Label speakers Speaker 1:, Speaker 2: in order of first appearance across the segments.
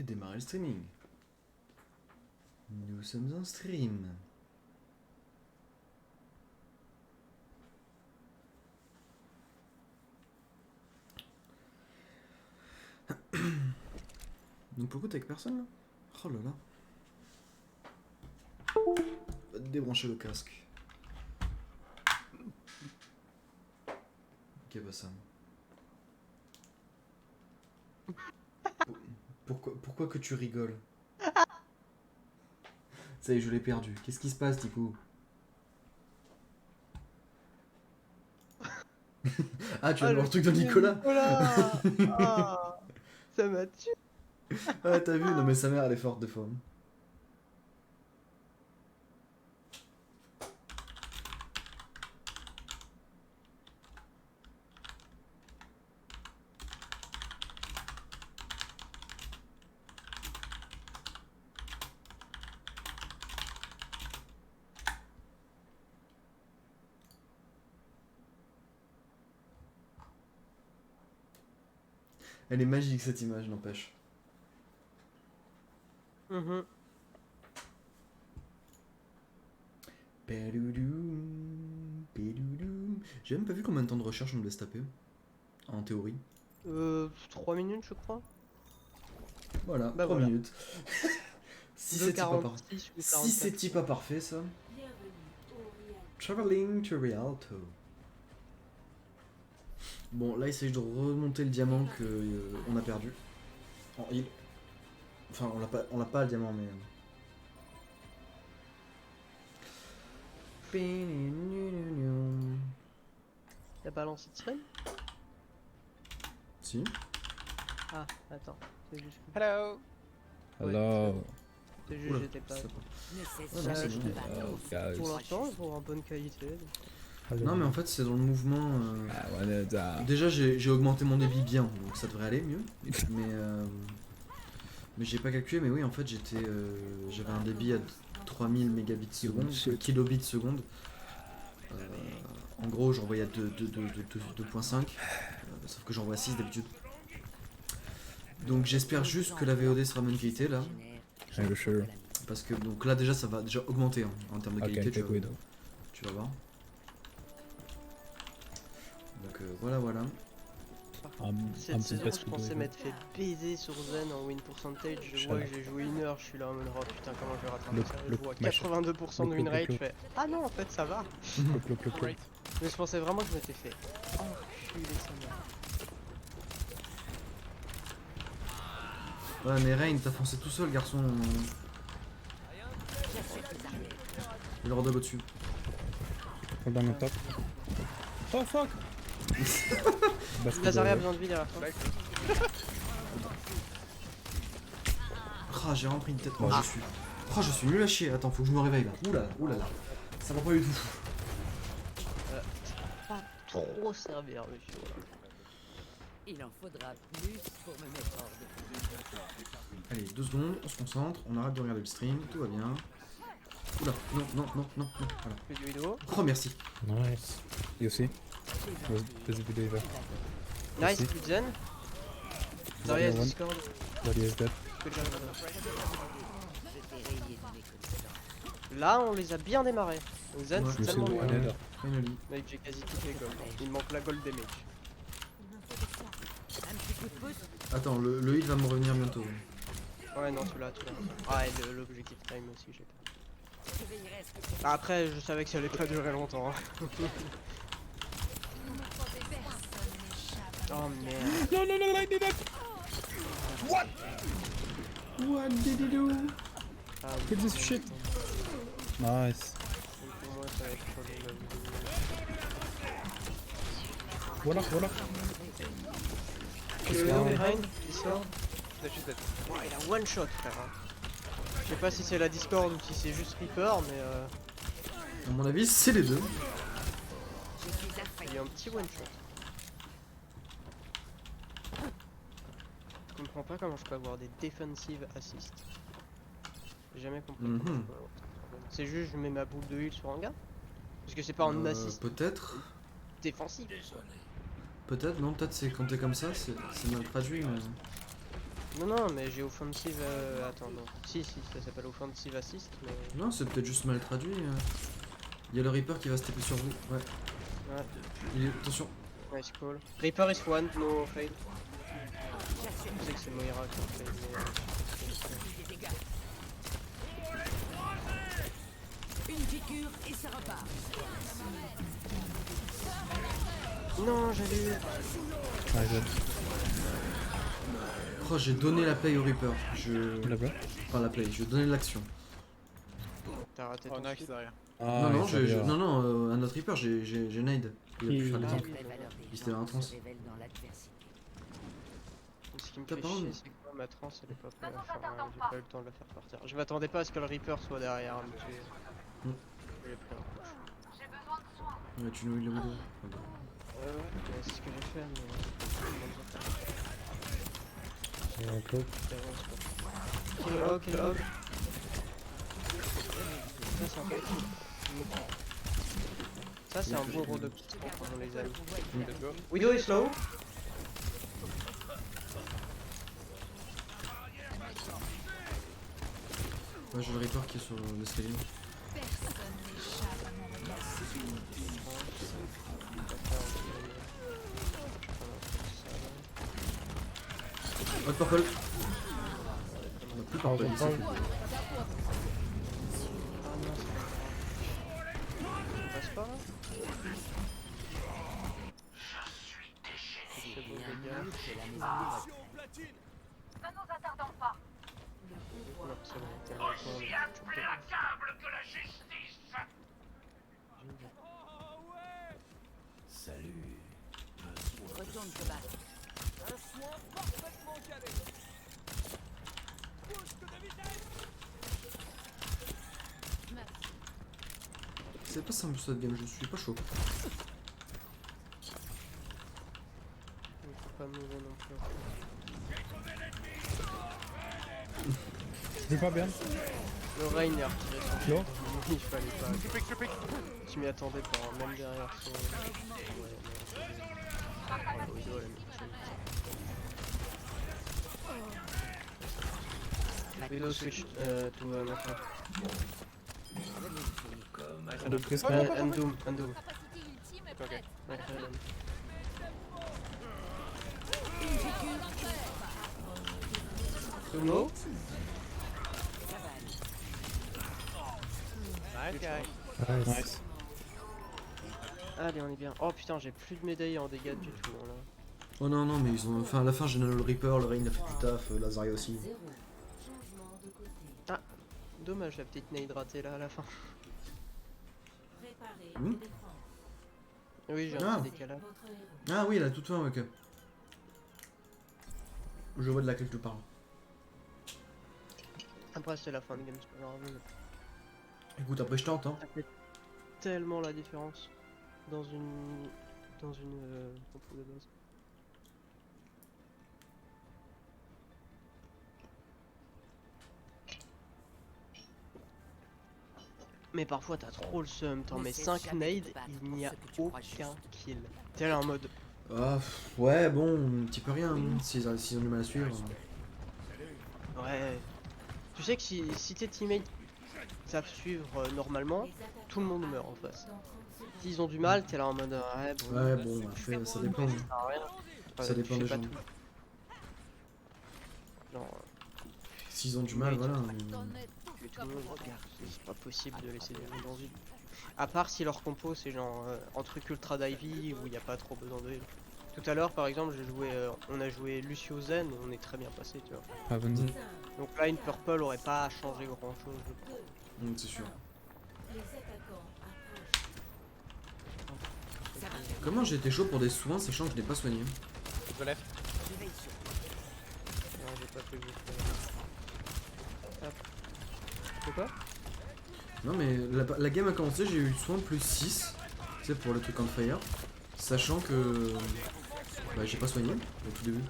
Speaker 1: démarrer le streaming. Nous sommes en stream. Donc pourquoi t'es avec personne là? Oh là là. Va te débrancher le casque. Ok bah ça. Pourquoi que tu rigoles? Ça y est, je l'ai perdu. Qu'est-ce qui se passe, Tico? Ah, tu vas voir le truc de Nicolas?
Speaker 2: Ah, ça m'a tué.
Speaker 1: Ah, t'as vu? Non, mais sa mère, elle est forte des fois. Elle est magique cette image, n'empêche. Pédoudou, pédoudou. J'ai même pas vu combien de temps de recherche on devait se taper. En théorie.
Speaker 2: 3 minutes, je crois.
Speaker 1: Voilà,
Speaker 2: Bah
Speaker 1: 3
Speaker 2: voilà.
Speaker 1: minutes. Si c'est pas parfait.
Speaker 2: 2,46 ou
Speaker 1: Si c'est
Speaker 2: 44.
Speaker 1: pas parfait, ça. Traveling to Rialto. Bon, là, il s'agit de remonter le diamant que on a perdu. En heal. Enfin, on l'a pas le diamant, mais.
Speaker 2: T'as pas lancé de stream?
Speaker 1: Si.
Speaker 2: Ah, attends. C'est juste que...
Speaker 3: Hello.
Speaker 2: Ouais,
Speaker 4: Hello.
Speaker 2: c'est juste
Speaker 1: Oula,
Speaker 2: j'étais pas...
Speaker 1: ça va.
Speaker 5: Ne cesse
Speaker 1: non,
Speaker 5: jamais
Speaker 1: c'est
Speaker 5: de
Speaker 1: bon.
Speaker 5: battre.
Speaker 4: Oh, guys.
Speaker 2: Pour l'instant, pour en bonne qualité.
Speaker 1: Non, mais en fait, c'est dans le mouvement.
Speaker 4: I wanna die.
Speaker 1: Déjà, j'ai augmenté mon débit bien, donc ça devrait aller mieux. Mais j'ai pas calculé, mais oui, en fait, j'avais un débit à 3000 mégabits seconde, kilobits seconde. En gros, j'envoyais à 2.5, sauf que j'envoie à 6 d'habitude. Donc j'espère juste que la VOD sera bonne qualité là,
Speaker 4: I'm sure.
Speaker 1: parce que donc là déjà ça va déjà augmenter hein, en termes de
Speaker 4: Okay,
Speaker 1: qualité,
Speaker 4: take Widow.
Speaker 1: tu vas voir. Donc voilà.
Speaker 2: Cette saison,
Speaker 4: best
Speaker 2: je pensais
Speaker 4: Widow.
Speaker 2: m'être fait baiser sur Zen en win percentage. Je
Speaker 4: Shut
Speaker 2: vois
Speaker 4: up.
Speaker 2: que j'ai joué 1 heure, je suis là en mode oh putain, comment je vais rattraper
Speaker 4: Look,
Speaker 2: ça? Je
Speaker 4: look,
Speaker 2: vois
Speaker 4: my shot.
Speaker 2: 82% de win
Speaker 4: Look,
Speaker 2: rate, je
Speaker 4: look.
Speaker 2: fais ah non, en fait ça va.
Speaker 4: Look, look, look, look.
Speaker 2: Mais je pensais vraiment que je m'étais fait enculer sa mère.
Speaker 1: Ouais mais Rain, t'as foncé tout seul garçon. Il leur donne au-dessus.
Speaker 4: Hold on top. Oh fuck!
Speaker 2: Lazaria a besoin de vie derrière toi.
Speaker 1: Ah j'ai vraiment pris une tête. Je suis nul à chier. Attends, faut que je me réveille là. Oula. Ça va pas du tout.
Speaker 2: Pas trop servir, monsieur.
Speaker 5: Il en faudra plus pour me mettre hors de...
Speaker 1: Allez, 2 secondes, on se concentre, on arrête de regarder le stream, tout va bien. Oula, non, voilà.
Speaker 2: Fais du vidéo.
Speaker 1: Oh merci.
Speaker 4: Nice. You see? There's a video here.
Speaker 2: Nice,
Speaker 4: Merci.
Speaker 2: plus de Zen. Zarya
Speaker 4: one.
Speaker 2: Discord.
Speaker 4: Body is dead.
Speaker 2: Good job.
Speaker 5: Je t'ai rayé de mes connaissances.
Speaker 2: Là, on les a bien démarrés. Zen,
Speaker 1: Ouais.
Speaker 2: c'est
Speaker 4: You see
Speaker 2: tellement
Speaker 4: one
Speaker 2: bien.
Speaker 4: header.
Speaker 1: Finally.
Speaker 2: Mec, j'ai quasi toutes les golds. Il me manque la gold damage.
Speaker 5: Un petit coup de pouce.
Speaker 1: Attends, le heal va me revenir bientôt.
Speaker 2: Ouais, non, tu l'as. Ah, et l'objectif time aussi, j'ai pas.
Speaker 5: Je veillerai à ce que
Speaker 2: Bah, après, je savais que ça allait pas durer longtemps. Hein. Oh merde.
Speaker 4: No, I did that!
Speaker 1: What did you do?
Speaker 2: Ah,
Speaker 4: Get this shit! Nice.
Speaker 2: pour moi, ça va être chaud, les gars.
Speaker 4: Voilà.
Speaker 2: Behind, Discord. Ouais, il a one shot, frère. Hein. Je sais pas si c'est la Discord ou si c'est juste Reaper, mais
Speaker 1: À mon avis, c'est les deux.
Speaker 5: je suis affaire.
Speaker 2: il y a un petit one shot. Je comprends pas comment je peux avoir des defensive assists. J'ai jamais compris.
Speaker 1: Mhm.
Speaker 2: Comment je peux avoir ça. C'est juste je mets ma boule de heal sur un gars. Parce que c'est pas en assist
Speaker 1: Peut-être.
Speaker 2: défensif.
Speaker 1: Peut-être, non, peut-être c'est quand t'es comme ça, c'est mal traduit, mais.
Speaker 2: Non, non, mais j'ai offensive. Attends, non. Si, ça s'appelle offensive assist, mais.
Speaker 1: Non, c'est peut-être juste mal traduit. Il y a le Reaper qui va se taper sur vous. Ouais.
Speaker 2: Ouais,
Speaker 1: Attention.
Speaker 2: nice call. Reaper is one, no fade. Je sais que c'est Moira qui a fade, mais.
Speaker 5: Une piqûre et ça repart.
Speaker 2: Non, j'avais eu.
Speaker 4: Ah, je...
Speaker 1: Oh, j'ai donné la play au Reaper.
Speaker 4: Là-bas.
Speaker 1: Enfin, la play, je donné l'action.
Speaker 2: T'as raté
Speaker 3: Oh,
Speaker 2: ton
Speaker 3: nice
Speaker 2: shoot.
Speaker 3: derrière.
Speaker 4: Ah,
Speaker 1: non, non,
Speaker 4: il savait,
Speaker 1: non, non, un autre Reaper, j'ai nade. Il a pu faire les
Speaker 2: Ah,
Speaker 1: trucs.
Speaker 2: oui.
Speaker 5: La valeur des
Speaker 1: Il était dans la
Speaker 5: gens
Speaker 1: transe.
Speaker 5: se révèle dans l'adversité.
Speaker 2: Ce qui me
Speaker 1: T'as
Speaker 2: fait
Speaker 1: pas
Speaker 2: chier,
Speaker 1: honte.
Speaker 2: c'est que moi, ma transe elle est pas prête. Enfin, j'ai pas eu le temps de la faire partir. Je m'attendais pas à ce que le Reaper soit derrière à me tuer.
Speaker 1: Mm.
Speaker 2: Je l'ai pris en couche.
Speaker 1: Ouais, tu nous le Widow.
Speaker 2: Ouais, c'est ce que j'ai fait, mais.
Speaker 4: Il y a un cloak.
Speaker 2: Kill hog, kill hog. Ça, c'est un bon gros de piston quand on les aime.
Speaker 3: Let's go.
Speaker 2: Widow is slow.
Speaker 1: Ouais, j'ai le Reaper qui est sur l'escalier. Hot purple. On a plus purple ici.
Speaker 2: On passe pas là. C'est bon, les gars. Non, c'est bon, t'es avec moi, mais tu peux.
Speaker 5: Retourne te battre.
Speaker 1: C'est pas simple ce game, je suis pas chaud.
Speaker 2: Il faut pas mourir non plus.
Speaker 4: Tu peux pas bien?
Speaker 2: Le Rain est retiré son
Speaker 4: Non.
Speaker 2: il fallait pas.
Speaker 3: Tu piques.
Speaker 2: Je m'y attendais pas, même derrière son. Ouais, mais... Oh, le Widow, elle a mis le Widow switch to Macron.
Speaker 4: Donc, qu'est-ce qu'on
Speaker 2: And Doom.
Speaker 3: Ok.
Speaker 2: Doom low.
Speaker 3: Nice guy.
Speaker 4: Nice.
Speaker 2: Allez, on est bien. Oh putain, j'ai plus de médailles en dégâts du tout là.
Speaker 1: Oh non, non, mais ils ont. Enfin, à la fin, j'ai le Reaper, le Rain a fait du taf, Lazaria aussi.
Speaker 2: Dommage la petite nade ratée là à la fin.
Speaker 1: Hmm.
Speaker 2: Oui, j'ai
Speaker 1: Ah.
Speaker 2: un petit décalage.
Speaker 1: Ah oui, la toute fin, ok. Je vois de laquelle tu parles.
Speaker 2: Après, c'est la fin de game, c'est pas grave. mais
Speaker 1: Écoute, après je tente, hein.
Speaker 2: Ça fait tellement la différence dans une compo de base. Mais parfois t'as trop le seum, t'en mets 5 nades, il n'y a aucun kill. T'es là en mode
Speaker 1: Ah, ouais, bon, un petit peu rien, hein, s'ils ont du mal à suivre.
Speaker 2: ouais. Tu sais que si tes teammates savent suivre normalement, tout le monde meurt en face. S'ils ont du mal, t'es là en mode ouais bon.
Speaker 1: Ouais, bon, après, ça dépend.
Speaker 2: Ça sert à rien.
Speaker 1: Ça
Speaker 2: Tu
Speaker 1: dépend
Speaker 2: fais
Speaker 1: des
Speaker 2: pas
Speaker 1: gens.
Speaker 2: tout. Genre,
Speaker 1: S'ils ont du mal, voilà.
Speaker 2: mais tout le monde regarde, c'est pas possible de laisser des gens dans une. À part si leur compo c'est genre un truc ultra divey où il n'y a pas trop besoin de heal. Tout à l'heure par exemple on a joué Lucio Zen et on est très bien passé tu vois.
Speaker 4: Ah, vas-y.
Speaker 2: Donc là une purple aurait pas changé grand chose.
Speaker 1: C'est sûr.
Speaker 5: Ça va.
Speaker 1: Comment j'ai été chaud pour des soins sachant que je n'ai pas soigné?
Speaker 3: Je lève.
Speaker 5: Je veille sur
Speaker 2: Non j'ai pas fait juste. Hop. C'est quoi?
Speaker 1: Non, mais la game a commencé, j'ai eu soin plus 6. Tu sais, pour le truc on fire. Sachant que. Bah, j'ai pas soigné au tout début.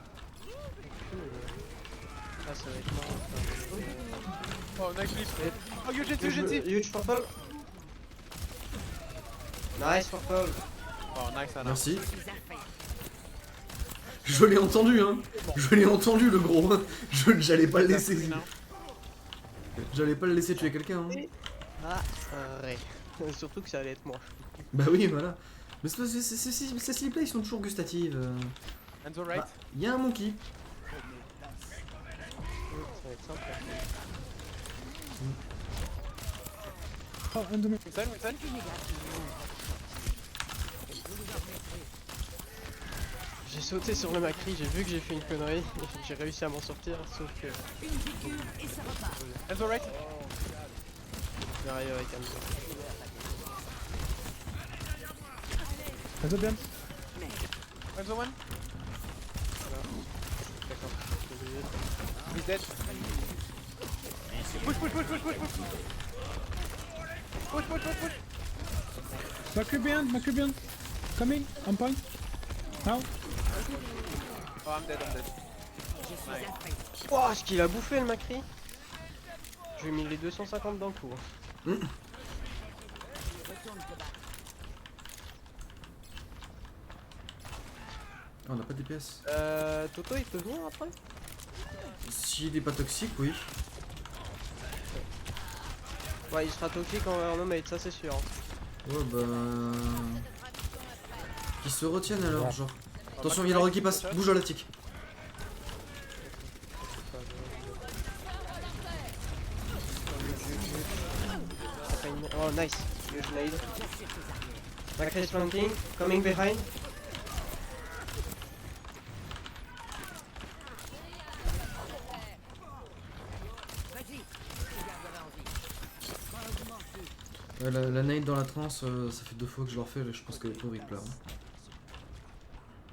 Speaker 2: Ah ça va être marrant.
Speaker 3: Oh, nice leap. Oh, Eugene,
Speaker 2: Huge purple. Nice purple.
Speaker 3: Oh, nice Anna.
Speaker 1: Merci. Je l'ai entendu, hein. Je l'ai entendu, le gros. J'allais pas le laisser. J'allais pas le laisser tuer quelqu'un. Hein.
Speaker 2: Ah, ouais. Surtout que ça allait être moi.
Speaker 1: Bah oui, voilà. Mais ces sleep ils sont toujours gustatives.
Speaker 3: Hands on right.
Speaker 1: Bah, y a un monkey.
Speaker 2: Ça va être simple.
Speaker 4: Oh, un de mes.
Speaker 3: Winston, Winston.
Speaker 2: J'ai sauté sur le Macri, j'ai vu que j'ai fait une connerie, et j'ai réussi à m'en sortir, sauf que
Speaker 3: Hands on right.
Speaker 2: j'arrive avec un
Speaker 4: Un de bien.
Speaker 3: Hands on one.
Speaker 2: D'accord.
Speaker 3: He's dead. Push, push, push, push, push, push. Push, push, push, push.
Speaker 4: Macri behind. Coming, on point. Now.
Speaker 3: Oh, I'm dead, I'm dead.
Speaker 2: Oh, ce qu'il a bouffé le Macri. Je lui ai mis les 250 dans le cou.
Speaker 1: Ah, on a pas de DPS.
Speaker 2: Toto il peut venir après?
Speaker 1: S'il est pas toxique, oui.
Speaker 2: Ouais, il sera toxique envers nos mates, ça c'est sûr.
Speaker 1: Ouais, bah. Qu'ils se retiennent alors,
Speaker 4: Ouais.
Speaker 1: genre. Attention, il y a l'ordre qui passe. Bouge à la tic.
Speaker 2: Oh, nice. Huge nade. Macri is flanking, coming behind.
Speaker 1: La nade dans la transe, ça fait 2 fois que je leur fais, je pense que les pauvres ils pleurent.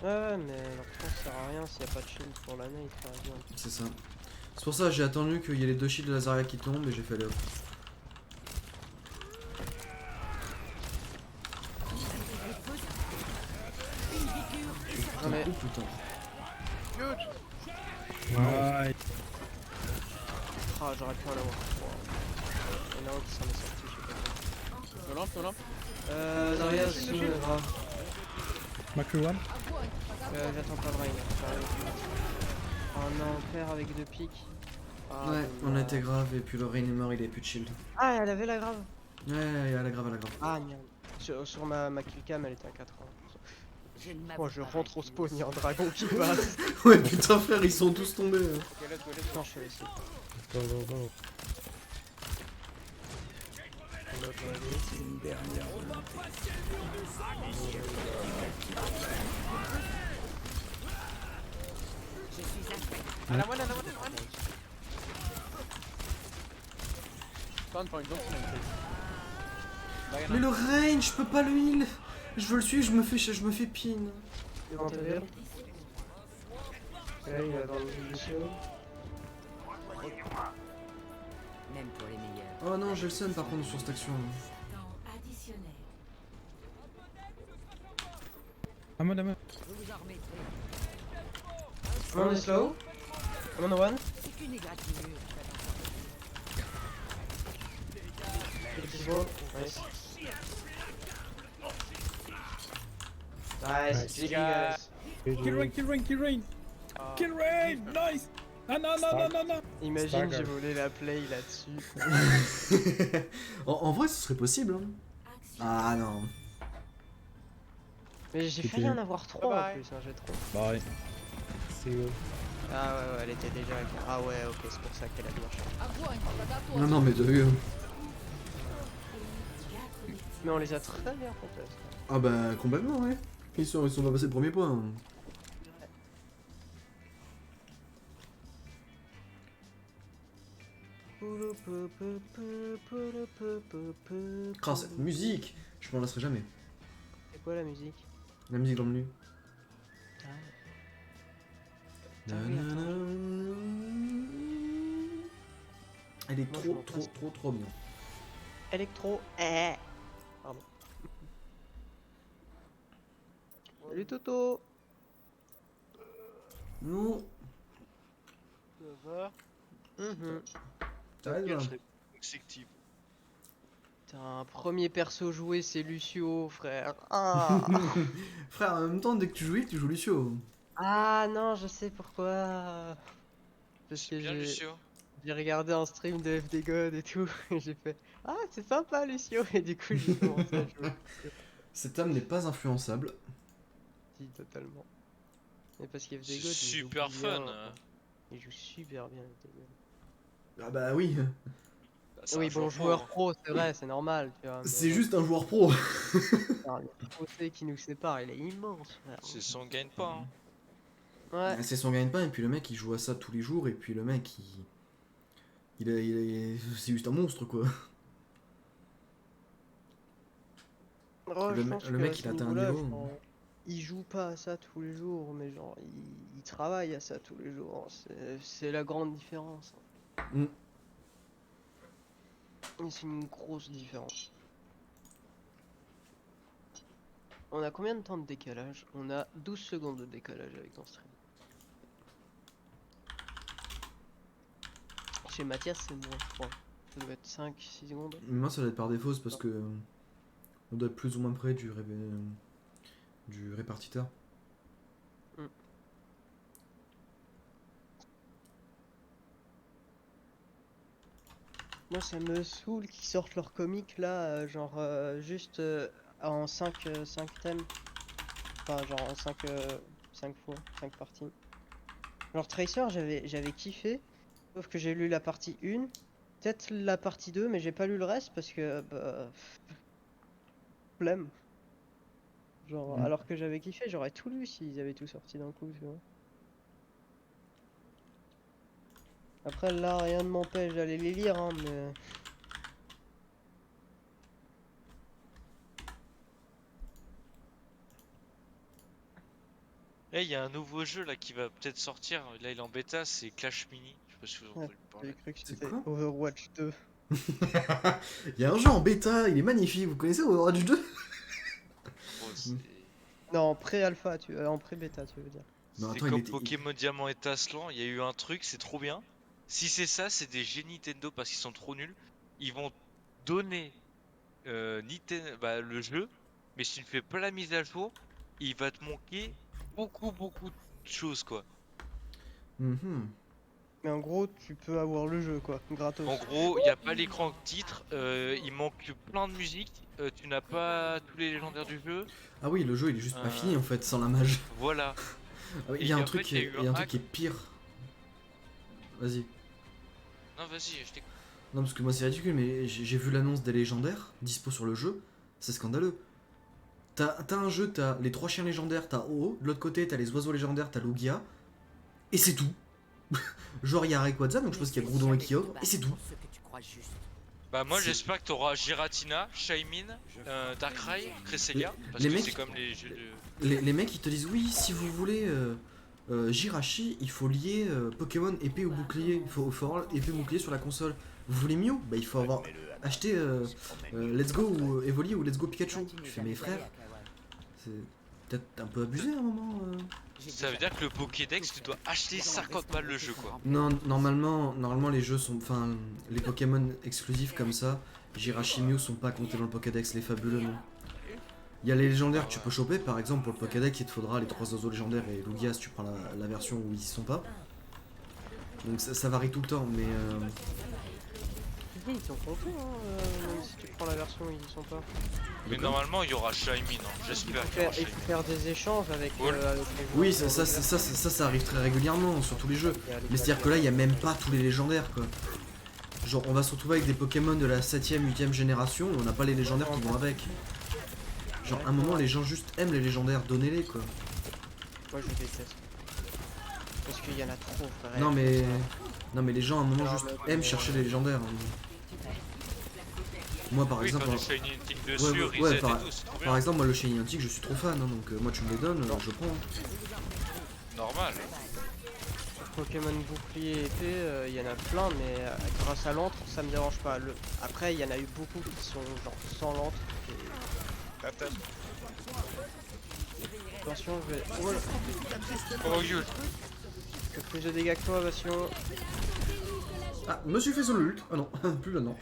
Speaker 2: Ouais, mais leur trans sert à rien s'il n'y a pas de shield pour la nade, par exemple.
Speaker 1: C'est ça. C'est pour ça que j'ai attendu qu'il y ait les 2 shields de Lazaria qui tombent et j'ai fait les autres.
Speaker 2: Non mais,
Speaker 1: Oh putain.
Speaker 3: Huge.
Speaker 4: Ouais.
Speaker 2: ah, j'aurais pu en avoir. Il y en a un qui s'en est sorti, je sais pas.
Speaker 3: No lamp, no lamp.
Speaker 2: Daria, sous le gras.
Speaker 4: Macri one.
Speaker 2: J'attends pas le rain. Oh non, père avec 2 pics. Ah,
Speaker 1: Ouais, on a
Speaker 2: dommage.
Speaker 1: été grave et puis le Rain est mort, il avait plus de shield.
Speaker 2: Ah, elle avait la grave.
Speaker 1: Ouais, elle a grave, elle a grave.
Speaker 2: Ah, merde. Sur ma killcam, elle était à 4 ans. Oh, je rentre au spawn, il y a un dragon qui passe.
Speaker 1: Ouais, putain, frère, ils sont tous tombés.
Speaker 3: Okay, let's go, let's go.
Speaker 2: Non, je suis ici.
Speaker 4: Go, go, go.
Speaker 3: Another one, another one, another one. Spawn point, don't spawn please. Diana.
Speaker 1: Mais le Rain, je peux pas le heal. Je veux le suivre, je me fais pin.
Speaker 2: Devant ta ville. Là, il est dans le Lucio.
Speaker 5: Même pour les meilleurs.
Speaker 1: Oh non, j'ai le seum par contre sur cette action.
Speaker 4: I'm on.
Speaker 5: Vous vous en remettrez.
Speaker 2: I'm on the slow. I'm on the one.
Speaker 5: C'est qu'une égratignure.
Speaker 2: It's ball. Nice. Nice.
Speaker 4: Nice.
Speaker 2: GG, guys.
Speaker 4: Kill rain, kill rain, kill rain.
Speaker 3: Oh,
Speaker 4: Kill rain, nice. Ah non, non, non, non, non.
Speaker 2: Imagine,
Speaker 4: Stagger.
Speaker 2: j'ai volé la play là-dessus.
Speaker 1: En vrai, ce serait possible. Hein. Ah non.
Speaker 2: Mais j'ai
Speaker 4: C'était-
Speaker 2: failli en avoir 3 en
Speaker 3: Bye bye.
Speaker 2: plus, hein, j'ai trop.
Speaker 4: Bye. See you.
Speaker 2: Ah ouais, elle était déjà avec... Ah ouais, ok, c'est pour ça qu'elle a bien changé.
Speaker 1: Non, non, mais t'as vu. Hein.
Speaker 2: Mais on les a très bien contestés.
Speaker 1: Ah bah, complètement, ouais. Ils sont pas passés le premier point. Hein. Oh, cette musique, je m'en lasserai jamais.
Speaker 2: C'est quoi la musique?
Speaker 1: La musique dans le nu.
Speaker 2: Ah. Ah oui, attends.
Speaker 1: Elle est
Speaker 2: Moi, je m'en
Speaker 1: trop bien.
Speaker 2: Electro. Pardon. Salut Toto.
Speaker 1: Non.
Speaker 3: Ça va.
Speaker 1: T'arrêtes là.
Speaker 6: Exécutif.
Speaker 2: T'as un premier perso joué, c'est Lucio, frère. Ah.
Speaker 1: Frère, en même temps, dès que tu joues Lucio.
Speaker 2: Ah non, je sais pourquoi. Parce
Speaker 6: C'est
Speaker 2: que
Speaker 6: bien, Lucio.
Speaker 2: j'ai regardé un stream de FD God et tout, et j'ai fait ah c'est sympa Lucio, et du coup j'ai commencé à jouer.
Speaker 1: Cet homme n'est pas influençable.
Speaker 2: Si, totalement. Et parce qu'FD
Speaker 6: C'est
Speaker 2: God il joue
Speaker 6: super
Speaker 2: bien,
Speaker 6: fun.
Speaker 2: il joue super bien FD God.
Speaker 1: Ah bah oui,
Speaker 6: Bah, c'est
Speaker 2: Oui
Speaker 6: un
Speaker 2: bon
Speaker 6: joueur
Speaker 2: joueur
Speaker 6: pro.
Speaker 2: pro c'est vrai, c'est normal, tu vois,
Speaker 1: c'est
Speaker 2: mais
Speaker 1: juste un joueur pro.
Speaker 2: putain, le fossé qui nous sépare il est immense frère.
Speaker 6: C'est son gagne-pas. Hein.
Speaker 2: Ouais,
Speaker 1: C'est son gagne-pain, et puis le mec il joue à ça tous les jours, et puis le mec c'est juste un monstre quoi.
Speaker 2: oh, je pense
Speaker 1: Le
Speaker 2: que à
Speaker 1: mec il
Speaker 2: ce
Speaker 1: a atteint un
Speaker 2: niveau-là,
Speaker 1: niveau.
Speaker 2: genre, il joue pas à ça tous les jours, mais genre il travaille à ça tous les jours. C'est la grande différence.
Speaker 1: Mm.
Speaker 2: Et c'est une grosse différence. On a combien de temps de décalage? On a 12 secondes de décalage avec ton stream. Chez Mathias, c'est moins, je crois. Ça doit être 5-6 secondes.
Speaker 1: Moi ça doit être par défaut, c'est parce que on doit être plus ou moins près du répartiteur.
Speaker 2: Mm. Moi, ça me saoule qu'ils sortent leurs comics là, genre juste en 5 thèmes. Enfin, genre en 5 fois, 5 parties. Alors, Tracer, j'avais kiffé, sauf que j'ai lu la partie 1, peut-être la partie 2, mais j'ai pas lu le reste parce que, bah, flemme. Genre,
Speaker 1: Mm.
Speaker 2: alors que j'avais kiffé, j'aurais tout lu s'ils avaient tout sorti d'un coup, tu vois. Après, là, rien ne m'empêche d'aller les lire, hein, mais.
Speaker 6: Et il y a un nouveau jeu là qui va peut-être sortir. Là, il est en bêta, c'est Clash Mini. Je sais pas si vous en
Speaker 2: Ouais,
Speaker 6: avez parlé.
Speaker 2: j'avais cru que
Speaker 1: C'est
Speaker 2: c'était
Speaker 1: quoi
Speaker 2: Overwatch 2.
Speaker 1: Il y a un jeu en bêta, il est magnifique, vous connaissez Overwatch 2?
Speaker 6: Bon, c'est
Speaker 2: Non, en pré-alpha, en pré-bêta, tu veux dire.
Speaker 1: Non,
Speaker 6: c'est
Speaker 1: attends, il
Speaker 6: comme
Speaker 1: était.
Speaker 6: Pokémon Diamant et Tasselant. Il y a eu un truc, c'est trop bien. Si c'est ça, c'est des génies Nintendo parce qu'ils sont trop nuls. Ils vont donner bah, le jeu, mais si tu ne fais pas la mise à jour, il va te manquer beaucoup de choses quoi.
Speaker 1: Mhm.
Speaker 2: Mais en gros, tu peux avoir le jeu, quoi, gratos.
Speaker 6: En gros, il n'y a pas l'écran titre, il manque plein de musique, tu n'as pas tous les légendaires du jeu.
Speaker 1: Ah oui, le jeu il est juste pas
Speaker 6: Euh,
Speaker 1: fini en fait, sans la mage.
Speaker 6: Voilà.
Speaker 1: Ah oui,
Speaker 6: Et
Speaker 1: il y a un
Speaker 6: en
Speaker 1: truc,
Speaker 6: fait, il y a eu
Speaker 1: il y a un
Speaker 6: un
Speaker 1: truc
Speaker 6: hack.
Speaker 1: qui est pire. Vas-y.
Speaker 6: Non, vas-y, je t'écoute.
Speaker 1: Non, parce que moi c'est ridicule, mais j'ai vu l'annonce des légendaires dispo sur le jeu, c'est scandaleux. T'as un jeu, t'as les 3 chiens légendaires, t'as Oh, de l'autre côté t'as les oiseaux légendaires, t'as Lugia, et c'est tout. Genre y'a Rayquaza, donc je pense qu'il y a Groudon et Kyogre, et c'est tout.
Speaker 6: Bah, moi
Speaker 1: C'est-
Speaker 6: j'espère que t'auras Giratina, Shaymin, Darkrai, Cresselia, parce
Speaker 1: les
Speaker 6: que
Speaker 1: mecs-
Speaker 6: c'est comme les jeux de.
Speaker 1: Les mecs ils te disent oui, si vous voulez Jirachi, il faut lier Pokémon épée ou bouclier, faut avoir épée ou bouclier sur la console. Vous voulez Mew? Bah il faut avoir acheté Let's Go ou Evoli ou Let's Go Pikachu. Je fais mes frères, c'est peut-être un peu abusé à un moment.
Speaker 6: Ça veut dire que le Pokédex, tu dois acheter 50 balles le jeu quoi.
Speaker 1: Non, normalement les jeux sont, enfin les Pokémon exclusifs comme ça, Jirachi Mew sont pas comptés dans le Pokédex, les fabuleux non. Il y a les légendaires que tu peux choper, par exemple pour le Pokédex il te faudra les 3 oiseaux légendaires et Lugia si tu prends la version où ils y sont pas. Donc ça varie tout le temps, mais
Speaker 2: Ils sont comptés, hein, même si tu prends la version où ils y sont pas.
Speaker 6: Mais normalement il y aura Shaymin, hein. J'espère qu'il y aura
Speaker 2: Il faut
Speaker 6: Shaymin.
Speaker 2: faire des échanges avec,
Speaker 6: Voilà.
Speaker 2: avec les
Speaker 1: oui
Speaker 2: joueurs
Speaker 1: ça arrive très régulièrement sur tous les jeux.
Speaker 2: et avec
Speaker 1: Mais c'est à dire que là il y a même pas tous les légendaires quoi. Genre on va se retrouver avec des Pokémon de la 7ème, 8ème génération et on n'a pas les légendaires qui vont avec. Genre à un moment les gens juste aiment les légendaires, donnez-les quoi.
Speaker 2: Moi je déteste. Parce qu'il y en a trop, frère.
Speaker 1: Non mais les gens à un moment
Speaker 2: Non,
Speaker 1: juste
Speaker 2: mais-
Speaker 1: aiment chercher les légendaires. Hein. Moi par
Speaker 6: Oui,
Speaker 1: exemple,
Speaker 6: quand tu Shiny Hunting dessus,
Speaker 1: ouais,
Speaker 6: reset
Speaker 1: par-
Speaker 6: et tout, c'est trop
Speaker 1: par
Speaker 6: bien.
Speaker 1: exemple moi le Shiny Antique je suis trop fan hein, donc moi tu me les donnes, je prends.
Speaker 6: Normal.
Speaker 2: Pokémon bouclier épée, il y en a plein, mais grâce à l'antre, ça me dérange pas. Après, il y en a eu beaucoup qui sont genre sans l'antre. Attention, je vais. Oh là,
Speaker 6: Oh gueule.
Speaker 2: je fais plus de dégâts que toi, Bastion.
Speaker 1: Ah, me suis fait sur le ult. Ah non, plus maintenant.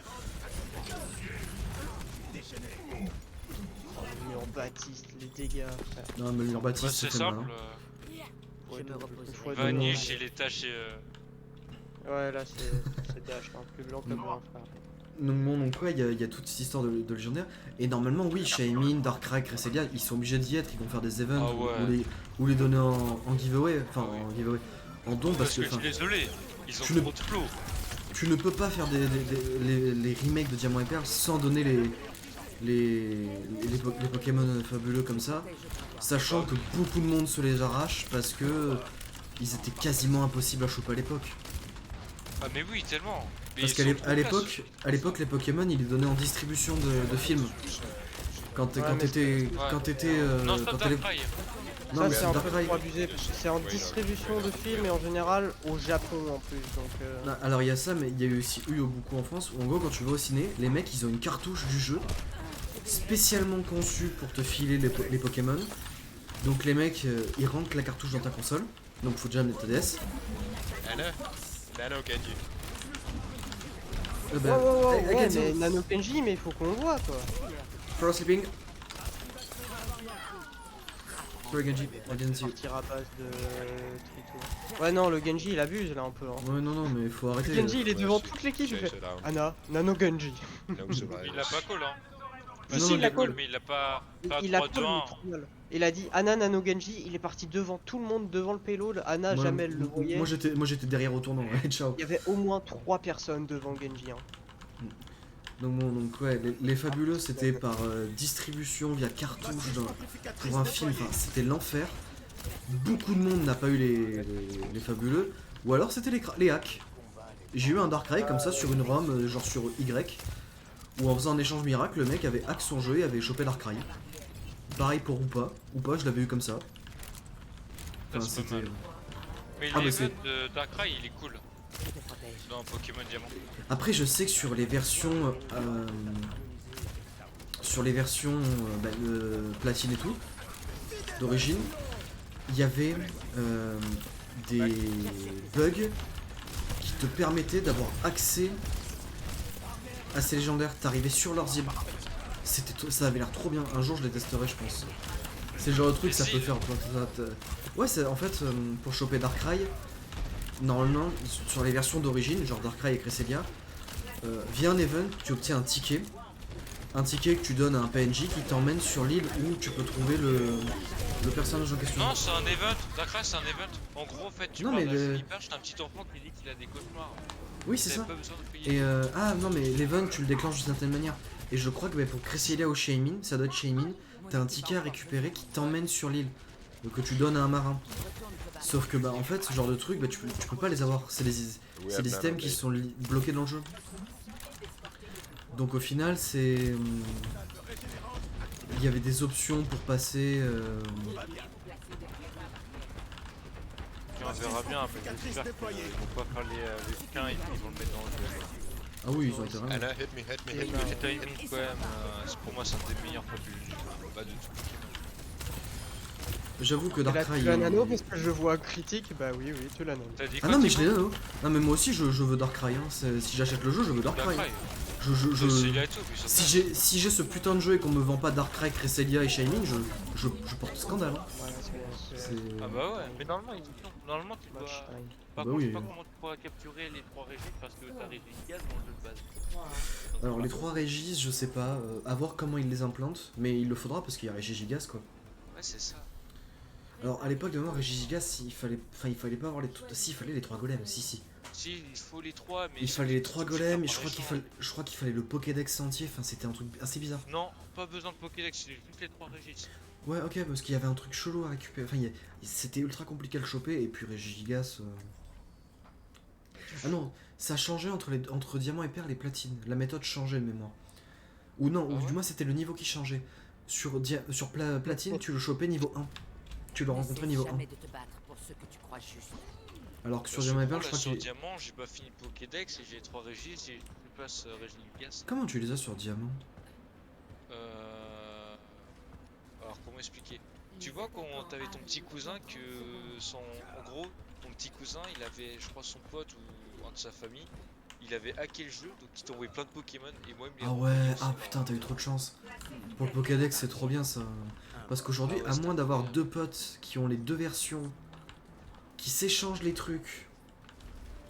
Speaker 2: Oh, Mur Baptiste, les dégâts, frère.
Speaker 1: Non mais leur
Speaker 6: Bah,
Speaker 1: Baptiste
Speaker 6: c'est
Speaker 1: fait mal.
Speaker 6: simple.
Speaker 1: Hein.
Speaker 2: Ouais,
Speaker 5: Je me repose.
Speaker 2: une fois
Speaker 6: Vanish et les tâches et
Speaker 2: Ouais, là c'est TH, hein, plus blanc que blanc, frère.
Speaker 1: Donc bon, donc ouais, il y a toute cette histoire de légendaire. Et normalement, oui, Shaymin, Darkrai, Cresselia, ils sont obligés d'y être, ils vont faire des events
Speaker 6: Ah ouais.
Speaker 1: ou les donner en giveaway, enfin en giveaway, en don, parce que
Speaker 6: je suis
Speaker 1: enfin,
Speaker 6: désolé, ils ont
Speaker 1: tu ne-
Speaker 6: trop de flow.
Speaker 1: tu ne peux pas faire les remakes de Diamant et Perle sans donner les Pokémon fabuleux comme ça, sachant que beaucoup de monde se les arrache parce que ils étaient quasiment impossibles à choper à l'époque.
Speaker 6: Ah mais oui, tellement. Mais
Speaker 1: Parce
Speaker 6: ils
Speaker 1: qu'à
Speaker 6: sont
Speaker 1: l'é-
Speaker 6: trop
Speaker 1: à
Speaker 6: classe.
Speaker 1: l'époque, les Pokémon, ils les donnaient en distribution de films. Quand
Speaker 2: Ouais, mais
Speaker 1: t'étais,
Speaker 6: Non,
Speaker 1: quand
Speaker 6: stop
Speaker 1: t'allais-
Speaker 6: Darkrai.
Speaker 1: non,
Speaker 2: Ça
Speaker 1: mais
Speaker 2: c'est un peu
Speaker 1: Darkrai.
Speaker 2: trop abusé parce que c'est en distribution de films et en général au Japon en plus, donc
Speaker 1: Non, alors il y a ça, mais il y a eu aussi eu beaucoup en France où en gros, quand tu vas au ciné, les mecs ils ont une cartouche du jeu spécialement conçue pour te filer les Pokémon. Donc les mecs ils rentrent la cartouche dans ta console, donc faut déjà amener ta DS.
Speaker 7: Nano Genji.
Speaker 1: Bah,
Speaker 2: ouais,
Speaker 1: I can
Speaker 2: mais
Speaker 1: see.
Speaker 2: Nano Kenji, mais il faut qu'on le voit quoi.
Speaker 1: Pro sleeping. Sorry Genji, I didn't see you.
Speaker 2: Partir à base de Trito. Ouais non, le Genji il abuse là un peu. Hein.
Speaker 1: Ouais, non, mais faut arrêter.
Speaker 2: Le Genji il est devant toute l'équipe, il
Speaker 7: Chase
Speaker 2: fait
Speaker 7: it down.
Speaker 2: Anna, Nano Genji.
Speaker 7: No survivors.
Speaker 6: Il l'a pas call hein.
Speaker 1: Ah, non,
Speaker 2: si,
Speaker 1: non,
Speaker 2: il l'a
Speaker 1: mais-
Speaker 2: call.
Speaker 6: Mais il l'a pas. Pas
Speaker 2: Il a
Speaker 6: 3
Speaker 2: call,
Speaker 6: 2
Speaker 2: mais
Speaker 6: 1.
Speaker 2: trop mal. Il a dit Anna Nano Genji, il est parti devant tout le monde, devant le payload. Anna
Speaker 1: Moi-
Speaker 2: jamais elle le voyait.
Speaker 1: Moi j'étais derrière au tournant, ouais, ciao.
Speaker 2: Il y avait au moins 3 personnes devant Genji. Hein.
Speaker 1: Donc bon, donc ouais, les fabuleux c'était par distribution via cartouche pour un film, enfin c'était l'enfer. Beaucoup de monde n'a pas eu les fabuleux, ou alors c'était les hacks. J'ai eu un Darkrai comme ça sur une ROM, genre sur Y, où en faisant un échange miracle, le mec avait hack son jeu et avait chopé Darkrai. Pareil pour Oupa je l'avais eu comme ça. Enfin,
Speaker 6: C'est pas
Speaker 1: c'était...
Speaker 6: mal. Mais
Speaker 1: Ah, bah,
Speaker 6: l'event
Speaker 1: c'est-
Speaker 6: de Darkrai il est cool
Speaker 5: Je te protège.
Speaker 6: dans Pokémon Diamant.
Speaker 1: Après, je sais que sur les versions, platine et tout, d'origine, il y avait des bugs qui te permettaient d'avoir accès à ces légendaires. T'arrivais sur leurs îles. Ça avait l'air trop bien. Un jour, je les testerai, je pense. C'est le genre de truc,
Speaker 6: Les
Speaker 1: ça peut
Speaker 6: îles.
Speaker 1: faire plein de... Ouais, en fait, pour choper Darkrai, normalement, sur les versions d'origine, genre Darkrai et Cresselia, via un event, tu obtiens un ticket. Un ticket que tu donnes à un PNJ qui t'emmène sur l'île où tu peux trouver le personnage en question.
Speaker 6: Non, c'est un event. Darkrai c'est un event. En gros, en fait, tu
Speaker 1: Non,
Speaker 6: parles
Speaker 1: mais
Speaker 6: d'un
Speaker 1: le-
Speaker 6: Philippard, c'est un petit enfant qui dit qu'il a des cauchemars.
Speaker 1: Oui, c'est
Speaker 6: T'avais
Speaker 1: ça.
Speaker 6: pas besoin de payer.
Speaker 1: Et ah non, mais l'event, tu le déclenches d'une certaine manière. Et je crois que bah, pour Cresselia ou Shaymin, ça doit être Shaymin, t'as un ticket à récupérer qui t'emmène sur l'île. Donc que tu donnes à un marin. Sauf que bah en fait, ce genre de truc, bah, tu peux pas les avoir. C'est des items qui sont bloqués dans le jeu. Donc au final, c'est... Il y avait des options pour passer...
Speaker 6: On verra bien, mais j'espère qu'ils vont pas faire les bouquins et qu'ils vont le mettre dans le jeu.
Speaker 1: Ah oui, ils ont intérêt.
Speaker 7: Anna, hit me, hit me, hit
Speaker 6: Le
Speaker 7: me.
Speaker 6: timing quand même, pour moi c'est un des meilleurs fabuleux du jeu. Pas de tout.
Speaker 1: J'avoue que
Speaker 2: Et là,
Speaker 1: Darkrai...
Speaker 2: tu l'as Nano parce que je vois critique, bah oui, tu l'as Nano.
Speaker 6: T'as dit
Speaker 1: Ah
Speaker 6: quoi,
Speaker 1: non mais je
Speaker 6: Timo
Speaker 1: l'ai nano. Non mais moi aussi je veux Darkrai. Hein. Si j'achète le jeu, je veux Darkrai.
Speaker 6: Darkrai.
Speaker 1: Je...
Speaker 6: C'est Gato, puis ça
Speaker 1: Si j'ai ce putain de jeu et qu'on me vend pas Darkrai, Cresselia et Shaymin, je porte scandale. Hein.
Speaker 2: Ouais, c'est...
Speaker 1: C'est...
Speaker 6: Ah bah ouais, mais normalement tu dois...
Speaker 2: Match time.
Speaker 6: Par
Speaker 1: Bah
Speaker 6: contre, je
Speaker 1: oui.
Speaker 6: sais pas comment tu pourras capturer les 3 régies parce que t'as régie gaz dans le jeu de base.
Speaker 1: Alors les 3 Régis, je sais pas, à voir comment ils les implantent, mais il le faudra parce qu'il y a Régis Gigas quoi.
Speaker 6: Ouais, c'est ça.
Speaker 1: Alors à l'époque de moi, Régis Gigas, il fallait pas avoir les... Si, il fallait les 3 golems, si.
Speaker 6: Si, il faut les 3, mais...
Speaker 1: Il fallait les 3 golems et
Speaker 6: par
Speaker 1: je crois qu'il fallait le Pokédex entier, enfin c'était un truc assez bizarre.
Speaker 6: Non, pas besoin de Pokédex, c'est juste les 3 régies.
Speaker 1: Ouais ok, parce qu'il y avait un truc chelou à récupérer, enfin c'était ultra compliqué à le choper et puis Régis Gigas... Ah non, ça changeait entre Diamant et Perle et Platine, la méthode changeait de mémoire. Ou non,
Speaker 6: Ah
Speaker 1: ou
Speaker 6: ouais
Speaker 1: du moins c'était le niveau qui changeait. Sur Platine, tu le chopais niveau 1. Tu le rencontrais niveau 1.
Speaker 5: jamais de te battre pour ce que tu crois juste.
Speaker 1: Alors que sur
Speaker 6: Bah,
Speaker 1: Diamant et
Speaker 6: gros,
Speaker 1: Perle,
Speaker 6: là,
Speaker 1: je crois
Speaker 6: sur
Speaker 1: qu'il...
Speaker 6: Diamant, j'ai pas fini le Pokédex et j'ai les 3 régies, j'ai je passe régie du gaz.
Speaker 1: Comment tu les as sur Diamant?
Speaker 6: Alors comment expliquer? Tu vois quand t'avais ton petit cousin que en gros, ton petit cousin il avait, je crois son pote ou un de sa famille, il avait hacké le jeu donc il t'envoyait plein de Pokémon et moi il me les
Speaker 1: Ah
Speaker 6: renvoyait
Speaker 1: ouais,
Speaker 6: aussi.
Speaker 1: ah putain, t'as eu trop de chance. Pour le Pokédex, c'est trop bien ça. Parce qu'aujourd'hui,
Speaker 6: Ah ouais,
Speaker 1: à
Speaker 6: c'est
Speaker 1: moins
Speaker 6: trop
Speaker 1: d'avoir
Speaker 6: bien.
Speaker 1: 2 potes qui ont les 2 versions qui s'échangent les trucs.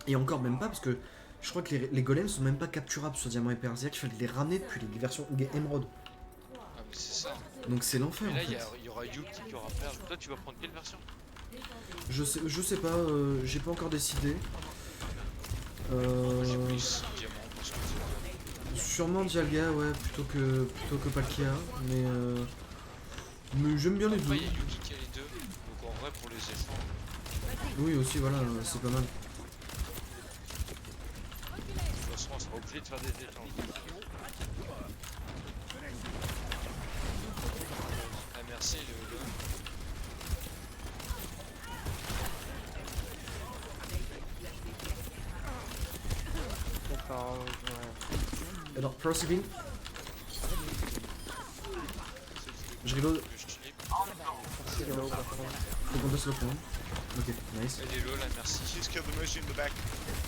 Speaker 1: Et encore même pas, parce que je crois que les golems sont même pas capturables sur Diamant et Perle. C'est-à-dire qu'il fallait les ramener depuis les versions Emerald.
Speaker 6: Ah, mais c'est ça.
Speaker 1: Donc c'est l'enfer
Speaker 6: Et
Speaker 1: en
Speaker 6: là,
Speaker 1: fait.
Speaker 6: il y aura Yuki qui aura perdu. Toi, tu vas prendre quelle version?
Speaker 1: Je sais pas, j'ai pas encore décidé.
Speaker 6: Moi, j'ai plus diamant parce que
Speaker 1: Sûrement Dialga, ouais, plutôt que Palkia, mais j'aime bien les
Speaker 6: après,
Speaker 1: deux.
Speaker 6: il y a Yuki qui a les deux. Donc en vrai, pour les efforts.
Speaker 1: Oui aussi, voilà, c'est pas mal.
Speaker 6: De toute façon, on sera obligé de faire des échanges. Ah, merci, le...
Speaker 2: D'accord, ouais.
Speaker 1: Alors, Proceeding. Je reload.
Speaker 6: le stylé.
Speaker 2: Merci Léo, par contre.
Speaker 1: Faut qu'on passe le point. Ok, nice.
Speaker 6: Elle est low là, merci.
Speaker 7: She's killed the Mercy in the back.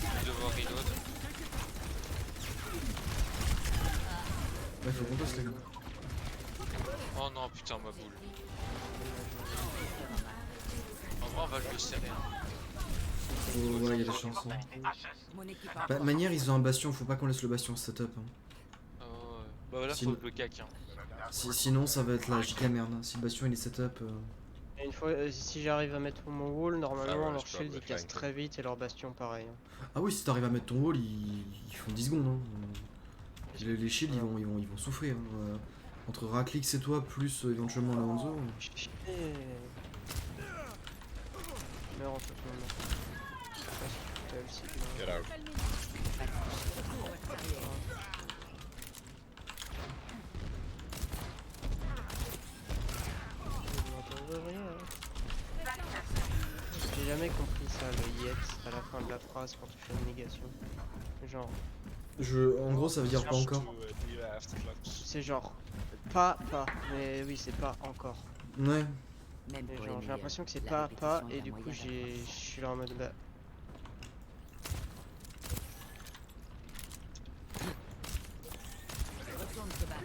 Speaker 6: Je vais devoir reload.
Speaker 1: Ouais, faut qu'on passe les gars.
Speaker 6: Oh non, putain, ma boule. En vrai, on va le serrer. Hein.
Speaker 1: Oh, ouais, y'a des chances. Hein.
Speaker 5: Mon équipe
Speaker 1: Bah, manière, ils ont un bastion, faut pas qu'on laisse le bastion setup. Hein.
Speaker 6: Oh, ouais. Bah voilà,
Speaker 1: Si-
Speaker 6: faut le cac. Hein.
Speaker 1: Sinon, ça va être la giga merde. Hein. Si le bastion il est setup.
Speaker 2: Et une fois, si j'arrive à mettre mon wall,
Speaker 7: Ah
Speaker 2: normalement
Speaker 7: ouais,
Speaker 2: leur
Speaker 7: je
Speaker 2: shield
Speaker 7: peux
Speaker 2: ils cassent
Speaker 7: flanker.
Speaker 2: très vite et leur bastion pareil. Hein.
Speaker 1: Ah oui, si t'arrives à mettre ton wall, ils font 10 secondes. Hein. Les shields, ils vont souffrir. Hein. Entre Raclix et toi, plus éventuellement Alonso.
Speaker 2: Chier. Meurs en tout moment. Je sais pas si t'as le cycle, hein.
Speaker 7: Get out.
Speaker 2: J'ai jamais compris ça, le yet à la fin de la phrase quand tu fais une négation. Genre,
Speaker 1: En gros, ça veut dire pas encore.
Speaker 7: To, deal after clutch.
Speaker 2: c'est genre pas, mais oui, c'est pas encore.
Speaker 1: Ouais.
Speaker 5: Même
Speaker 2: Et
Speaker 5: pour
Speaker 2: genre,
Speaker 5: les
Speaker 2: j'ai l'impression que c'est
Speaker 5: meilleurs,
Speaker 2: pas,
Speaker 5: la
Speaker 2: et
Speaker 5: répétition
Speaker 2: du
Speaker 5: est un
Speaker 2: coup,
Speaker 5: moyen
Speaker 2: je suis là en mode bah.
Speaker 5: Retourne te battre.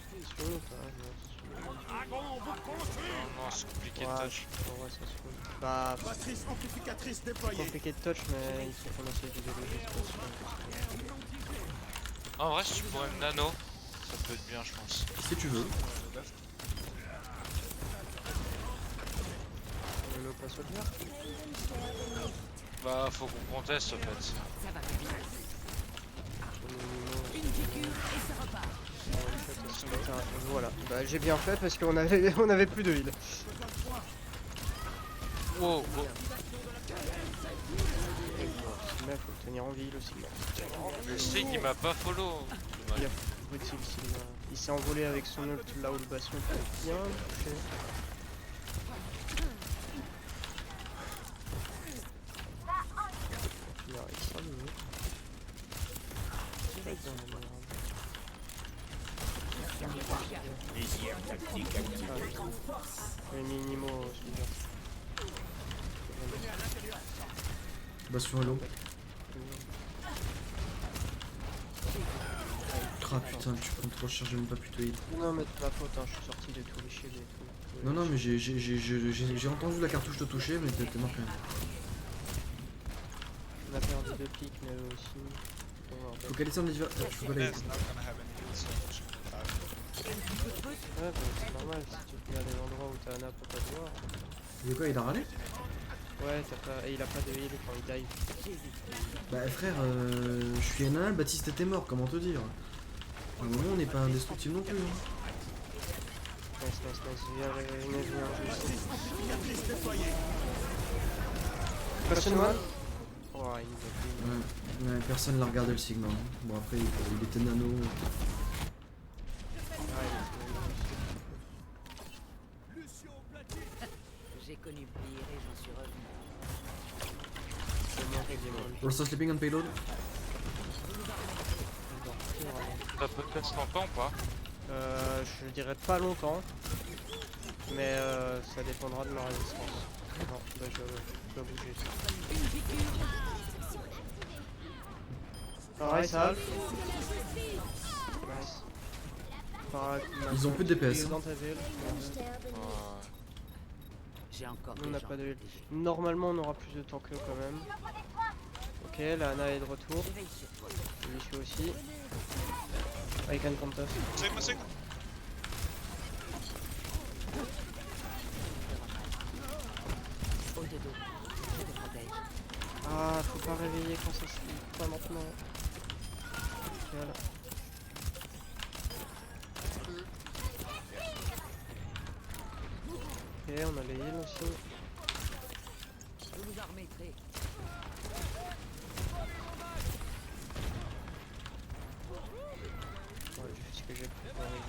Speaker 2: C'est chaud ou pas? Non,
Speaker 6: Non, c'est compliqué
Speaker 2: c'est
Speaker 6: de
Speaker 2: chaud. Ouais,
Speaker 6: touch.
Speaker 2: ouais, ça se fout. Bah, c'est compliqué de touch, mais il faut qu'on essaye de déloger ce possible.
Speaker 6: En vrai, si tu pourrais me nano, ça peut être bien, je pense.
Speaker 1: Si tu veux.
Speaker 2: Le pas soldier.
Speaker 6: Bah, faut qu'on conteste en fait.
Speaker 5: Ça va plus vite. Une piqûre et ça repart.
Speaker 2: Voilà, bah j'ai bien fait parce qu'on avait, on avait plus de heal.
Speaker 6: Wow, wow.
Speaker 2: Mais faut tenir en ville aussi.
Speaker 6: Le Sting il m'a pas follow.
Speaker 2: Il a brutile, il s'est envolé avec son ult là où le bastion était bien touché. Il a réussi à le jouer. C'est pas bien, la merde. Les minimaux, celui-là.
Speaker 1: Bastion hello. Ah putain, tu prends trop cher, j'ai même pas pu te heal.
Speaker 2: Non mais c'est ma faute, hein, je suis sorti de tous les shields et tout.
Speaker 1: Non, non, mais j'ai entendu la cartouche te toucher, mais t'es mort quand même.
Speaker 2: On a perdu 2 pics, mais eux aussi. Bon,
Speaker 1: Faut qu'elle descende l'hiver. Tu peux pas aller.
Speaker 7: It's not gonna have any heals, so she will die.
Speaker 2: ouais, bah, c'est normal, si tu te mets à des endroits où t'as un app pour pas te voir.
Speaker 1: De quoi, il a râlé?
Speaker 2: Ouais, t'as pas... et il a pas de heal quand il dive.
Speaker 1: Bah frère, je suis NA, Baptiste était mort, comment te dire? À un moment, on n'est pas indestructible non plus. Hein.
Speaker 2: Nice, viens, Personne one? Oh, il nous a fait
Speaker 1: Ouais, personne l'a regardé le Sigma. Hein. Bon, après, il était nano.
Speaker 2: une... Ah, il a fait
Speaker 5: J'ai connu pire et j'en suis revenu.
Speaker 2: une... monté des molles.
Speaker 1: We're still sleeping on payload?
Speaker 6: Ça peut être longtemps ou pas?
Speaker 2: Je dirais pas longtemps, mais ça dépendra de ma résistance. Non, bah je dois bouger. Pareil, ça. Nice. Pareil,
Speaker 1: Ils ont peu de DPS, hein.
Speaker 2: Dans ta ville.
Speaker 6: Ouais.
Speaker 5: J'ai encore
Speaker 2: On
Speaker 5: des
Speaker 2: n'a
Speaker 5: gens
Speaker 2: pas
Speaker 5: à
Speaker 2: de heal.
Speaker 5: protéger.
Speaker 2: Normalement, on aura plus de temps que eux quand même. Ok, la Ana est de retour.
Speaker 5: Je veille sur toi.
Speaker 2: Lucio aussi. I can contest.
Speaker 7: Sigma, Sigma.
Speaker 5: Au de dos. Je te protège.
Speaker 2: Ah, faut pas réveiller quand ça se fait. Pas maintenant. Voilà. Ok, on a les heals aussi.
Speaker 5: Je vous en remettrai.
Speaker 2: Ouais, je fais ce que j'ai pu pour arriver.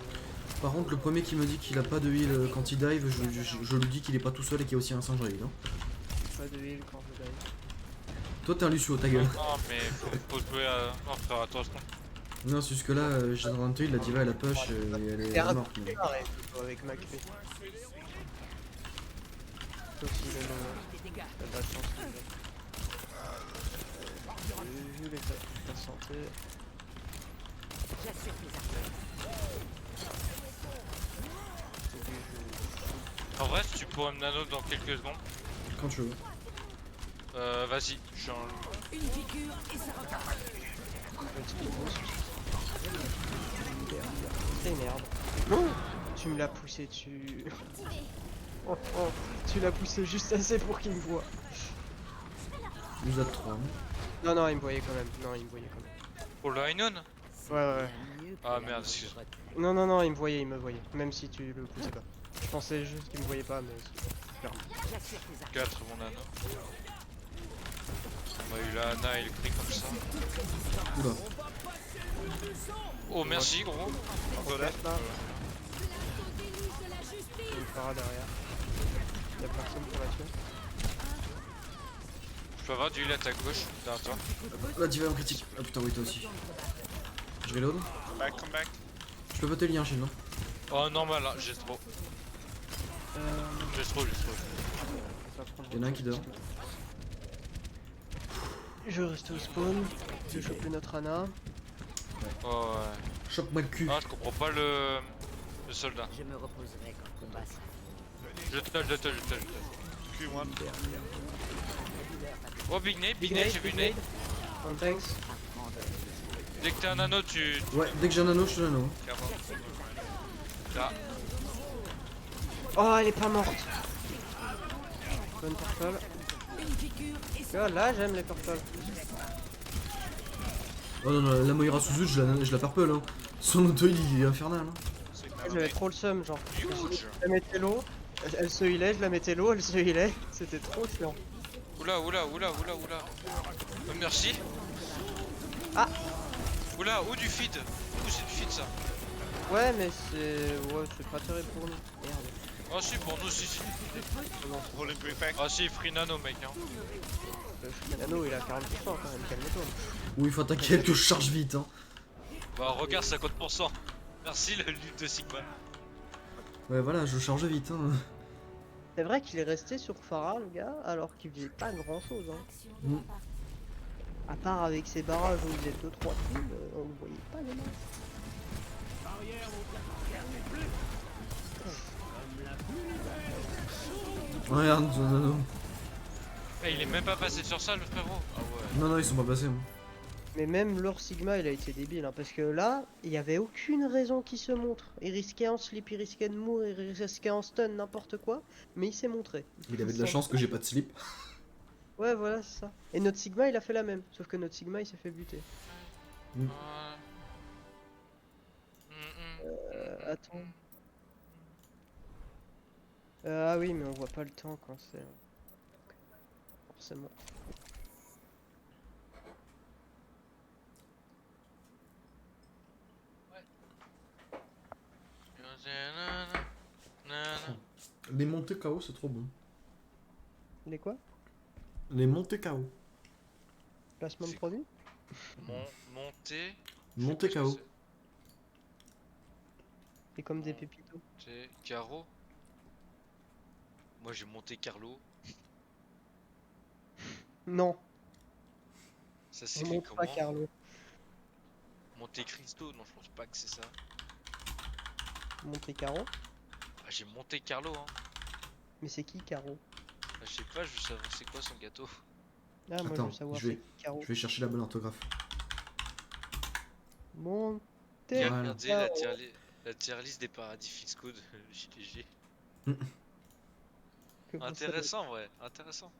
Speaker 1: Par contre, le premier qui me dit qu'il a pas de heal quand il dive, je lui dis qu'il est pas tout seul et qu'il y a aussi un singe heal. Hein.
Speaker 2: Pas de heal quand je dive.
Speaker 1: Toi, t'es un Lucio, ta gueule.
Speaker 6: Non, mais faut jouer à. Non, faire attention.
Speaker 1: Non, c'est jusque là, j'ai dans le la diva elle a push et elle est morte. Mais...
Speaker 2: Pareil, avec ma clé. Sauf si le nom.
Speaker 5: Des dégâts.
Speaker 2: T'as pas de chance qu'il l'ait. J'ai vu l'état de ta santé.
Speaker 5: J'assure tes affaires.
Speaker 2: J'ai vu,
Speaker 6: En vrai, si tu pourrais me nano dans quelques secondes.
Speaker 1: Quand tu veux.
Speaker 6: Vas-y, je suis en.
Speaker 5: Une piqûre et ça repart.
Speaker 2: Eh merde. Non, tu me l'as poussé dessus. Oh, oh, tu l'as poussé juste assez pour qu'il me voie.
Speaker 1: Vous êtes 3.
Speaker 2: Non, non, il me voyait quand même. Non, il me voyait quand même.
Speaker 6: Pour le Hainon
Speaker 2: Ouais, ouais.
Speaker 5: Mieux que
Speaker 6: Ah,
Speaker 5: la
Speaker 6: merde,
Speaker 5: maison
Speaker 6: excuse.
Speaker 5: de retour.
Speaker 2: Non, non, non, il me voyait. Même si tu le poussais pas. Je pensais juste qu'il me voyait pas, mais c'est clairement.
Speaker 5: J'assure tes affaires.
Speaker 6: 4 mon nano. On a eu la Ana et le prix comme ça.
Speaker 1: Oula.
Speaker 6: Oh, merci gros.
Speaker 7: Voilà.
Speaker 2: Là. Il y a une Pharah derrière. Y'a personne pour la tuer.
Speaker 6: Je peux avoir du heal à ta gauche, derrière toi.
Speaker 1: La diva est en critique. Ah putain, oui, toi aussi. Je reload.
Speaker 7: Come back.
Speaker 1: Je peux pas te lier un shield, non?
Speaker 6: Oh, normal, hein, j'ai trop. J'ai trop.
Speaker 1: Y'en a un qui dort.
Speaker 2: Je reste au spawn. Je choper notre Ana.
Speaker 6: Oh, ouais.
Speaker 1: Chope-moi le cul.
Speaker 6: Ah, je comprends pas le soldat.
Speaker 5: Je me reposerai quand le combat s'arrête.
Speaker 6: Je te.
Speaker 7: Q1.
Speaker 6: Oh, Big Nate, j'ai vu Nate.
Speaker 2: On thanks.
Speaker 6: Dès que t'es un anneau, tu.
Speaker 1: Ouais, dès que j'ai un anneau, je te l'anneau.
Speaker 6: Là.
Speaker 2: Oh, elle est pas morte. Bonne purple. Oh, là, j'aime les purple.
Speaker 1: Oh non, non, la Moira Suzu, je la purple. Hein. Son auto il est infernal. Hein.
Speaker 7: Sigma.
Speaker 2: J'avais trop le seum, genre.
Speaker 6: Huge.
Speaker 2: Je la mettais low, elle se healait, je la mettais low, elle se healait. C'était trop chiant.
Speaker 6: Oula. Oh, merci.
Speaker 2: Ah.
Speaker 6: Oula, ou du feed. C'est du feed ça.
Speaker 2: Ouais, mais c'est pas terrible pour nous. Merde.
Speaker 6: Oh, si, pour nous, si.
Speaker 7: Rolling brick back.
Speaker 6: Ah, si, free nano, mec. Hein.
Speaker 2: Le nano, il a 40% quand même, calme-toi.
Speaker 1: Oui, faut t'inquiète que je charge vite. Hein.
Speaker 6: Bah, regarde, 50%. Merci, le lutte de Sigma.
Speaker 1: Ouais, voilà, je charge vite. Hein.
Speaker 2: C'est vrai qu'il est resté sur Pharah, le gars, alors qu'il faisait pas grand chose. Hein.
Speaker 1: Mm.
Speaker 2: À part avec ses barrages où il faisait 2-3 kills, on le voyait pas les masses.
Speaker 1: Regarde, son anneau.
Speaker 6: Eh, il est même pas passé sur ça, le frérot. Ah ouais.
Speaker 1: Non, non, ils sont pas passés. Hein.
Speaker 2: Mais même leur Sigma, il a été débile, hein, parce que là, il y avait aucune raison qu'il se montre. Il risquait un slip, il risquait de mourir, il risquait un stun, n'importe quoi, mais il s'est montré.
Speaker 1: Il avait de la chance que j'ai pas de slip.
Speaker 2: Ouais, voilà, c'est ça. Et notre Sigma, il a fait la même, sauf que notre Sigma, il s'est fait buter.
Speaker 6: Ouais.
Speaker 2: Attends. Ah oui, mais on voit pas le temps quand c'est... Forcément.
Speaker 1: Les montées KO, c'est trop bon.
Speaker 2: Les quoi?
Speaker 1: Les montées KO.
Speaker 2: Placement de
Speaker 6: C'est-
Speaker 2: produit?
Speaker 6: Monter.
Speaker 1: Montées KO.
Speaker 2: C'est comme des pépitos.
Speaker 6: C'est Caro. Moi j'ai monté Carlo.
Speaker 2: Non,
Speaker 6: Ça
Speaker 2: on
Speaker 6: s'écrit
Speaker 2: monte
Speaker 6: comment?
Speaker 2: pas Carlo.
Speaker 6: Monte Cristo? Non, je pense pas que c'est ça.
Speaker 2: Monte Caro.
Speaker 6: Ah, j'ai monté Carlo, hein.
Speaker 2: Mais c'est qui Caro?
Speaker 6: Bah, je sais pas, je veux savoir c'est quoi son gâteau.
Speaker 2: Ah, moi je
Speaker 1: Attends,
Speaker 2: veux savoir
Speaker 1: je vais-
Speaker 2: c'est qui Caro.
Speaker 1: Je vais chercher la bonne orthographe.
Speaker 2: Monte.
Speaker 6: Il a
Speaker 1: Voilà.
Speaker 6: regardé la tier list des paradis fiscaux de JDG. Intéressant, ouais, intéressant.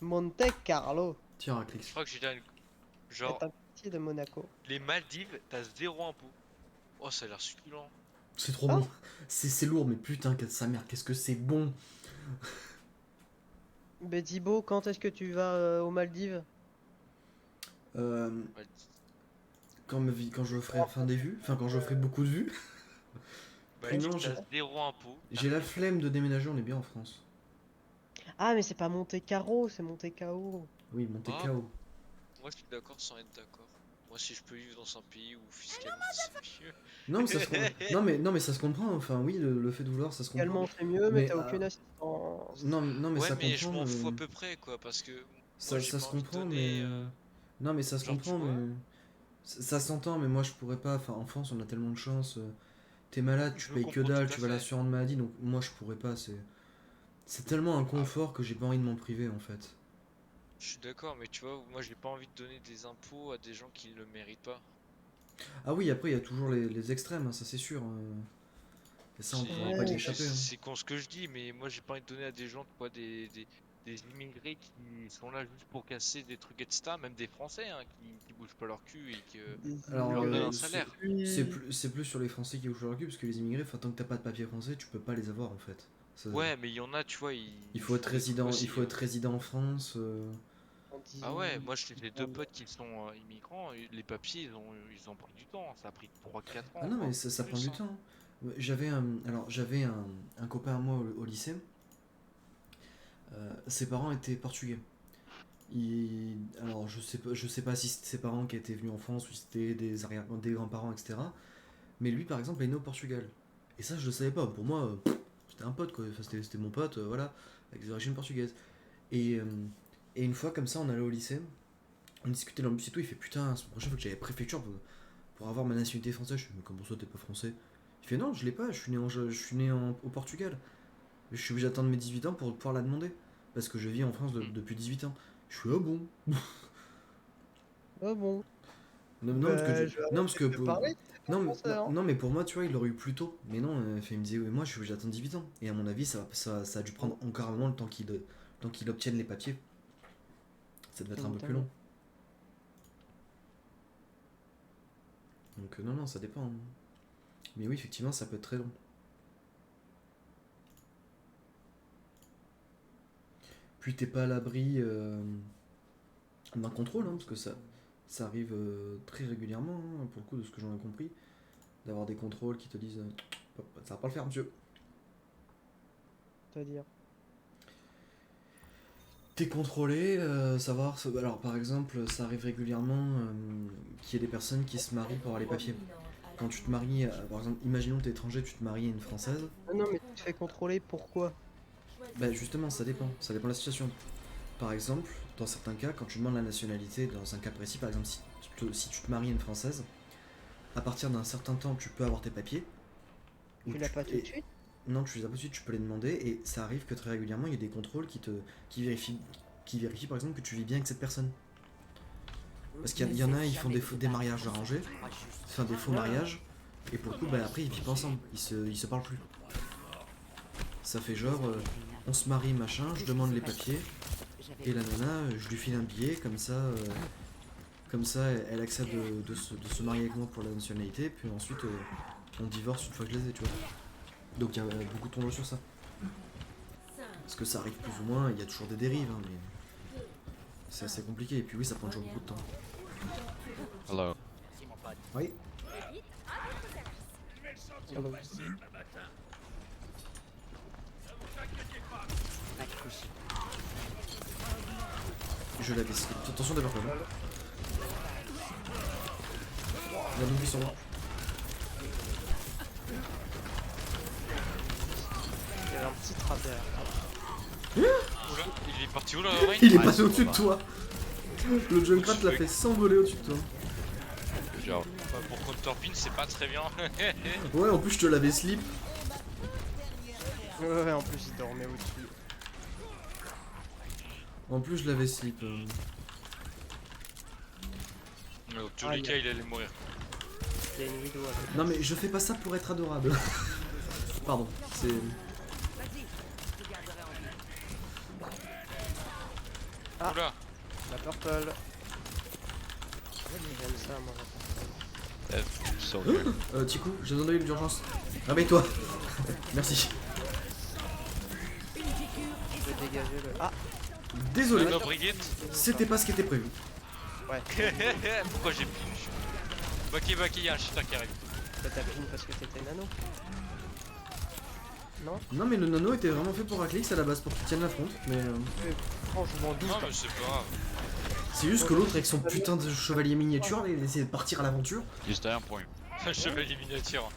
Speaker 2: Monte Carlo.
Speaker 1: Tiens,
Speaker 6: Je
Speaker 1: Raclix.
Speaker 6: crois que j'ai dit
Speaker 2: C'est
Speaker 6: genre,
Speaker 2: un petit de Monaco.
Speaker 6: les Maldives, t'as 0 impôt. Oh, ça a l'air succulent.
Speaker 1: C'est trop
Speaker 2: Ah.
Speaker 1: bon. C'est lourd, mais putain, sa mère, qu'est-ce que c'est bon.
Speaker 2: Thibaut, quand est-ce que tu vas aux Maldives?
Speaker 1: Euh,
Speaker 6: Ouais,
Speaker 1: quand je ferai fin des vues, enfin quand je ferai beaucoup de vues,
Speaker 6: Maldives,
Speaker 1: non,
Speaker 6: t'as 0 impôt.
Speaker 1: j'ai la flemme de déménager, on est bien en France.
Speaker 2: Ah, mais c'est pas Monte Carlo, c'est Monte Cao.
Speaker 1: Oui, Monte
Speaker 6: Ah.
Speaker 1: Cao.
Speaker 6: Moi, je suis d'accord sans être d'accord. Moi, si je peux vivre dans un pays où fiscalement c'est mieux.
Speaker 1: Non, mais ça se non, mais ça se comprend, enfin oui, le fait de vouloir, ça se comprend.
Speaker 2: Également, c'est mieux, mais
Speaker 1: Mais,
Speaker 2: t'as aucune assistance.
Speaker 1: Non, mais
Speaker 6: Ouais,
Speaker 1: ça
Speaker 6: mais je
Speaker 1: comprend.
Speaker 6: m'en fous à peu près, quoi, parce que
Speaker 1: Ça,
Speaker 6: moi, j'ai
Speaker 1: ça
Speaker 6: pas
Speaker 1: se
Speaker 6: envie de
Speaker 1: comprend,
Speaker 6: donner,
Speaker 1: mais. Non, mais ça se
Speaker 6: genre, tu
Speaker 1: comprend,
Speaker 6: vois.
Speaker 1: mais. Ça s'entend, mais moi je pourrais pas. Enfin, en France, on a tellement de chance. T'es malade, tu
Speaker 6: Je
Speaker 1: payes que
Speaker 6: comprends
Speaker 1: dalle,
Speaker 6: tout à
Speaker 1: tu vas à
Speaker 6: fait.
Speaker 1: l'assurance maladie, donc moi je pourrais pas. C'est tellement un confort que j'ai pas envie de m'en priver en fait.
Speaker 6: Je suis d'accord, mais tu vois, moi, j'ai pas envie de donner des impôts à des gens qui ne le méritent pas.
Speaker 1: Ah oui, après il y a toujours les extrêmes, hein, ça c'est sûr. Et ça, on pourra pas y échapper. Hein.
Speaker 6: C'est con ce que je dis, mais moi, j'ai pas envie de donner à des gens, quoi, des immigrés qui sont là juste pour casser des trucs, etc. Même des Français, hein, qui bougent pas leur cul et que
Speaker 1: Alors,
Speaker 6: leur donne un
Speaker 1: c'est-
Speaker 6: salaire.
Speaker 1: c'est plus sur les Français qui bouchent leur cul, parce que les immigrés, enfin, tant que t'as pas de papier français, tu peux pas les avoir en fait. Ça-
Speaker 6: Ouais, mais il y en a, tu vois,
Speaker 1: Il faut être
Speaker 6: font des trucs
Speaker 1: résident,
Speaker 6: aussi,
Speaker 1: il faut être résident en France.
Speaker 6: Ah ouais, moi j'ai deux potes qui sont immigrants, et les papiers ils ont pris du temps, ça a pris 3-4 ans.
Speaker 1: Ah non, mais
Speaker 6: voire
Speaker 1: ça
Speaker 6: plus,
Speaker 1: prend du
Speaker 6: hein.
Speaker 1: temps. J'avais un copain à moi au lycée. Ses parents étaient portugais. Alors je sais pas si c'était ses parents qui étaient venus en France ou si c'était des grands-parents, etc. Mais lui, par exemple, est né au Portugal. Et ça, je le savais pas. Pour moi, c'était un pote, quoi. Enfin, c'était mon pote, voilà, avec des origines portugaises. Et, euh, et une fois, comme ça, on allait au lycée. On discutait dans le bus et tout. Il fait putain, la semaine prochaine, faut que j'aille à la préfecture pour avoir ma nationalité française. Je fais, mais comment ça, t'es pas français? Il fait, non, je l'ai pas. Je suis né au Portugal. Je suis obligé d'attendre mes 18 ans pour pouvoir la demander. Parce que je vis en France depuis 18 ans. Je suis, ah bon?
Speaker 2: Ah bon.
Speaker 1: Non, parce que, non, parce que
Speaker 2: Tu peux parler,
Speaker 1: non, mais,
Speaker 2: français, hein.
Speaker 1: non, mais pour moi, tu vois, il l'aurait eu plus tôt. Mais non, il me disait, ouais, moi, je suis obligé d'attendre 18 ans. Et à mon avis, ça a dû prendre encore un moment le temps qu'il obtienne les papiers. Ça devait être un peu plus long. Donc, non, ça dépend. Hein. Mais oui, effectivement, ça peut être très long. Puis, t'es pas à l'abri d'un contrôle, hein, parce que ça arrive très régulièrement, hein, pour le coup, de ce que j'en ai compris. D'avoir des contrôles qui te disent ça va pas le faire, monsieur.
Speaker 2: C'est-à-dire.
Speaker 1: T'es contrôlé, savoir. Alors, par exemple, ça arrive régulièrement qu'il y ait des personnes qui se marient pour avoir les papiers. Quand tu te maries, par exemple, imaginons t'es étranger, tu te maries à une française.
Speaker 2: Ah non, mais tu te fais contrôler, pourquoi?
Speaker 1: Bah, justement, ça dépend de la situation. Par exemple, dans certains cas, quand tu demandes la nationalité, dans un cas précis, par exemple, si tu te maries à une française, à partir d'un certain temps, tu peux avoir tes papiers.
Speaker 2: Tu l'as pas tout de suite?
Speaker 1: Non, tu les as pas tout de suite, tu peux les demander, et ça arrive que très régulièrement, il y a des contrôles qui vérifient par exemple que tu vis bien avec cette personne. Parce qu'il y en a, ils font des mariages arrangés, enfin des faux mariages, et pour le coup, bah, après ils vivent pas ensemble, ils se parlent plus. Ça fait genre, on se marie, machin, je demande les papiers, et la nana, je lui file un billet, comme ça, elle accepte de se marier avec moi pour la nationalité, puis ensuite on divorce une fois que je les ai, tu vois. Donc il y a beaucoup de contrôle sur ça. Parce que ça arrive plus ou moins, il y a toujours des dérives, hein, mais c'est assez compliqué, et puis oui, ça prend toujours beaucoup de temps.
Speaker 6: Hello.
Speaker 1: Oui. Je l'avais. Attention d'avoir pas. Il y a donc qui sont là.
Speaker 2: Il y avait un petit travers.
Speaker 6: Oula, il est parti où là, Aurélien?
Speaker 1: Il est passé au-dessus de toi. Le Junkrat l'a fait s'envoler au-dessus de toi.
Speaker 6: Genre, pour Counterpin, c'est pas très bien.
Speaker 1: Ouais, en plus je te l'avais slip.
Speaker 2: Ouais, en plus il dormait au-dessus.
Speaker 1: En plus, je l'avais slip.
Speaker 6: Mais dans tous
Speaker 2: Ah,
Speaker 6: les
Speaker 2: il y
Speaker 6: cas,
Speaker 2: a-
Speaker 6: il allait mourir.
Speaker 2: Il y a une vidéo avec.
Speaker 1: Non, mais je fais pas ça pour être adorable. Pardon, c'est.
Speaker 5: Vas-y, je te garderai en vie.
Speaker 2: Ah.
Speaker 6: Oula.
Speaker 2: La purple. J'aime ça moi.
Speaker 1: Tiku, j'ai besoin de l'huile d'urgence. Réveille-toi. Merci.
Speaker 2: Je vais dégager le. Ah
Speaker 1: Désolé,
Speaker 6: No Brigitte.
Speaker 1: c'était pas ce qui était prévu.
Speaker 2: ouais.
Speaker 6: Pourquoi j'ai plus Baki Baki, y'a un cheater qui arrive.
Speaker 2: Bah, t'as ping parce que t'étais nano. Non
Speaker 1: Non, mais le nano était vraiment fait pour Raclix à la base, pour qu'il tienne la fronte. Mais
Speaker 2: Franchement doute.
Speaker 6: Non, mais c'est pas grave.
Speaker 1: c'est juste que l'autre, avec son putain de chevalier miniature, il essayait de partir à l'aventure.
Speaker 8: Juste un point.
Speaker 6: Un chevalier miniature.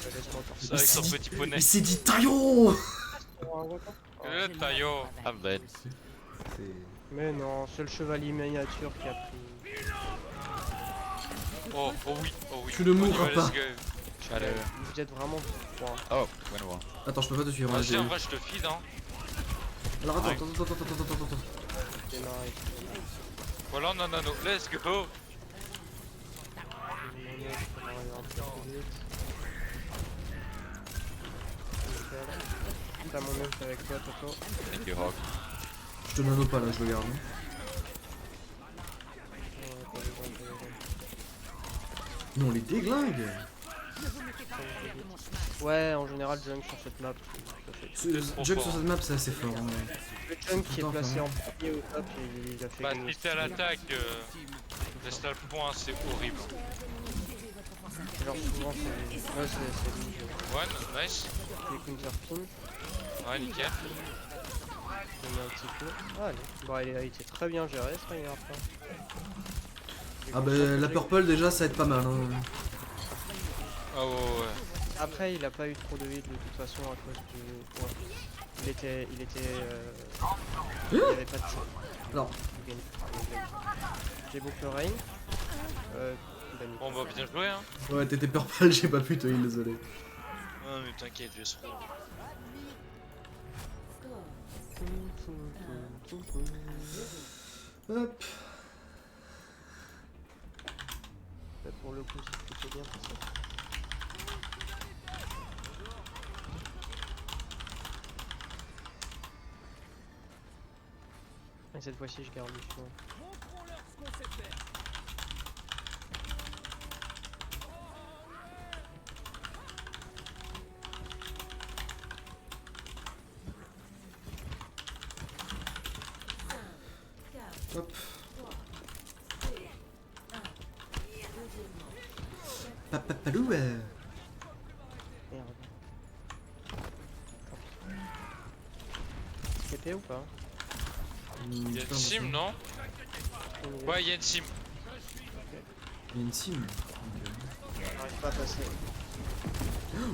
Speaker 2: Laisse-moi encore.
Speaker 6: C'est avec son petit poney.
Speaker 1: Il s'est dit Taillon.
Speaker 6: Le taillot.
Speaker 8: I'm dead.
Speaker 2: Mais non, c'est le chevalier miniature qui a pris.
Speaker 6: Oh, oh oui, oh oui.
Speaker 1: Tu ne
Speaker 6: On y
Speaker 1: mourras
Speaker 6: va,
Speaker 1: pas.
Speaker 6: let's go.
Speaker 8: Allez.
Speaker 2: Vous êtes vraiment. Wow.
Speaker 8: Oh, win one.
Speaker 1: Attends, je peux pas te suivre. hein,
Speaker 6: Vas-y,
Speaker 1: j'ai-
Speaker 6: en vrai, je te feed, hein.
Speaker 1: Alors attends, attends.
Speaker 2: Démarrer.
Speaker 6: Voilà, on a un anneau. Let's go.
Speaker 2: T'as mon œuf avec toi, Toto.
Speaker 8: Thank you, Hawk.
Speaker 1: Je te nano pas là, je le garde. Non, les déglingue.
Speaker 2: Ouais, en général, Junk sur cette map.
Speaker 1: Ce
Speaker 6: trop
Speaker 1: Jump
Speaker 6: fort.
Speaker 1: sur cette map, c'est assez fort. hein.
Speaker 2: Le Junk qui est
Speaker 1: Putain,
Speaker 2: placé
Speaker 1: quand
Speaker 2: en premier au top, et il a fait
Speaker 6: Bah,
Speaker 2: gagner.
Speaker 6: si t'es à l'attaque, laisse-la le point, c'est horrible.
Speaker 2: Genre souvent, c'est. Ouais, c'est lui.
Speaker 6: One, nice.
Speaker 2: Les counterpin.
Speaker 6: Ouais, nickel.
Speaker 2: Je mets un petit coup. Ah, allez. Bon, il a été très bien géré ce Reinhardt.
Speaker 1: Ah bah la purple déjà, ça va être pas mal. Hein.
Speaker 6: Ah ouais, ouais.
Speaker 2: Après, il a pas eu trop de hit de toute façon à cause du. Ouais. Il était. Il y avait pas de choix.
Speaker 1: Alors,
Speaker 2: Il gagne. J'ai boucle Rain. Dani.
Speaker 6: Bon, bah, bien joué, hein.
Speaker 1: ouais, t'étais purple, j'ai pas pu te heal, désolé.
Speaker 6: Ah, mais t'inquiète, je serai.
Speaker 1: Hop.
Speaker 2: Là, pour le coup, c'est plutôt bien passé. Et cette fois-ci, je garde le fond.
Speaker 1: Hop. Papapalou.
Speaker 2: Merde. TP ou pas?
Speaker 6: Il y a une sim, non? Ouais, il y a une sim.
Speaker 1: Il y a une sim.
Speaker 2: J'arrive pas à passer.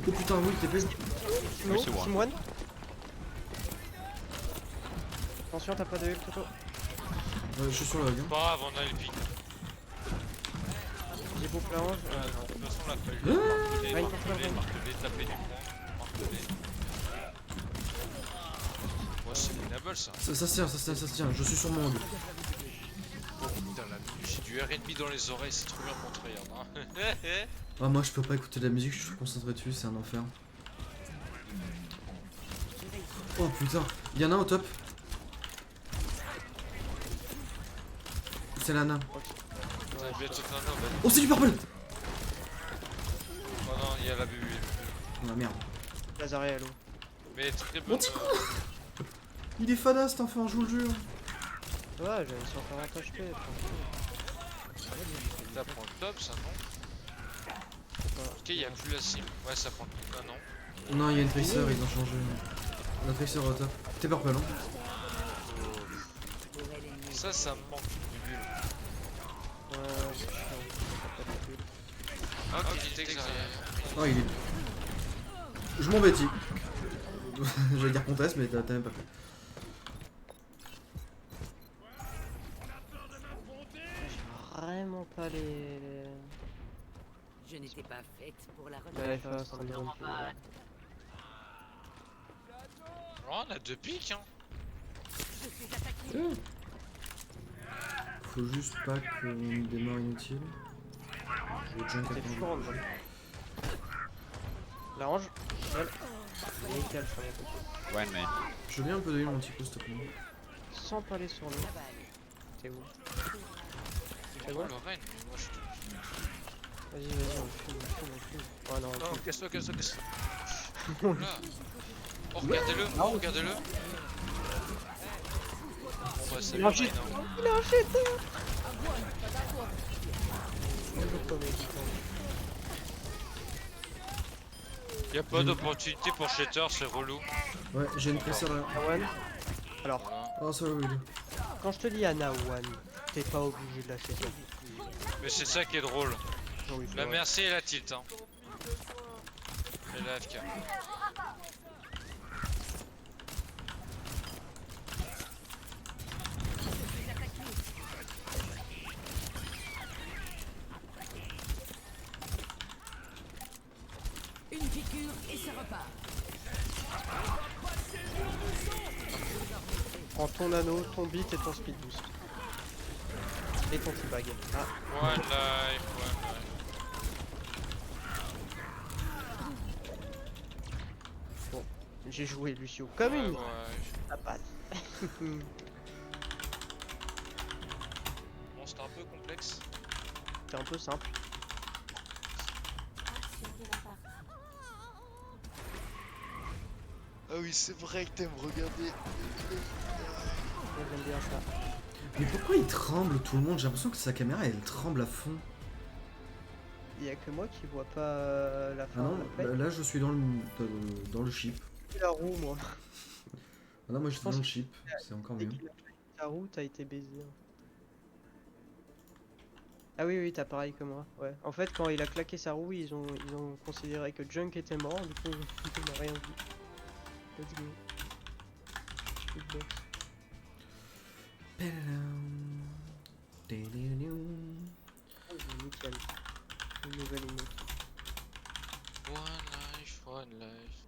Speaker 1: Oh putain, oui, t'es fait.
Speaker 2: No,
Speaker 8: c'est moi.
Speaker 2: Sim One. Attention, t'as pas de heal, Toto.
Speaker 1: Je suis sur le hug. Hein.
Speaker 6: Pas grave, on a les pics.
Speaker 2: J'ai boucle à 11.
Speaker 6: De toute façon, la feuille.
Speaker 2: Ouais,
Speaker 6: Marteler, taper du point. Marteler. Moi, c'est minable ça.
Speaker 1: Ça se tient, je suis sur mon hug.
Speaker 6: Oh putain, j'ai du RB dans les oreilles, c'est trop bien pour Treyarch. Hein.
Speaker 1: Ah, moi je peux pas écouter de la musique, je suis concentré dessus, c'est un enfer. Oh putain, il y en a un au top. C'est Lana.
Speaker 6: T'as bientôt un homme.
Speaker 1: Oh, c'est du purple.
Speaker 6: Oh non, il y a la BU.
Speaker 1: Oh merde.
Speaker 2: Lazare à l'eau.
Speaker 6: Mais très
Speaker 1: Mon
Speaker 6: bonne.
Speaker 1: petit Il est fada cet enfant, je vous le jure.
Speaker 2: Ouais, j'avais 140 HP.
Speaker 6: Ça prend le top, ça non? Ok, il y a plus la sim. Ouais, ça prend le top. Ah non.
Speaker 1: Non, il y a une tracer, ils ont changé. La tracer au top. T'es purple, hein?
Speaker 6: Ça me manque du bulle.
Speaker 2: Ouais, c'est chiant. T'as pas de heal.
Speaker 6: Ah, ok, il était
Speaker 1: Oh, il est. Je m'en bêtis. J'allais dire conteste, mais t'as même pas fait.
Speaker 2: J'ai vraiment pas les.
Speaker 5: Je n'étais pas faite pour la
Speaker 2: Ouais,
Speaker 5: retraite.
Speaker 2: fast, on est bon.
Speaker 6: Oh, on a 2 pics, hein.
Speaker 1: Faut juste pas qu'on démarre inutile. Je vais junk
Speaker 2: C'est
Speaker 1: attendre.
Speaker 2: fou, Randall. La range. Nickel. Nickel, ça va côté.
Speaker 8: One main.
Speaker 1: Je veux bien un peu de heal un petit peu s'il te plaît.
Speaker 2: Sans pas aller sur l'eau. T'es où? C'est bon?
Speaker 6: Oh, Lorraine, moi je te.
Speaker 2: Vas-y, vas-y, on fume, on fume, on fume. Ouais, non, on
Speaker 6: Non,
Speaker 2: fume.
Speaker 6: casse-toi, casse-toi, casse-toi. Là. Oh, regardez-le, oh, regardez-le. Bon, bah, salut,
Speaker 2: Il a un
Speaker 6: Lorraine,
Speaker 2: shit.
Speaker 6: hein.
Speaker 2: Il a un shit! Toujours pas, mec.
Speaker 6: Y'a pas d'opportunité pour Shatter, c'est relou.
Speaker 1: Ouais, j'ai une pressure là.
Speaker 2: Nawan. Alors,
Speaker 6: Voilà.
Speaker 1: Oh, ça oui.
Speaker 2: quand je te dis à Nawan, t'es pas obligé de lâcher ça.
Speaker 6: Mais c'est ça qui est drôle.
Speaker 2: Oui, c'est
Speaker 6: La
Speaker 2: vrai.
Speaker 6: merci et la tilt, hein. Et la FK.
Speaker 5: Une piqûre et ça repart.
Speaker 2: Prends ton anneau, ton beat et ton speed boost. Et ton teabag. Ah,
Speaker 6: One life, one life.
Speaker 2: j'ai joué Lucio comme une
Speaker 6: Ouais.
Speaker 2: la patte.
Speaker 6: Bon, c'était un peu complexe.
Speaker 2: C'est un peu simple.
Speaker 7: Ah oui, c'est vrai que t'aimes regarder.
Speaker 2: Moi, j'aime bien ça.
Speaker 1: Mais pourquoi il tremble tout le monde? J'ai l'impression que sa caméra elle tremble à fond.
Speaker 2: Il y a que moi qui vois pas la
Speaker 1: Ah
Speaker 2: fin.
Speaker 1: non,
Speaker 2: la
Speaker 1: là, là, je suis dans le chip.
Speaker 2: la roue, moi.
Speaker 1: Ah non, moi j'étais
Speaker 2: pense
Speaker 1: dans le chip, c'est encore
Speaker 2: Dès
Speaker 1: mieux.
Speaker 2: qu'il a fait ta roue, t'as été baisé. Ah oui, oui, t'as pareil que moi. Ouais. En fait, quand il a claqué sa roue, ils ont considéré que Junk était mort. Du coup, on n'a rien vu. Let's go. Hitbox. Oh, nickel. Une nouvelle emote.
Speaker 6: One life, one life.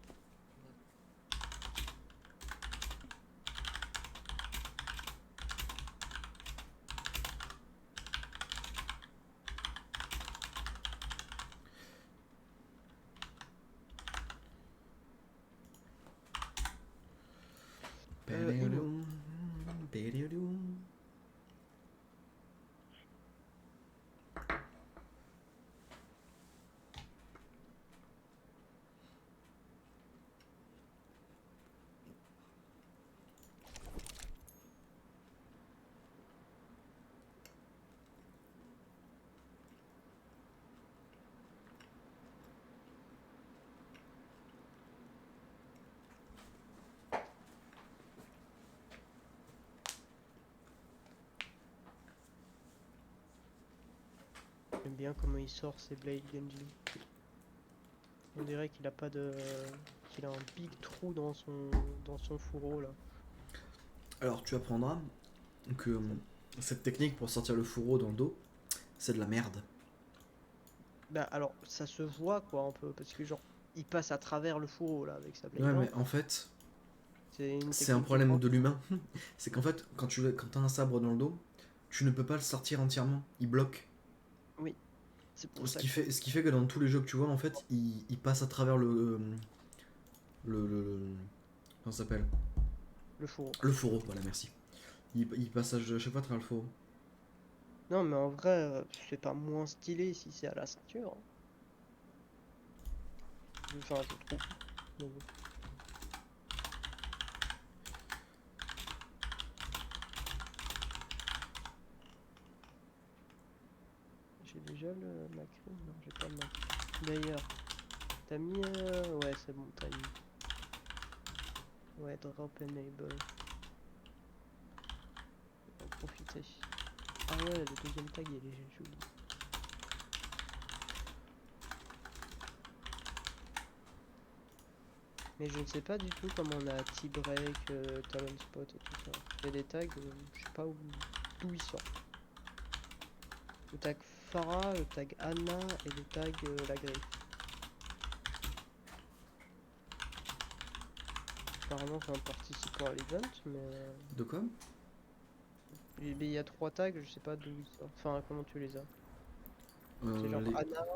Speaker 2: J'aime bien comment il sort ses Blade Genji. On dirait qu'il a pas de. Qu'il a un big trou dans son fourreau là.
Speaker 1: Alors tu apprendras que cette technique pour sortir le fourreau dans le dos, c'est de la merde.
Speaker 2: Bah alors ça se voit quoi un peu parce que genre il passe à travers le fourreau là avec sa Blade.
Speaker 1: Ouais,
Speaker 2: hein.
Speaker 1: mais en fait,
Speaker 2: C'est une
Speaker 1: c'est un
Speaker 2: technique
Speaker 1: problème
Speaker 2: différente.
Speaker 1: de l'humain. C'est qu'en fait, quand t'as un sabre dans le dos, tu ne peux pas le sortir entièrement. Il bloque.
Speaker 2: C'est pour
Speaker 1: Ce
Speaker 2: ça
Speaker 1: qui fait que dans tous les jeux que tu vois, en fait, il passe à travers comment ça s'appelle?
Speaker 2: le fourreau.
Speaker 1: Le fourreau, voilà, merci. Il passe à chaque fois à travers le fourreau.
Speaker 2: Non mais en vrai c'est pas moins stylé si c'est à la ceinture. hein. Enfin je trouve. Mais bon. J'ai déjà le macro? Non j'ai pas le macro. D'ailleurs, t'as mis ouais c'est bon t'as mis. Ouais drop enable. On va en profiter. Ah ouais le deuxième tag il est joli. Mais je ne sais pas du tout comment on a T-Break, Talon Spot et tout ça. Il y a des tags, je sais pas d'où ils sortent. Le tag Farah, le tag Anna et le tag la griffe. apparemment c'est un participant à l'event, mais
Speaker 1: De quoi?
Speaker 2: il y a 3 tags, je sais pas d'où ils sortent. Enfin, comment tu les as? C'est genre
Speaker 1: Les-
Speaker 2: Anna,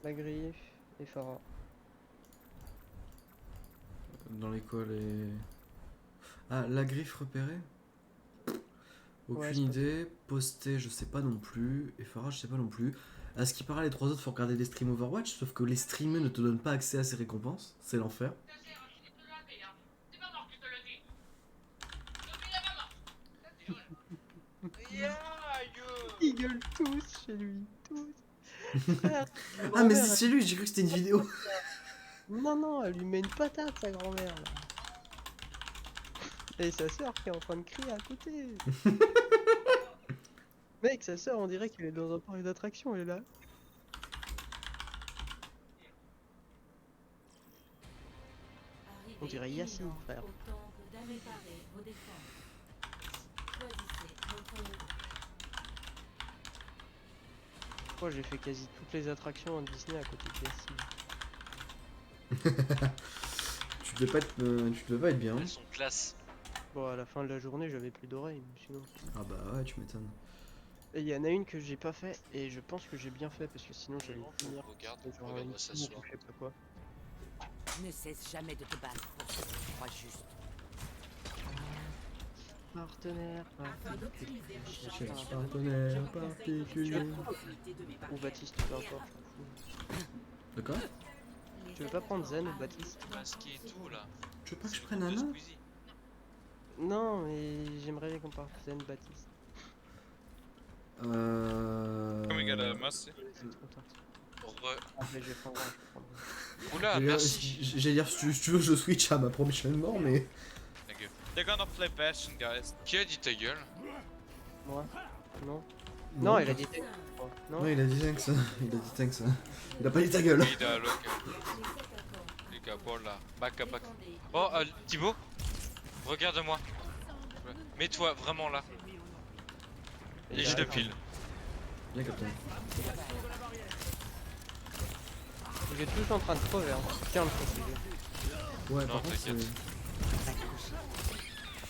Speaker 2: la griffe et Farah.
Speaker 1: Dans les quoi les... Ah, la griffe repérée? Aucune
Speaker 2: Ouais, c'est
Speaker 1: idée. Posté, je sais pas non plus. Et Farah, je sais pas non plus. À ce qui paraît, les 3 autres, faut regarder des streams Overwatch, sauf que les streamers ne te donnent pas accès à ces récompenses. C'est l'enfer.
Speaker 2: Ils gueulent tous chez lui, tous. Frère, sa
Speaker 1: Ah, mais
Speaker 2: grand-mère,
Speaker 1: c'est lui, j'ai cru que c'était une vidéo.
Speaker 2: non, non, elle lui met une patate, sa grand-mère, là. Et sa soeur qui est en train de crier à côté. Mec, sa soeur, on dirait qu'elle est dans un parc d'attraction, elle est là. On dirait Yacine, frère. Moi, j'ai fait quasi toutes les attractions en Disney à côté de Yacine.
Speaker 1: Tu devais pas être, tu devais pas être bien.
Speaker 6: Elles sont classe.
Speaker 2: Bon, à la fin de la journée, j'avais plus d'oreilles, mais sinon.
Speaker 1: Ah bah ouais, tu m'étonnes.
Speaker 2: Et il y en a une que j'ai pas fait, et je pense que j'ai bien fait, parce que sinon j'allais finir.
Speaker 6: Regarde,
Speaker 2: Genre
Speaker 6: regarde
Speaker 2: une
Speaker 6: ça
Speaker 2: tour
Speaker 6: ce
Speaker 2: ou
Speaker 6: soir.
Speaker 2: je sais pas quoi.
Speaker 5: Ne cesse jamais de te battre pour ce que tu crois juste.
Speaker 2: Partenaire
Speaker 1: Partenaire particulier.
Speaker 2: ou Baptiste, peu importe.
Speaker 1: De quoi?
Speaker 2: Tu veux pas prendre Zen ou Baptiste?
Speaker 6: Masqué et tout là.
Speaker 1: Tu veux pas que je
Speaker 6: C'est
Speaker 1: prenne
Speaker 6: le
Speaker 1: un
Speaker 6: coup de
Speaker 1: nain?
Speaker 6: Squeezie.
Speaker 2: Non, mais j'aimerais bien qu'on parte Zen Baptiste.
Speaker 7: Can we get a must?
Speaker 2: C'est trop tard.
Speaker 6: Re-
Speaker 2: Mais je vais prendre un, je vais prendre un.
Speaker 6: Oula,
Speaker 1: J'allais
Speaker 6: merci.
Speaker 1: j'allais dire, si tu veux, je switch à ma prochaine mort, mais.
Speaker 6: Thank you.
Speaker 7: They're gonna play Bastion, guys.
Speaker 6: Qui a dit ta gueule?
Speaker 2: Moi? Non? Non, il a dit thanks, je crois. Non?
Speaker 1: Non, il a dit thanks. Il a dit thanks. Il a pas dit ta gueule.
Speaker 6: Oui, da, look. Les gars, bon là. Back up, back. Oh, Thibaut, regarde-moi. Mets-toi vraiment là. Et je te pile.
Speaker 1: Bien capté.
Speaker 2: Vous êtes tous en train de crever, hein. Tiens le préciser.
Speaker 1: Ouais,
Speaker 6: Non,
Speaker 1: par contre,
Speaker 6: t'inquiète.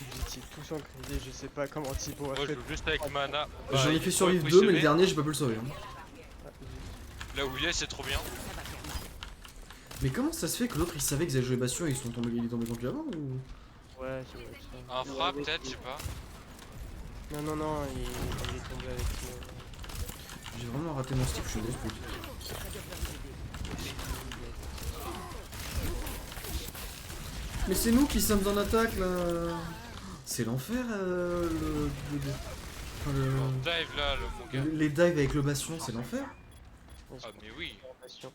Speaker 2: Vous étiez tous en crise, je sais pas comment Thibaut a
Speaker 6: Moi je
Speaker 2: fait.
Speaker 6: joue juste avec mana.
Speaker 1: j'en ai
Speaker 6: il
Speaker 1: fait
Speaker 6: faut
Speaker 1: survivre
Speaker 6: le
Speaker 1: 2, mais le
Speaker 6: positionner.
Speaker 1: dernier, j'ai pas pu le sauver. Hein.
Speaker 6: Là où il est, c'est trop bien.
Speaker 1: Mais comment ça se fait que l'autre il savait qu'ils allaient jouer Bastion et ils sont tombés, il est tombé contre lui avant ou...
Speaker 2: Ouais, ça doit être ça.
Speaker 6: Un frappe peut-être, je sais pas.
Speaker 2: Non, non, non, il est tombé avec
Speaker 1: J'ai vraiment raté mon stick, je suis une grosse pute. Mais c'est nous qui sommes en attaque là. C'est l'enfer enfin,
Speaker 6: Bon, dive là, mon gars.
Speaker 1: les dives avec le Bastion, c'est l'enfer.
Speaker 6: Ah mais oui.
Speaker 2: l'orientation.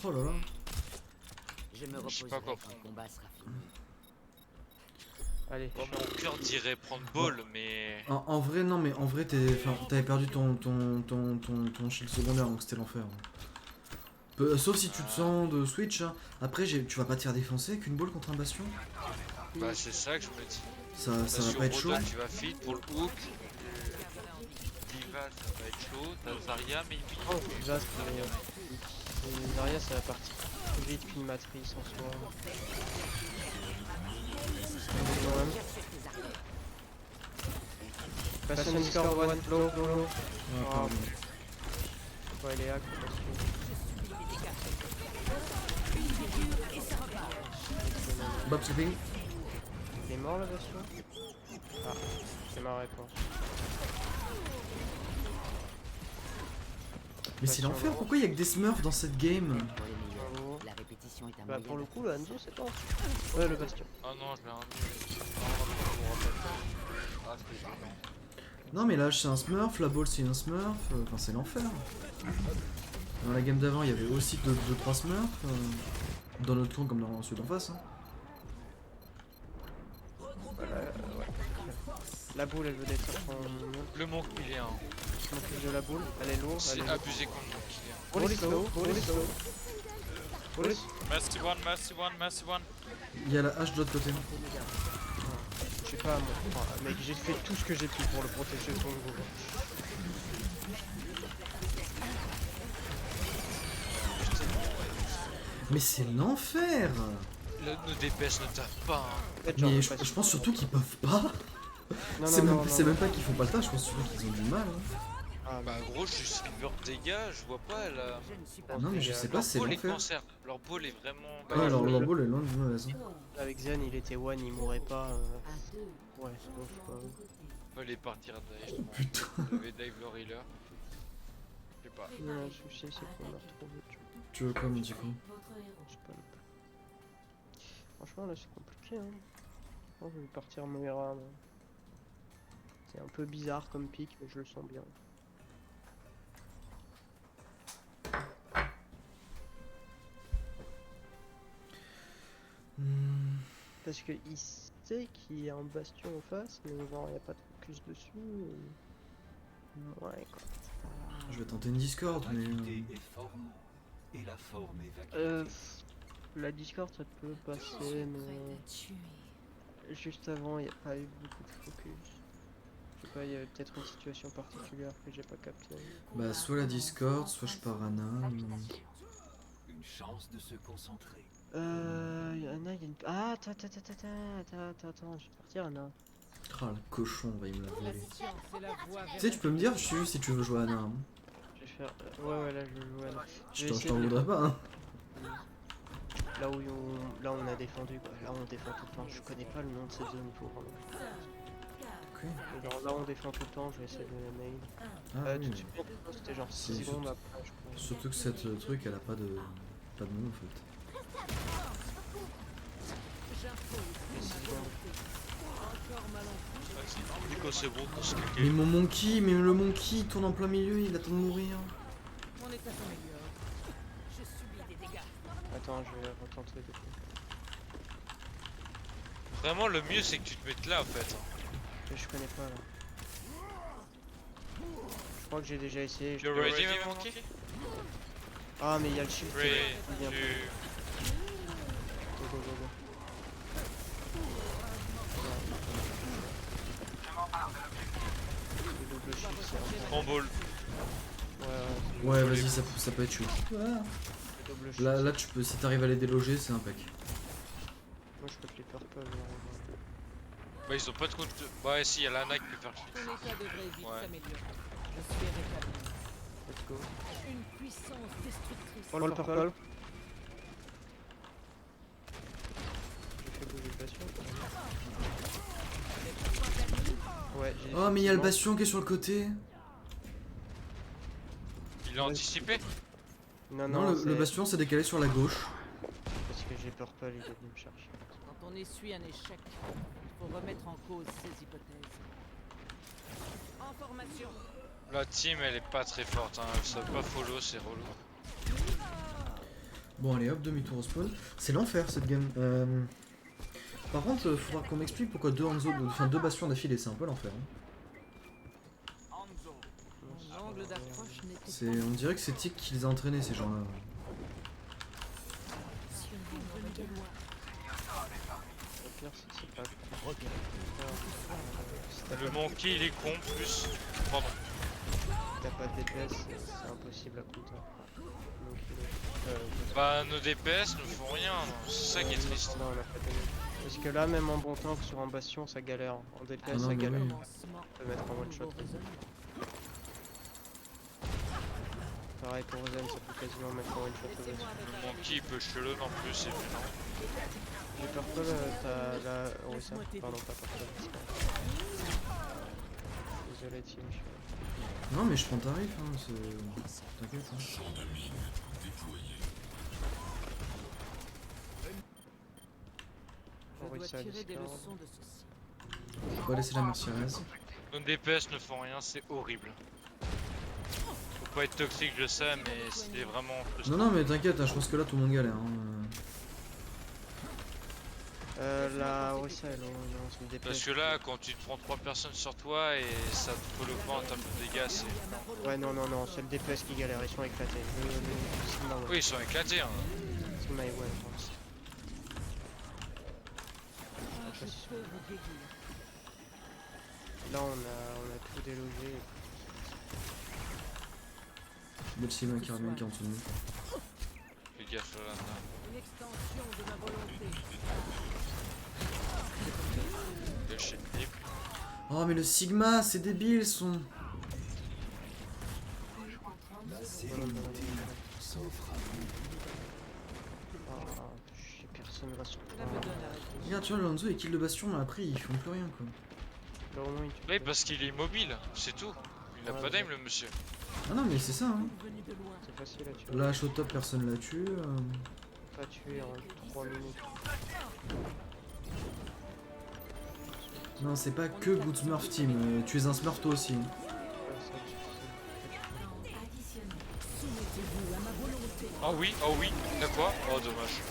Speaker 1: Oh là là.
Speaker 5: Je me
Speaker 6: Je sais
Speaker 5: reposerai
Speaker 6: pas quoi
Speaker 5: quand le
Speaker 6: prendre.
Speaker 5: combat sera fini.
Speaker 2: Allez,
Speaker 6: Bon, mon cœur dirait prendre ball, mais.
Speaker 1: En vrai, non, mais en vrai, t'avais perdu ton shield secondaire, donc c'était l'enfer. Sauf si tu te sens de switch. Hein. Après, tu vas pas te faire défoncer avec une balle contre un Bastion.
Speaker 6: Bah, c'est ça que je me dis.
Speaker 1: Ça
Speaker 6: Bah,
Speaker 1: va
Speaker 6: sur
Speaker 1: pas être chaud.
Speaker 6: Rodon, tu vas fit pour le hook. Diva, ça va être chaud. T'as Zarya, maybe.
Speaker 2: oh, Diva, c'est meilleur. Zarya, c'est la partie plus vite qu'une matrice en soi. Passion score one, low, low, low.
Speaker 1: Ah, pardon.
Speaker 2: Ouais, il est hack,
Speaker 1: Bob sleeping.
Speaker 2: il est mort la Bastion? Ah, c'est ma réponse.
Speaker 1: Mais c'est l'enfer, pourquoi il y a que des smurfs dans cette game?
Speaker 5: Pour les meilleurs,
Speaker 2: Bravo.
Speaker 5: la répétition est un
Speaker 2: Bah
Speaker 5: moyen
Speaker 2: pour le
Speaker 5: de-
Speaker 2: coup, le Hanzo c'est pas. Ouais, le Bastion.
Speaker 6: Oh non, je l'ai un. Ah, c'était génial.
Speaker 1: Non, mais là, c'est un smurf, la balle, c'est un smurf. Enfin, c'est l'enfer. Dans la game d'avant, il y avait aussi 2-3 smurfs. Dans notre tour comme dans ceux d'en face. Hein.
Speaker 2: La boule, elle veut détruire
Speaker 6: Le monk il est un.
Speaker 2: je m'occupe de la boule. Elle est lourde. Elle
Speaker 6: C'est
Speaker 2: est
Speaker 6: abusé contre le monk il est un.
Speaker 2: Roll it slow, roll it slow. Roll it.
Speaker 7: Mercy one, mercy one, mercy one.
Speaker 1: Il y a la hache de l'autre côté.
Speaker 2: Je sais pas, moi. Oh, mec, j'ai fait tout ce que j'ai pu pour le protéger son groupe.
Speaker 1: Mais c'est l'enfer.
Speaker 6: Nos DPS ne tapent pas. Hein.
Speaker 2: En fait, j'en
Speaker 1: Mais
Speaker 2: veux
Speaker 1: je
Speaker 2: pas
Speaker 1: pense
Speaker 2: si-
Speaker 1: surtout qu'ils peuvent pas.
Speaker 2: Non,
Speaker 1: C'est
Speaker 2: non,
Speaker 1: même,
Speaker 2: non,
Speaker 1: c'est
Speaker 2: non.
Speaker 1: même pas qu'ils font pas le tas, je pense surtout qu'ils ont du mal. Hein.
Speaker 2: Ah,
Speaker 6: Bah gros, je suis sliver dégâts, je vois pas là.
Speaker 5: Je ne suis pas
Speaker 1: Non mais je sais pas,
Speaker 6: Leur
Speaker 1: c'est
Speaker 6: ball est
Speaker 1: l'enfer.
Speaker 6: cancer. Leur ball est vraiment.
Speaker 1: Ouais,
Speaker 2: Ouais,
Speaker 1: alors
Speaker 2: je-
Speaker 1: leur ball est loin de mauvaise. Hein.
Speaker 2: avec Zen, il était one, il mourrait pas.
Speaker 5: à deux.
Speaker 2: Ouais, c'est bon, je crois.
Speaker 6: Fallait partir de
Speaker 1: Putain.
Speaker 6: devait dive leur healer. Je sais pas.
Speaker 2: Non, le souci, c'est qu'on a retrouvé.
Speaker 1: Tu veux quoi, mon petit con?
Speaker 2: C'est pas le plus. Franchement, là, c'est compliqué. Hein. Moi, je vais partir Moira. Là. C'est un peu bizarre comme pic, mais je le sens bien.
Speaker 1: Hmm.
Speaker 2: Parce que il sait qu'il y a un bastion en face, mais genre, il n'y a pas de focus dessus. Ouais, quoi.
Speaker 1: Je vais tenter une Discord, mais.
Speaker 9: Et la forme est
Speaker 2: La Discord, ça peut passer, mais juste avant, il n'y a pas eu beaucoup de focus. Je sais pas, il y avait peut-être une situation particulière que j'ai pas captée.
Speaker 1: Bah, soit la Discord, soit je pars Anna.
Speaker 9: une chance de se concentrer.
Speaker 2: Anna, il y a une. Ah, attends, je vais partir, Anna.
Speaker 1: Ah, le cochon, va il me la
Speaker 5: La
Speaker 1: voler.
Speaker 5: science est la voie
Speaker 1: Tu sais, tu peux me dire, je suis si tu veux jouer Anna. Hein.
Speaker 2: Je vais faire. Ouais, là, je vais jouer Anna.
Speaker 1: Je
Speaker 2: vais
Speaker 1: t'en
Speaker 2: essayer de-
Speaker 1: voudrais pas. Hein.
Speaker 2: Là où on a défendu, quoi. Là, on défend tout le temps. Je connais pas le nom de cette zone pour.
Speaker 1: Ok.
Speaker 2: Mais genre, là, on défend tout le temps. Je vais essayer de la mail.
Speaker 1: Ah
Speaker 2: Tout
Speaker 1: oui.
Speaker 2: de suite, c'était genre 6
Speaker 1: C'est
Speaker 2: secondes après, je crois.
Speaker 1: Surtout que cette truc, elle a pas de nom en fait.
Speaker 5: j'impose
Speaker 2: Et 6
Speaker 5: ma
Speaker 2: secondes.
Speaker 5: volonté. Encore malencontreux.
Speaker 6: Du coup, c'est bon, qu'on se
Speaker 1: Mais
Speaker 6: clique.
Speaker 1: mon monkey, mais le monkey il tourne en plein milieu, il attend de mourir.
Speaker 5: Mon état s'améliore. Je subis des dégâts.
Speaker 2: Attends, je vais retenter de coup.
Speaker 6: Vraiment, le mieux c'est que tu te mettes là en fait.
Speaker 2: Je connais pas là. Je crois que j'ai déjà essayé.
Speaker 6: Tu ready, mon monkey?
Speaker 2: Ah, mais il y a le shield. qui est là. Il vient.
Speaker 6: Tu.
Speaker 2: Go, go, go, go. Le double shield, c'est un
Speaker 6: En ball.
Speaker 2: peu- Ouais,
Speaker 1: Ouais, vas-y, ça peut être chaud.
Speaker 2: le double shield.
Speaker 1: Là, tu peux, si t'arrives à les déloger, c'est impec.
Speaker 2: Moi, je peux te les purple.
Speaker 6: Bah, ils ont pas de compte. Ouais, si, il y a l'Anna qui peut faire le
Speaker 5: Ton état devrait vite
Speaker 6: Ouais.
Speaker 5: s'améliorer. Je suis rétabli.
Speaker 2: Let's go.
Speaker 5: Une puissance destructrice.
Speaker 2: Oh, le purple. J'ai fait bouger le bastion. Ouais, j'ai.
Speaker 1: Oh, mais il y a le
Speaker 2: effectivement-
Speaker 1: bastion qui est sur le côté.
Speaker 6: Il l'a anticipé?
Speaker 2: Non,
Speaker 1: Non, le
Speaker 2: c'est-
Speaker 1: bastion s'est décalé sur la gauche.
Speaker 2: Parce que j'ai purple, il est venu me chercher.
Speaker 5: Quand on essuie un échec, il faut remettre en cause ses hypothèses. En formation.
Speaker 6: La team elle est pas très forte, hein. Ça pas follow, c'est relou.
Speaker 1: Bon, allez hop, demi-tour au spawn. C'est l'enfer cette game. Par contre, faudra qu'on m'explique pourquoi deux bastions d'affilée, c'est un peu l'enfer. Hein.
Speaker 5: Mon angle d'approche n'était
Speaker 1: C'est, on dirait que c'est Tic qui les a entraînés ces gens-là.
Speaker 2: Le pire, c'est que c'est pas. Si
Speaker 6: Le monkey il est con plus. Pardon.
Speaker 2: t'as pas de DPS, c'est impossible à counter. Donc,
Speaker 6: Bah, nos DPS ne font rien, c'est ça qui est triste.
Speaker 2: non, on a pas de. Parce que là, même en bon tank sur un bastion, ça galère. En DPS,
Speaker 1: Ah non,
Speaker 2: ça
Speaker 1: mais
Speaker 2: galère.
Speaker 1: oui.
Speaker 5: commencement.
Speaker 2: On peut mettre en one shot. Pareil pour Zen, ça peut quasiment mettre en one shot. le bastion.
Speaker 6: Le monkey il peut shallow en plus, c'est bien.
Speaker 2: J'ai purple, t'as la. Oui, ça. Pardon, pas purple. Désolé, team.
Speaker 1: Non, mais je prends tarif, hein, t'inquiète. Hein.
Speaker 5: Je
Speaker 2: Oui,
Speaker 5: dois
Speaker 2: ça,
Speaker 5: tirer des
Speaker 2: Discord.
Speaker 5: leçons de ceci.
Speaker 1: Faut pas laisser la mercenaise.
Speaker 6: Nos DPS ne font rien, c'est horrible. Faut pas être toxique, je sais, mais c'est vraiment frustrant.
Speaker 1: Non, non, mais t'inquiète, hein, je pense que là tout le monde galère. Hein.
Speaker 2: La. Oui, ça, non, c'est le DPS.
Speaker 6: Parce que là, quand tu te prends 3 personnes sur toi et ça te follow pas en termes de dégâts, c'est.
Speaker 2: Ouais, non, c'est le DPS qui galère, ils sont éclatés. Sigma, ouais.
Speaker 6: Oui, ils sont éclatés, hein.
Speaker 2: Sigma et ouais, je pense.
Speaker 5: Je peux vous guérir.
Speaker 2: Là, on a tout délogé.
Speaker 1: Belchima et Carmen qui est en dessous de nous.
Speaker 6: Fais gaffe là.
Speaker 5: Une extension de ma volonté.
Speaker 6: Quel shit nip.
Speaker 1: Oh mais le Sigma, c'est débile son.
Speaker 9: La sérénité s'offre à vous.
Speaker 2: Ah, personne va sur
Speaker 5: Cela me donne la réponse.
Speaker 1: Regarde, tu vois, Lonzo il kill de bastion, mais après ils font plus rien quoi.
Speaker 2: le moment où tu
Speaker 6: Oui, parce qu'il est immobile, c'est tout. Il a
Speaker 2: Ouais,
Speaker 6: pas d'aim
Speaker 2: ouais.
Speaker 6: le monsieur.
Speaker 1: Ah non, mais c'est ça, hein.
Speaker 5: Venu de loin.
Speaker 2: c'est facile à tuer.
Speaker 1: Lâche au top, personne la tue.
Speaker 2: Pas tuer en 3 minutes.
Speaker 1: Non, c'est pas que Good Smurf Team, tu es un Smurf toi aussi.
Speaker 2: Ouais, ça, tu
Speaker 5: Soumettez-vous à ma volonté.
Speaker 6: Oh oui, t'as quoi? Oh dommage.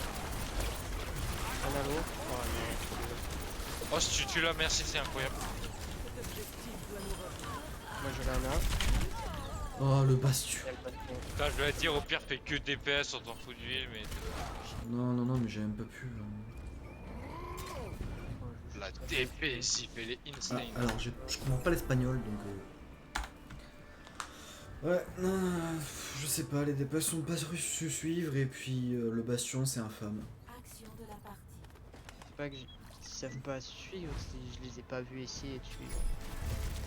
Speaker 2: Un halo. Oh non.
Speaker 6: Oh si tu tues là, merci, c'est incroyable.
Speaker 5: Cet objectif doit nous revenir.
Speaker 2: Moi je l'ai un A.
Speaker 1: Oh, le bastion.
Speaker 2: Il y a le bastion.
Speaker 6: Putain, je vais te dire, au pire, fais que DPS, on t'en fout du heal, mais.
Speaker 1: Non, non, non, mais j'ai même pas pu.
Speaker 6: La DPS, il fait les
Speaker 1: Ah,
Speaker 6: insane.
Speaker 1: alors, je comprends pas l'espagnol, donc. Ouais, non, non, je sais pas, les DPS sont pas su suivre, et puis le bastion, c'est infâme.
Speaker 2: C'est pas que ils savent pas suivre, je les ai pas vus essayer de suivre.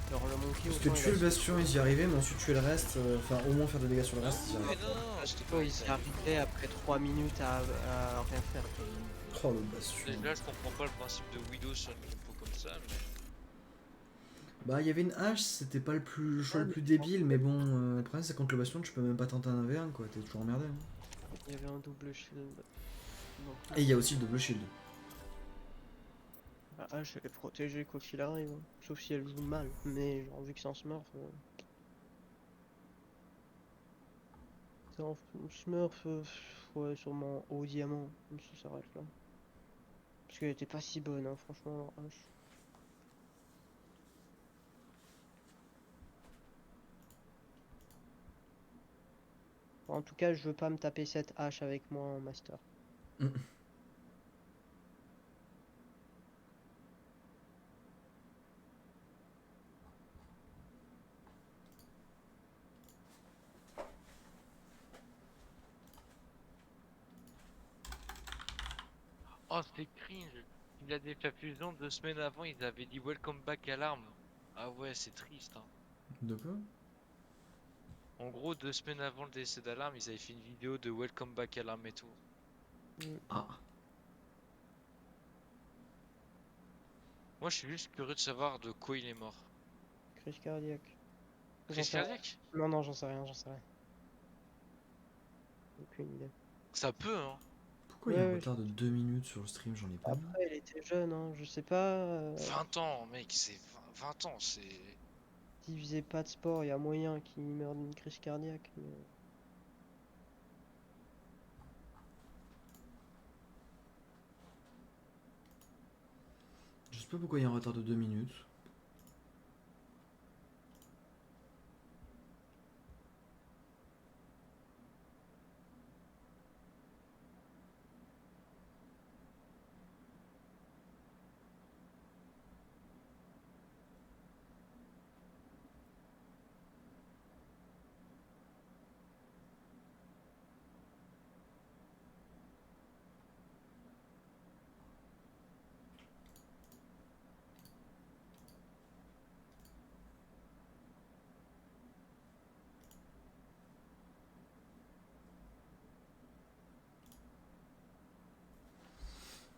Speaker 2: Alors le monkey
Speaker 1: Parce que
Speaker 2: autant,
Speaker 1: tuer le bastion, ils y arrivaient, mais ensuite tuer le reste, enfin, au moins faire des dégâts sur le reste, ils y
Speaker 6: Mais
Speaker 1: arrivaient.
Speaker 6: non, non, c'était
Speaker 2: il s'y arrivait après 3 minutes à rien faire.
Speaker 1: Oh, le bastion.
Speaker 6: Là, je comprends pas le principe de Widow sur une compo comme ça, mais.
Speaker 1: Bah, il y avait une hache, c'était pas le choix le plus débile, mais bon, le problème c'est contre le bastion, tu peux même pas tenter un 1v1, quoi, t'es toujours emmerdé. Hein.
Speaker 2: Il y avait un double shield. Donc,
Speaker 1: Et il y a aussi le double shield.
Speaker 2: la hache elle est protégée quoi qu'il arrive. Hein. Sauf si elle joue mal. Mais genre vu que c'est en smurf. C'est en smurf, ouais, sûrement au diamant. Ça s'arrête là. Parce qu'elle était pas si bonne, hein, franchement, leur hache. En tout cas, je veux pas me taper cette hache avec moi en master.
Speaker 1: Mm.
Speaker 6: Oh, c'est cringe. Il a des fusion 2 semaines avant, ils avaient dit Welcome back Alarm. Ah ouais, c'est triste. Hein.
Speaker 1: De quoi?
Speaker 6: En gros, 2 semaines avant le décès d'Alarm, ils avaient fait une vidéo de Welcome back Alarm et tout.
Speaker 1: Ah.
Speaker 6: Moi, je suis juste curieux de savoir de quoi il est mort.
Speaker 2: Crise cardiaque. J'en
Speaker 6: Crise
Speaker 2: sais rien.
Speaker 6: cardiaque?
Speaker 2: Non, non, j'en sais rien, j'en sais rien. Aucune idée.
Speaker 6: Ça peut, hein.
Speaker 1: Pourquoi il y a un
Speaker 2: Ouais,
Speaker 1: retard de 2 minutes sur le stream? J'en ai pas mis.
Speaker 2: Après, elle était jeune, hein, je sais pas.
Speaker 6: 20 ans, mec, c'est 20 ans, c'est.
Speaker 2: S'il faisait pas de sport, il y a moyen qu'il meure d'une crise cardiaque. Mais...
Speaker 1: Je sais pas pourquoi il y a un retard de 2 minutes.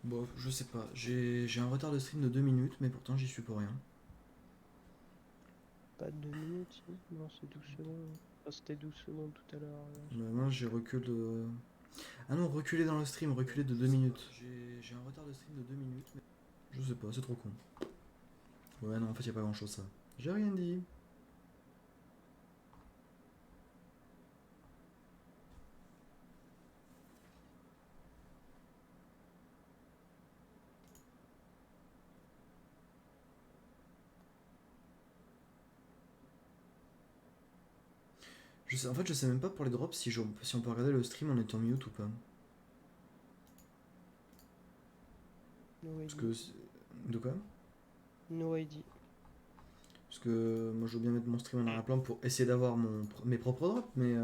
Speaker 1: Bon, je sais pas. J'ai un retard de stream de 2 minutes, mais pourtant j'y suis pour rien.
Speaker 2: Pas de 2 minutes, si. Non, c'est 12 secondes. Enfin, c'était 12 secondes tout à l'heure.
Speaker 1: Bah, moi j'ai recul de. Ah non, reculé dans le stream, reculé de 2 minutes. J'ai un retard de stream de 2 minutes, mais. Je sais pas, c'est trop con. Ouais, non, en fait, y a pas grand chose ça. J'ai rien dit. En fait, je sais même pas pour les drops si on peut regarder le stream en étant mute ou pas.
Speaker 2: No
Speaker 1: Parce
Speaker 2: ID.
Speaker 1: que. De quoi?
Speaker 2: No ID.
Speaker 1: Parce que moi je veux bien mettre mon stream en arrière-plan pour essayer d'avoir mes propres drops, mais.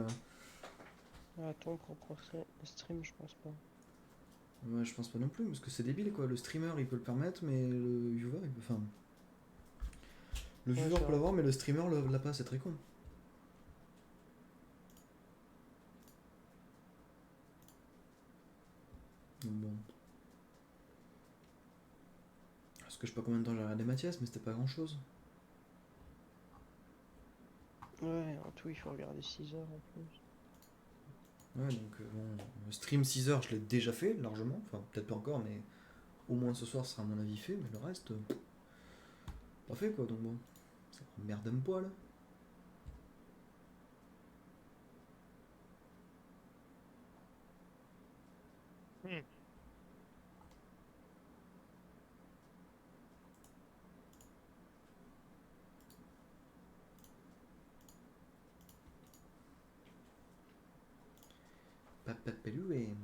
Speaker 2: Ah, ton propre stream, je pense pas.
Speaker 1: Ouais, je pense pas non plus, parce que c'est débile quoi. Le streamer il peut le permettre, mais le viewer il peut. Enfin. Le
Speaker 2: Ouais,
Speaker 1: viewer
Speaker 2: c'est
Speaker 1: peut
Speaker 2: vrai.
Speaker 1: l'avoir, mais le streamer l'a pas, c'est très con. Donc bon. Parce que je sais pas combien de temps j'ai regardé Mathias, mais c'était pas grand chose.
Speaker 2: Ouais, en tout, il faut regarder 6 heures en plus.
Speaker 1: Ouais, donc bon, le stream 6 heures, je l'ai déjà fait largement. Enfin, peut-être pas encore, mais au moins ce soir sera à mon avis fait. Mais le reste, pas fait quoi. Donc bon, ça merde un poil. Papapeloué.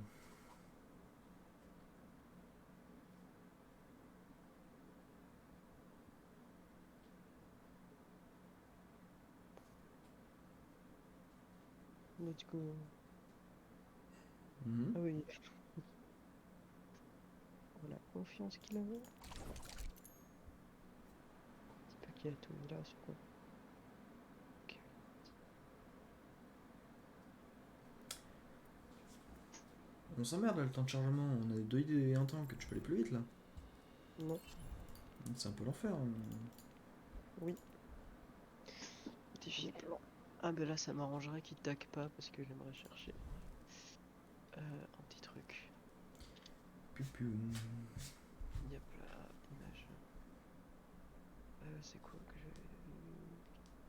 Speaker 2: Let's go.
Speaker 1: Mhm.
Speaker 2: Ah oui. Oh, la confiance qu'il avait. C'est pas qu'il a tout mis là, c'est quoi. Ok.
Speaker 1: On s'emmerde là, le temps de chargement. On a 2 idées et un temps que tu peux aller plus vite là.
Speaker 2: Non.
Speaker 1: C'est un peu l'enfer. Hein.
Speaker 2: Modifier plan. Ah ben là ça m'arrangerait qu'il tac pas parce que j'aimerais chercher un petit truc.
Speaker 1: Pupu.
Speaker 2: Yep là, image. C'est quoi que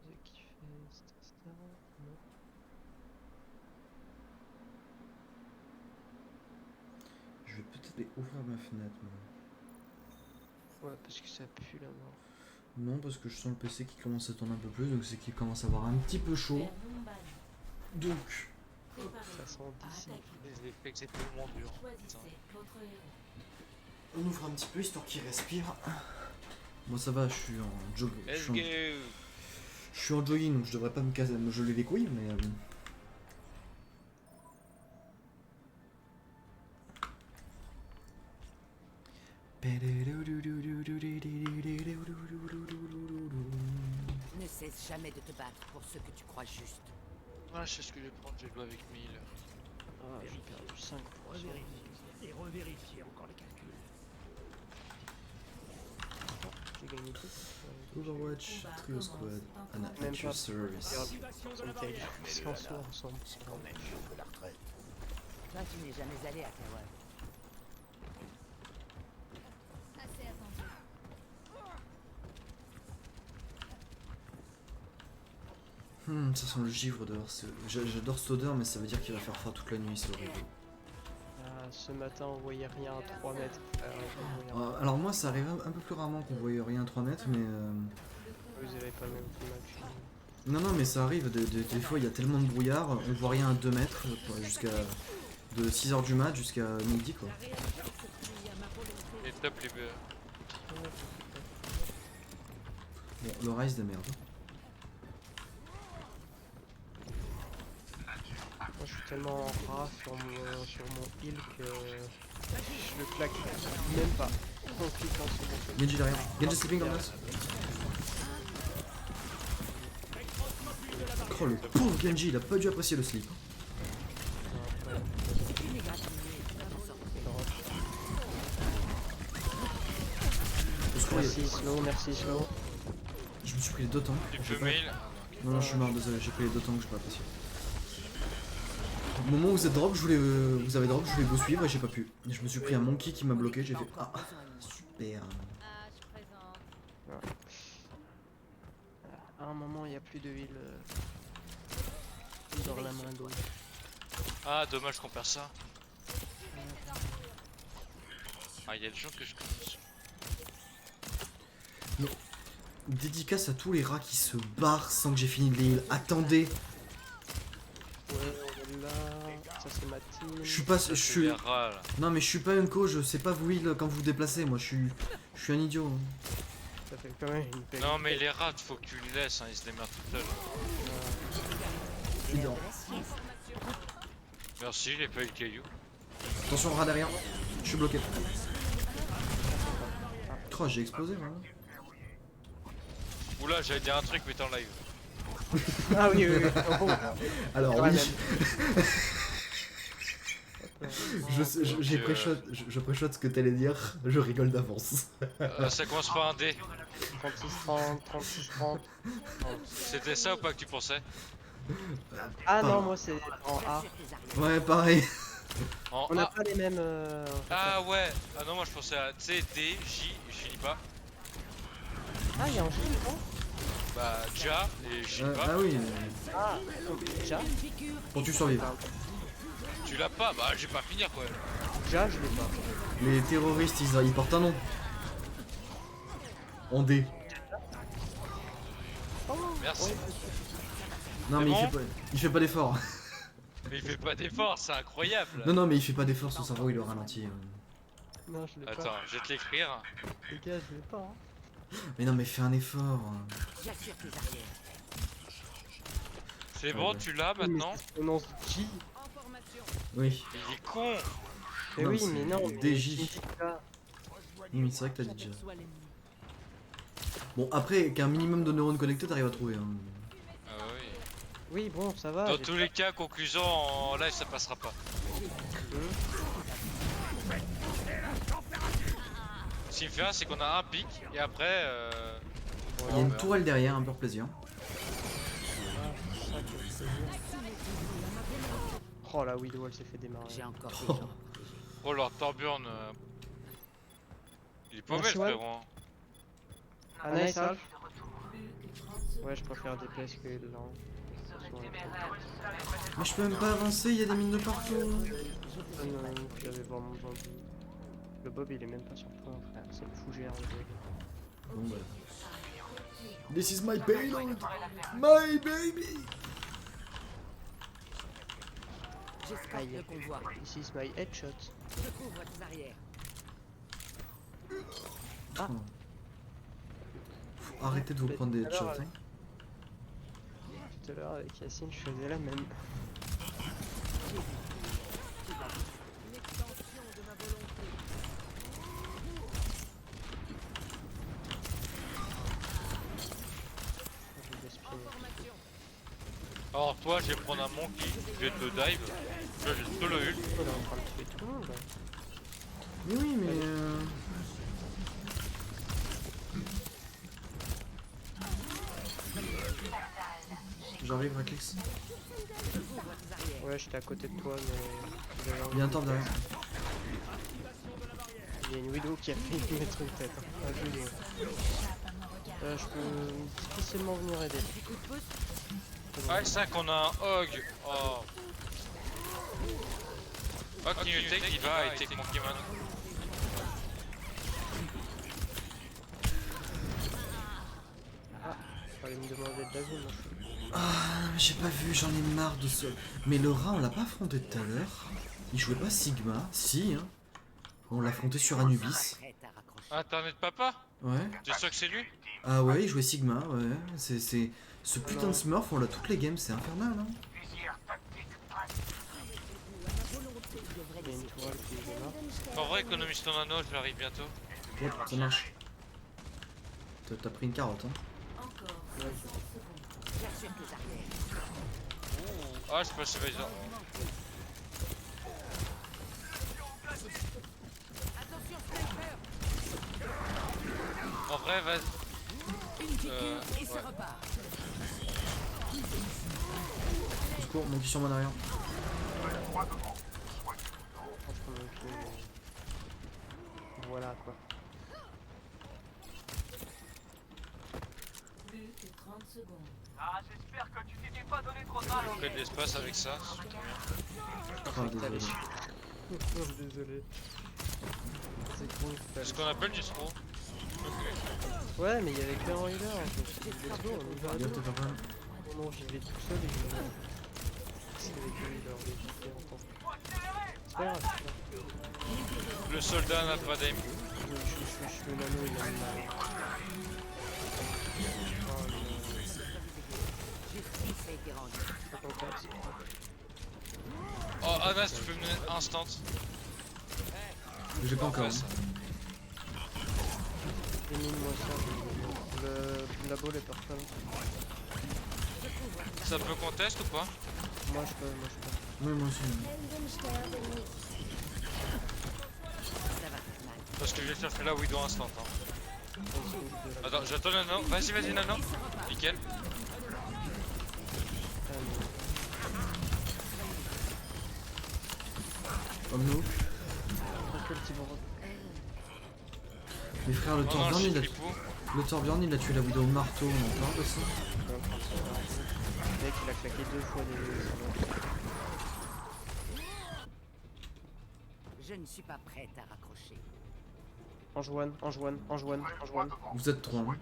Speaker 2: j'ai kiffé Star. Non.
Speaker 1: Je vais peut-être aller ouvrir ma fenêtre. Moi.
Speaker 2: Ouais parce que ça pue la mort.
Speaker 1: Non, parce que je sens le PC qui commence à tourner un peu plus, donc c'est qu'il commence à avoir un petit peu chaud. Donc,
Speaker 2: Ça sent d'ici.
Speaker 6: Les effets que c'est tellement dur. Putain.
Speaker 1: on ouvre un petit peu histoire qu'il respire. Moi ça va, je suis en jog.
Speaker 6: Let's
Speaker 1: Je
Speaker 6: go.
Speaker 1: suis en jogging, donc je devrais pas me geler les couilles, mais.
Speaker 5: Ne cesse jamais de te battre pour ce que tu crois juste.
Speaker 6: Ouais, je sais ce que je vais prendre, je vais jouer avec 1000.
Speaker 2: Ah j'ai perdu 5%.
Speaker 9: Et revérifier encore les calculs.
Speaker 2: J'ai gagné tout.
Speaker 1: Overwatch, Trio Squad,
Speaker 2: Même
Speaker 1: Adventure
Speaker 2: pas.
Speaker 1: Service.
Speaker 2: Si on se voit ensemble.
Speaker 5: Toi, tu n'es jamais allé à Kawa.
Speaker 1: Ça sent le givre dehors. J'adore cette odeur, mais ça veut dire qu'il va faire froid toute la nuit, c'est horrible.
Speaker 2: Ce matin on voyait rien à 3 mètres. On voyait rien.
Speaker 1: Alors moi ça arrive un peu plus rarement qu'on voyait rien à 3 mètres, mais...
Speaker 2: Vous avez pas le même climat.
Speaker 1: Non non mais ça arrive, des fois il y a tellement de brouillard, on voit rien à 2 mètres, jusqu'à... de 6h du mat jusqu'à midi quoi.
Speaker 6: Et top les BE.
Speaker 1: Bon, le rise de merde.
Speaker 2: Moi je suis tellement ras sur mon heal que je le claque même pas en cliquant sur mon truc.
Speaker 1: Genji derrière. Genji sleeping on us. Oh le pauvre Genji, il a pas dû apprécier le sleep. Au secours,
Speaker 2: Merci slow.
Speaker 1: je me suis pris les 2 tanks.
Speaker 6: Tu
Speaker 1: J'ai
Speaker 6: peux
Speaker 1: pas-
Speaker 6: mail.
Speaker 1: Non, non, je suis mort, désolé, j'ai pris les 2 tanks, j'ai pas apprécié. Au moment où vous êtes drop, vous avez drop, je voulais vous suivre et j'ai pas pu. Et je me suis pris un monkey qui m'a bloqué, j'ai fait ah super.
Speaker 2: À un moment il n'y a plus de heal dans la main gauche.
Speaker 6: Ah, dommage qu'on perd ça. Ah, il y a des gens que je connais.
Speaker 1: Dédicace à tous les rats qui se barrent sans que j'ai fini de les heal. Attendez,
Speaker 2: Ouais, on est là. Ça c'est ma team.
Speaker 1: je suis pas, je
Speaker 6: C'est
Speaker 1: suis,
Speaker 6: les rats, là.
Speaker 1: non mais je suis pas un co, je sais pas vous heal quand vous vous déplacez. Moi, je suis un idiot.
Speaker 2: Ça fait quand même une belle.
Speaker 6: Non, mais les rats, faut que tu les laisses, hein, ils se démerdent tout seuls.
Speaker 1: Il dort.
Speaker 6: Merci, j'ai pas eu le caillou.
Speaker 1: Attention rat derrière. Je suis bloqué. Oh, j'ai explosé vraiment.
Speaker 6: Oula, j'allais dire un truc, mais t'es en live.
Speaker 2: Ah oui, oui, oui. Oh,
Speaker 1: Alors
Speaker 2: Ouais,
Speaker 1: oui,
Speaker 2: même.
Speaker 1: j'ai je préchote ce que t'allais dire, je rigole d'avance.
Speaker 6: Ça commence par un D.
Speaker 2: 36-30, 36-30.
Speaker 6: C'était ça ou pas que tu pensais?
Speaker 2: Ah
Speaker 1: Pardon.
Speaker 2: non, moi c'est en A.
Speaker 1: Ouais, pareil.
Speaker 6: En
Speaker 2: On n'a
Speaker 6: A.
Speaker 2: pas les mêmes.
Speaker 6: Ah ouais. Ah non, moi je pensais à C, D, J, et je finis pas.
Speaker 2: Ah, il y a un J, non?
Speaker 6: Bah, Ja, et je finis pas.
Speaker 1: Ah oui,
Speaker 2: Ah, Ja?
Speaker 1: pour que tu survives.
Speaker 6: Tu l'as pas? Bah, j'ai pas finir quoi.
Speaker 2: Ja, je l'ai pas.
Speaker 1: Les terroristes, ils portent un nom. En D.
Speaker 6: Merci.
Speaker 1: Non
Speaker 6: C'est
Speaker 1: mais
Speaker 6: bon
Speaker 1: il fait pas d'effort.
Speaker 6: Mais il fait pas d'effort, c'est incroyable.
Speaker 1: Non, non, mais il fait pas d'effort, son cerveau il le ralentit.
Speaker 2: Non, je l'ai pas.
Speaker 6: Attends, je vais te l'écrire.
Speaker 2: Les gars, je l'ai pas. Hein.
Speaker 1: Mais non, mais fais un effort.
Speaker 5: J'assure tes arrières.
Speaker 6: C'est bon,
Speaker 1: ouais.
Speaker 6: tu l'as maintenant?
Speaker 2: Mais ça se prononce J.
Speaker 5: En formation.
Speaker 1: Oui.
Speaker 6: Il est con.
Speaker 2: Mais
Speaker 1: Non,
Speaker 2: oui,
Speaker 1: c'est
Speaker 2: mais non. mais
Speaker 1: DJ.
Speaker 2: tu me dis ça.
Speaker 1: Oui, c'est vrai que t'as dit déjà.
Speaker 5: J'aperçois l'ennemi.
Speaker 1: Bon, après, qu'un minimum de neurones connectés, t'arrives à trouver. Hein.
Speaker 6: Ah oui.
Speaker 2: Oui, bon, ça va.
Speaker 6: Dans
Speaker 2: j'ai
Speaker 6: tous
Speaker 2: pas-
Speaker 6: les cas, conclusion en live, ça passera pas. Ce qui me fait rire, c'est qu'on a un pic et après.
Speaker 1: Il y a une tourelle derrière, un pur plaisir.
Speaker 2: Oh la Widow, elle s'est fait démarrer.
Speaker 5: J'ai encore des
Speaker 1: Oh.
Speaker 5: gens.
Speaker 6: Oh, leur Torburn. Il est pas
Speaker 2: Merci,
Speaker 6: mal,
Speaker 2: ouais.
Speaker 6: frérot.
Speaker 2: Ah, nice, Alf. Ouais, je préfère DPS que le lent.
Speaker 1: Mais je peux même pas avancer, il y a des mines de partout.
Speaker 2: J'avais vraiment besoin de... Le Bob, il est même pas sur le point, frère. C'est le fougère, le Bob.
Speaker 1: Bon bah. This is my payload. My baby.
Speaker 5: J'escorte
Speaker 2: Aïe.
Speaker 5: le convoi.
Speaker 2: This is my headshot.
Speaker 5: Je couvre tes arrières.
Speaker 1: Faut arrêter de vous prendre des headshots. Hein.
Speaker 2: Tout à l'heure, avec Yacine, je faisais la même.
Speaker 5: Une extension de ma volonté.
Speaker 2: Je vais gaspiller.
Speaker 5: En formation.
Speaker 6: Alors, toi, je vais prendre un monkey, je vais te dive. Je vais solo ult.
Speaker 2: On est en train de tuer tout le monde. Là.
Speaker 1: Mais oui, mais. J'arrive, Reclix.
Speaker 5: Je couvre tes arrières.
Speaker 2: Ouais, j'étais à côté de toi, mais. j'avais envie
Speaker 1: Il y a un
Speaker 2: de-
Speaker 1: temps derrière.
Speaker 2: Il y a une Widow qui a fait mettre une tête. Hein. Ah, je l'ai. Je peux difficilement venir aider.
Speaker 5: Du coup de pouce.
Speaker 6: Ah, c'est vrai qu'on a un hog. Oh. Hog qui nous take, il va et take Monkey Man.
Speaker 2: Fallait me demander de l'avis, moi.
Speaker 1: Ah, j'ai pas vu, j'en ai marre de ce. Mais le rat, on l'a pas affronté tout à l'heure. Il jouait pas Sigma, si, hein. On l'a affronté sur Anubis.
Speaker 5: Prête à raccrocher.
Speaker 6: Internet papa?
Speaker 1: Ouais.
Speaker 6: T'es sûr que c'est lui?
Speaker 1: Ah ouais, il jouait Sigma, ouais. C'est. Ce putain de Smurf, on l'a toutes les games, c'est infernal, hein.
Speaker 2: Il y a une tourelle qui démarre.
Speaker 6: En vrai, économise ton anneau, je l'arrive bientôt.
Speaker 1: Ouais, ça marche. T'as pris une carotte, hein.
Speaker 2: Ouais, je-
Speaker 5: J'assure tes arrières.
Speaker 6: Ah, je passe Visor.
Speaker 5: Attention, sniper.
Speaker 6: En vrai, vas-y.
Speaker 5: Une piqûre et ça
Speaker 6: ouais.
Speaker 5: repart.
Speaker 1: Au secours, mon petit sur moi derrière.
Speaker 2: Franchement, ok, mais- Voilà quoi.
Speaker 6: Fais de l'espace avec ça, c'est trop bien.
Speaker 1: Ah, désolé.
Speaker 2: Désolé. C'est con.
Speaker 6: C'est ce qu'on appelle du throw.
Speaker 2: Ouais, mais il y avait qu'un healer. Je me suis dit, let's go, on y va. à
Speaker 1: Regarde,
Speaker 2: deux.
Speaker 1: t'as pas mal.
Speaker 2: Non, j'y vais tout seul et je vais. C'est avec un healer, mais j'y vais en temps. C'est pas grave, c'est pas grave.
Speaker 6: Le soldat n'a pas d'aim.
Speaker 2: Le nano, il a une mal. Oh,
Speaker 5: Justice a été rendue.
Speaker 2: le 54, c'est pas grave.
Speaker 6: Oh, Anas, tu peux me donner instant.
Speaker 1: J'ai pas encore.
Speaker 6: Ouais, ça-
Speaker 2: J'ai mis moi ça. La balle est parfait.
Speaker 6: Ça peut conteste ou pas?
Speaker 2: Moi je peux.
Speaker 1: Oui, moi aussi.
Speaker 5: Ça va faire mal.
Speaker 6: Parce que je vais chercher la Widow instant. Hein. Attends, j'attends le nano. Vas-y, nano. Nickel.
Speaker 1: Comme nous. Mais frère, le
Speaker 6: Non,
Speaker 1: Torbjorn,
Speaker 6: je suis
Speaker 1: il a...
Speaker 6: flippou.
Speaker 1: Le Torbjorn, il a tué la Widow au marteau, on en parle aussi.
Speaker 2: Le mec il a claqué 2 fois des.
Speaker 5: Je ne suis pas prête à raccrocher.
Speaker 2: En jouane.
Speaker 1: Vous êtes trois. Hein.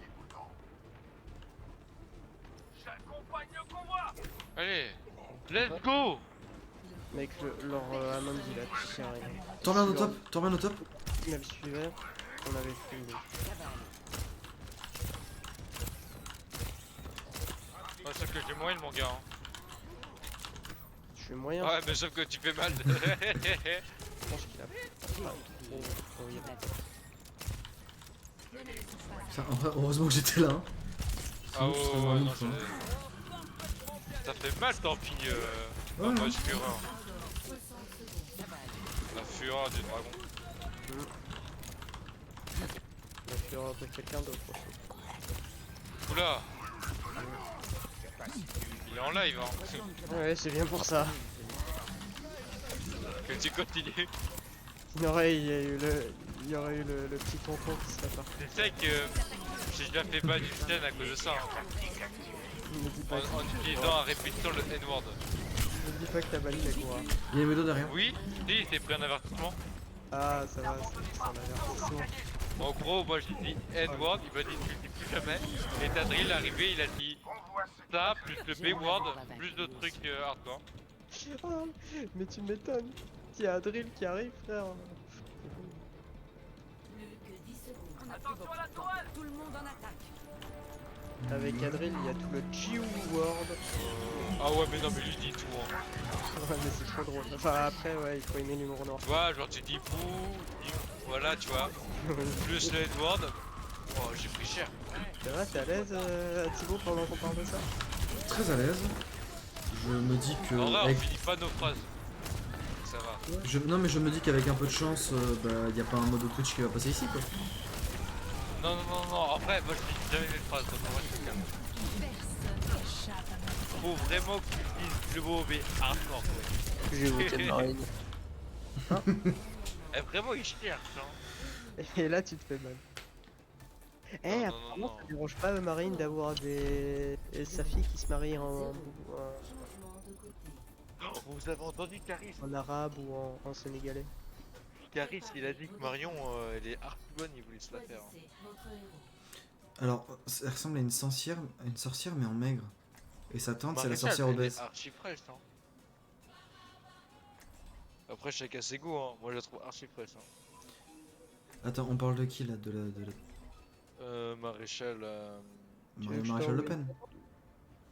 Speaker 6: Allez, let's go.
Speaker 2: Mec, leur Hammond il a touché à rien.
Speaker 1: Torbjorn au top, Torbjorn au top.
Speaker 2: Il me suivait, on avait fait une.
Speaker 6: Ouais, sauf que j'ai moyen mon gars. Hein.
Speaker 2: Je suis moyen.
Speaker 6: Ouais, mais sauf que tu fais mal.
Speaker 2: Je pense qu'il a pas trop
Speaker 1: Ça, en vrai, heureusement que j'étais là. Hein.
Speaker 6: Ah
Speaker 1: Sinon, je serais
Speaker 6: ouais,
Speaker 1: vraiment
Speaker 6: non,
Speaker 1: fou, hein.
Speaker 6: ça fait mal tant pis.
Speaker 1: Ouais,
Speaker 6: en
Speaker 1: ouais.
Speaker 6: mode fureur. La fureur du dragon.
Speaker 2: Il a fait de quelqu'un d'autre.
Speaker 6: Oula. Il est en live hein.
Speaker 2: Ouais, c'est bien pour ça.
Speaker 6: Que tu continues.
Speaker 2: Il y aurait eu le petit tonton qui serait parti.
Speaker 6: Tu sais que j'ai déjà fait ban une chaîne à cause de ça. Hein.
Speaker 2: Ne dis pas,
Speaker 6: En utilisant à répétition le N-word.
Speaker 2: ne dis pas que t'as banni Kagura.
Speaker 1: Il y a une Widow derrière.
Speaker 6: Oui, si, il s'est pris un avertissement.
Speaker 2: Ah, ça va, c'est un avertissement.
Speaker 6: En gros, moi j'ai dit N-word, il m'a dit tu le dis plus jamais. Et Tadril arrivé, il a dit ça, plus le B-word, plus de trucs hardcore.
Speaker 2: Ah, mais tu m'étonnes. Il y a Adril qui arrive, frère.
Speaker 5: On a plus beaucoup de temps. Tout le monde en attaque.
Speaker 2: Avec Adril, il y a tout le G-word.
Speaker 6: Ah ouais, mais non, mais lui dit tout. Hein.
Speaker 2: Ouais, mais c'est trop drôle. Enfin, après, ouais, il faut aimer l'humour noir.
Speaker 6: Tu vois, genre tu dis bouh, voilà, tu vois. Plus le N-word. Oh, j'ai pris cher.
Speaker 2: Ça va, t'es à l'aise, Thibaut, pendant qu'on parle de ça?
Speaker 1: Très à l'aise. Je me dis que.
Speaker 6: En vrai, on
Speaker 1: avec-
Speaker 6: finit pas nos phrases. Ça va.
Speaker 1: Non, mais je me dis qu'avec un peu de chance, y a pas un mode Twitch qui va passer ici quoi.
Speaker 6: Non, après, moi je finis jamais mes phrases, donc en vrai, je suis calme. Faut vraiment que tu dises le mot B hardcore, quoi.
Speaker 2: J'ai voté Marine.
Speaker 6: Eh, vraiment, il cherche, hein.
Speaker 2: Et là, tu te fais mal. Eh,
Speaker 6: Non, non,
Speaker 2: apparemment,
Speaker 6: non.
Speaker 2: ça dérange pas Marine d'avoir des. Sa fille qui se marie
Speaker 6: Vous avez entendu Caris?
Speaker 2: en arabe ou en sénégalais.
Speaker 6: Caris, il a dit que Marion, elle est archi bonne, il voulait se la faire.
Speaker 1: Alors, ça ressemble à une sorcière mais en maigre. Et sa tante, c'est la
Speaker 6: Maréchal,
Speaker 1: sorcière
Speaker 6: elle
Speaker 1: obèse.
Speaker 6: est archi fraîche, hein. Après, chacun ses goûts, hein. Moi, je la trouve archi fraîche, hein.
Speaker 1: Attends, on parle de qui là? De la
Speaker 6: Maréchal,
Speaker 2: Tu veux que je
Speaker 1: Maréchal
Speaker 2: t'envoie
Speaker 1: Le Pen.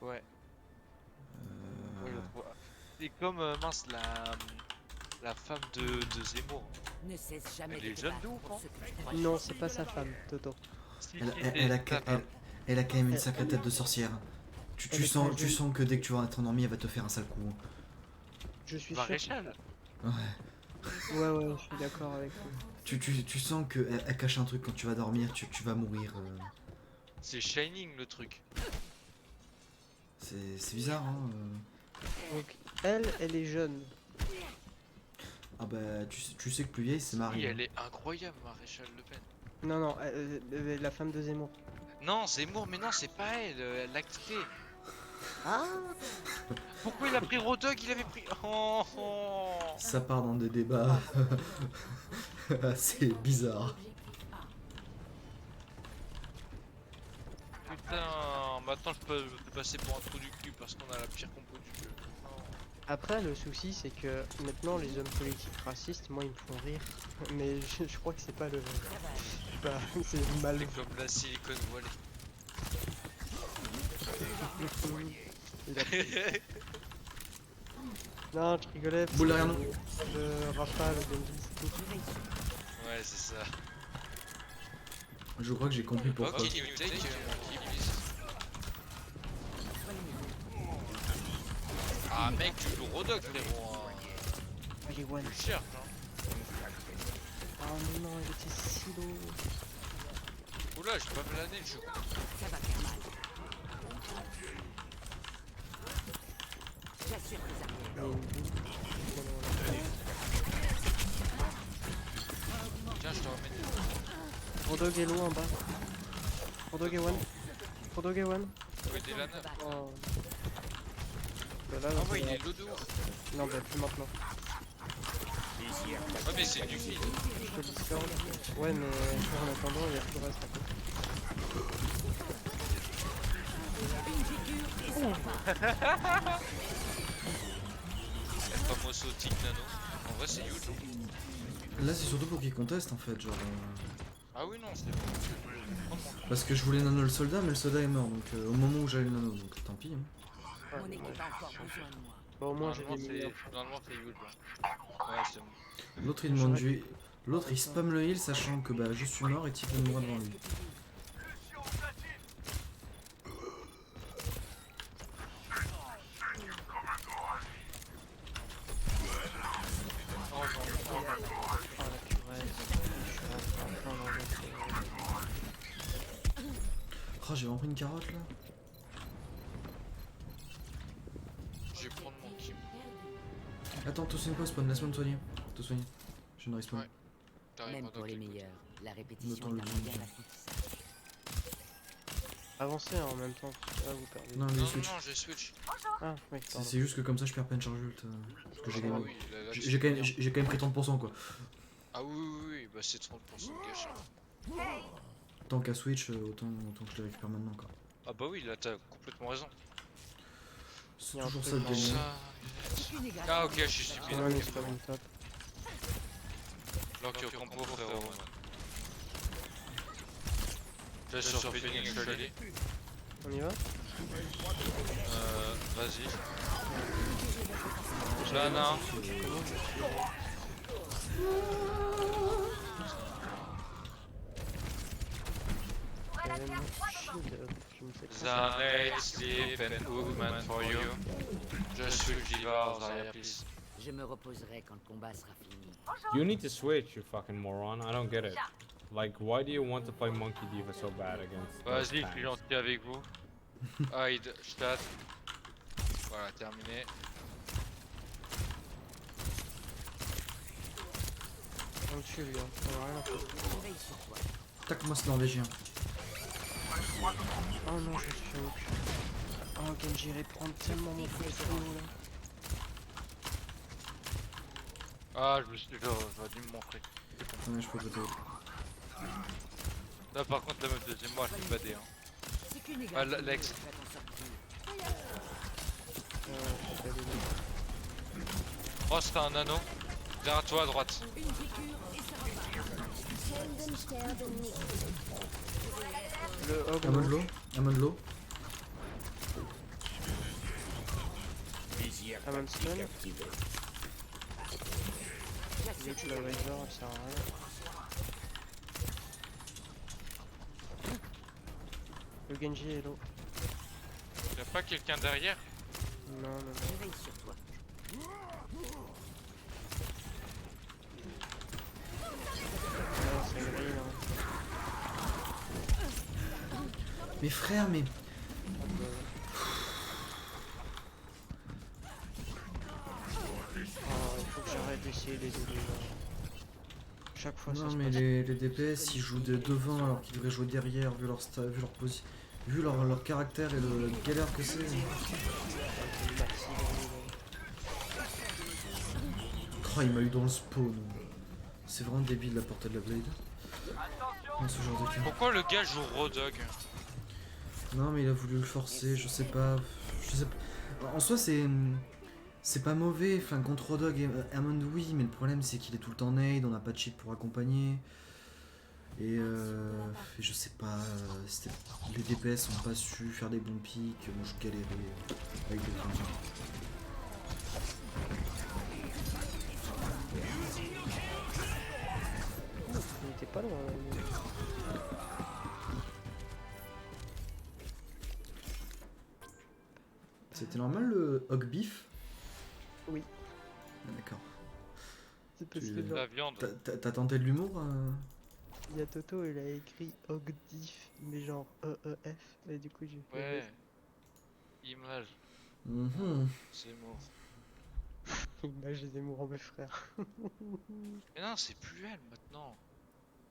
Speaker 6: ouais. Moi, je la trouve... C'est comme, mince, la femme de Zemmour.
Speaker 5: Ne cesse jamais
Speaker 6: Elle est
Speaker 5: de te
Speaker 6: jeune
Speaker 5: battre
Speaker 6: de ouf,
Speaker 5: pour
Speaker 6: hein.
Speaker 5: ce que tu crois
Speaker 2: Non,
Speaker 5: juste.
Speaker 2: c'est pas sa femme, Toto.
Speaker 6: Si,
Speaker 1: Elle,
Speaker 6: si,
Speaker 1: elle-
Speaker 6: c'est
Speaker 1: elle a,
Speaker 6: sa
Speaker 1: quand-
Speaker 6: femme.
Speaker 1: elle a quand même une sacrée tête de sorcière. Tu,
Speaker 2: Elle
Speaker 1: tu
Speaker 2: est
Speaker 1: sens,
Speaker 2: pas
Speaker 1: tu
Speaker 2: jeune.
Speaker 1: sens que dès que tu vas être endormi, elle va te faire un sale coup. Hein.
Speaker 2: Je suis sûr.
Speaker 6: Maréchal.
Speaker 1: Ouais.
Speaker 2: Ouais, je suis d'accord avec lui.
Speaker 1: Tu sens qu'elle elle cache un truc quand tu vas dormir, tu vas mourir.
Speaker 6: C'est Shining, le truc.
Speaker 1: C'est bizarre, hein.
Speaker 2: Donc, elle est jeune.
Speaker 1: Ah bah, tu sais que plus vieille, c'est Marie.
Speaker 6: Oui,
Speaker 1: hein.
Speaker 6: elle est incroyable, Maréchal Le Pen.
Speaker 2: Non, la femme de Zemmour.
Speaker 6: Non, Zemmour, mais non, c'est pas elle, elle l'a quitté.
Speaker 2: Ah
Speaker 6: Pourquoi il a pris Rodog? Il avait pris. Oh, oh.
Speaker 1: Ça part dans des débats assez bizarres.
Speaker 6: Putain, maintenant je peux passer pour un trou du cul parce qu'on a la pire compo du jeu. Non.
Speaker 2: Après, le souci, c'est que maintenant, les hommes politiques racistes, moi, ils me font rire. Mais je crois que c'est pas le. Bah, c'est mal.
Speaker 6: C'est comme la silicone voilée.
Speaker 2: Il a- Non, je rigolais. parce
Speaker 1: Boule
Speaker 2: que
Speaker 1: derrière nous.
Speaker 2: Le Rafa, le Benji, c'est tout.
Speaker 6: Ouais, c'est ça.
Speaker 1: Je crois que j'ai compris pourquoi.
Speaker 6: Ok, you take monkey, please. Ah, mec, tu joues Rodok, frérot.
Speaker 2: Allez, one.
Speaker 6: Tu cherches, hein.
Speaker 2: Ah mais non, il était si low.
Speaker 6: Oula, j'ai pas plané le jeu.
Speaker 5: Ça va faire mal. J'assure les arrières.
Speaker 6: Tiens, je te ramène.
Speaker 2: Rodog est low en bas. Rodog est one. Rodog est one.
Speaker 6: Ouais, des lanas.
Speaker 2: Oh. Bah là,
Speaker 6: Ah ouais, il est low de ouf.
Speaker 2: Non, bah plus maintenant.
Speaker 6: Ouais, mais c'est du fil.
Speaker 2: Je te discorde. Ouais, mais en attendant, il y a tout le reste après.
Speaker 6: Famoso tic nano. En vrai, c'est huge.
Speaker 1: Là, c'est surtout pour qu'ils contestent en fait. Genre,
Speaker 6: Ah oui, non, c'est bon.
Speaker 1: parce que je voulais nano le soldat, mais le soldat est mort. Donc, au moment où j'avais le nano, donc tant pis. Hein.
Speaker 5: Mon équipe a encore besoin de moi.
Speaker 2: Bah au moins j'ai
Speaker 6: Normalement,
Speaker 2: des
Speaker 6: c'est huge. Ouais, c'est bon.
Speaker 1: L'autre il demande du. L'autre il spam le heal sachant que bah je suis mort et type le moi devant lui. Oh, j'ai vraiment pris une carotte là.
Speaker 6: Je vais prendre mon kim.
Speaker 1: Attends, te soigne pas, spawn, laisse-moi me soigner. Te soigner. Je ne respawn.
Speaker 6: Ouais. T'arrives
Speaker 5: Même
Speaker 6: Rodok,
Speaker 5: pour les
Speaker 6: écoute.
Speaker 5: meilleurs, la répétition
Speaker 1: Notons le
Speaker 5: est un
Speaker 1: jeu.
Speaker 5: moyen d'apprentissage.
Speaker 2: Avancez en même temps, parce que là vous perdez.
Speaker 1: Non,
Speaker 6: Non,
Speaker 1: mais
Speaker 6: non,
Speaker 1: switch.
Speaker 6: non, j'ai switch.
Speaker 2: Ah, oui, pardon.
Speaker 1: C'est juste que comme ça je perds pas une charge ult. Parce que j'ai
Speaker 6: Ah
Speaker 1: gagné.
Speaker 6: oui, là,
Speaker 1: J'ai quand même pris 30% quoi.
Speaker 6: Ah oui, oui, oui, bah c'est 30% de gâchis.
Speaker 1: Tant qu'à switch, autant que je les récupère maintenant quoi.
Speaker 6: Ah bah oui, là t'as complètement raison.
Speaker 1: C'est
Speaker 2: Il y a un
Speaker 1: toujours
Speaker 2: truc
Speaker 1: ça de
Speaker 2: dans
Speaker 1: gagner.
Speaker 6: Ça... Ah ok, je suis stupide.
Speaker 2: Ouais, mais c'est pas une top.
Speaker 6: Lock your compo, frérot. Just sur feeling actually.
Speaker 2: On y va?
Speaker 6: Vas-y. Lana. Zanet, sleep and Hookman for you. Just switch Diva, Zarya, please.
Speaker 5: Je me reposerai quand le combat sera fini.
Speaker 4: You need to switch, you fucking moron. I don't get it. Like, why do you want to play Monkey Diva so bad against those
Speaker 6: Vas-y, je
Speaker 4: tanks?
Speaker 6: suis gentil avec vous. Hide, stat. Voilà, terminé.
Speaker 2: On le tue lui, hein. On a rien à foutre.
Speaker 5: Je veille sur toi.
Speaker 1: Tac, moi c'est norvégien.
Speaker 2: Oh non, je me suis fait hook. Oh, Genji irait prendre tellement mon coup de solo là.
Speaker 6: Ah, j'aurais dû me montrer.
Speaker 1: Ouais, je peux peut-être.
Speaker 6: Là, par contre, la meuf de moi, elle fait badé. Hein.
Speaker 5: C'est qu'une
Speaker 6: Ah,
Speaker 5: égale.
Speaker 6: Lex.
Speaker 5: Tu vas t'en sortir.
Speaker 2: Je vais aller là.
Speaker 6: Ross, t'as un anneau. Derrière toi à droite.
Speaker 5: Une piqûre et ça repart.
Speaker 2: Le hog
Speaker 1: Amon de l'eau. Amon de l'eau.
Speaker 2: Amon stun. Vu que le Razor elle sert à rien. Le Genji est low.
Speaker 6: Y'a pas quelqu'un derrière?
Speaker 2: Non, non,
Speaker 5: Je
Speaker 2: non.
Speaker 5: veille sur toi.
Speaker 2: Ouais, c'est une rille, hein.
Speaker 1: Mais frère, mais.
Speaker 2: Oh, il faut que j'arrête d'essayer les aider là. Chaque fois ça
Speaker 1: Non
Speaker 2: se
Speaker 1: mais
Speaker 2: passe.
Speaker 1: les DPS ils jouent de devant alors qu'ils devraient jouer derrière vu leur vu leur position. Vu leur caractère et le galère que c'est. Oh il m'a eu dans le spawn. C'est vraiment débile la portée de la blade. Dans ce genre de cas.
Speaker 6: Pourquoi le gars joue Rodog?
Speaker 1: Non mais il a voulu le forcer, je sais pas. Je sais pas. En soi c'est pas mauvais, enfin contre Rodog et Hammond oui, mais le problème c'est qu'il est tout le temps nade, on n'a pas de cheat pour accompagner. Et je sais pas, les DPS ont pas su faire des bons pics, moi je galérais avec des trucs. C'était normal le hog beef?
Speaker 2: Oui.
Speaker 1: Ah, d'accord.
Speaker 2: C'est parce
Speaker 1: Tu-
Speaker 2: que genre,
Speaker 6: La viande.
Speaker 1: T'as tenté de l'humour
Speaker 2: il y a Toto, il a écrit Ogdiff, mais genre E-E-F, et du coup j'ai fait
Speaker 6: Ouais. Image.
Speaker 1: Mhm.
Speaker 6: C'est mort.
Speaker 2: Image des Zemmour, mes frères.
Speaker 6: Mais non, c'est plus elle maintenant.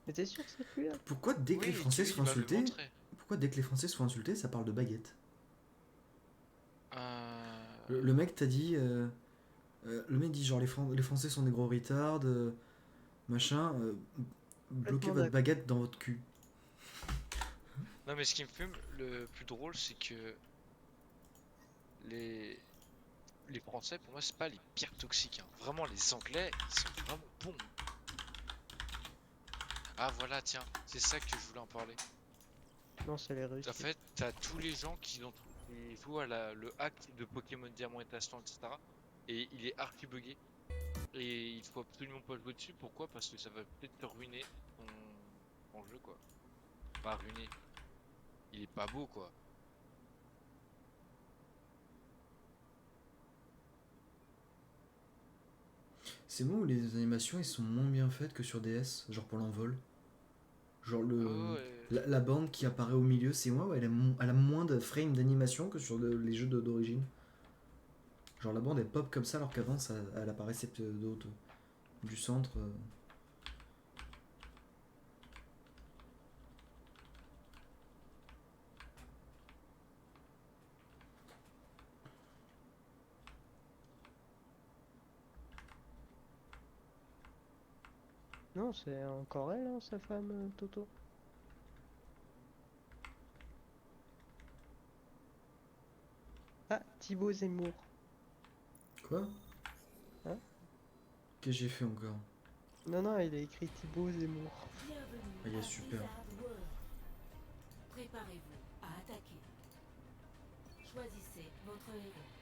Speaker 2: Mais t'es sûr que c'est plus elle?
Speaker 1: Pourquoi dès que les
Speaker 6: Oui,
Speaker 1: Français se
Speaker 6: il
Speaker 1: font
Speaker 6: m'avait
Speaker 1: insulter,
Speaker 6: montré.
Speaker 1: pourquoi dès que les Français se font insulter, ça parle de baguette?
Speaker 6: Euh...
Speaker 1: Le mec t'a dit, le mec dit genre les Français sont des gros retards, machin, bloquez
Speaker 2: Complètement
Speaker 1: votre baguette dans votre cul.
Speaker 6: Non mais ce qui me fume, le plus drôle, c'est que les Français, pour moi, c'est pas les pires toxiques. Hein. Vraiment, les Anglais, ils sont vraiment bons. Ah voilà, tiens, c'est ça que je voulais en parler.
Speaker 2: Non, c'est les Russes.
Speaker 6: En fait, t'as tous les gens qui jouent à le hack de Pokémon Diamant et Tastan, etc. Et il est archi buggé. Et il faut absolument pas jouer dessus. Pourquoi? Parce que ça va peut-être te ruiner ton jeu, quoi. Pas ruiner. Il est pas beau, quoi.
Speaker 1: C'est moi où les animations ils sont moins bien faites que sur DS, genre pour l'envol. Genre
Speaker 6: Oh,
Speaker 1: la bande qui apparaît au milieu, c'est moi où elle a moins de frames d'animation que sur les jeux d'origine. Genre la bande elle pop comme ça alors qu'avant elle apparaissait du centre.
Speaker 2: Non, c'est encore elle, hein, sa femme, Toto. Ah, Thibaut Zemmour.
Speaker 1: Quoi?
Speaker 2: Hein?
Speaker 1: Qu'est-ce que j'ai fait encore?
Speaker 2: Non, non, il a écrit Thibaut Zemmour.
Speaker 1: Ah, il est super.
Speaker 5: Préparez-vous à attaquer. Choisissez votre héros.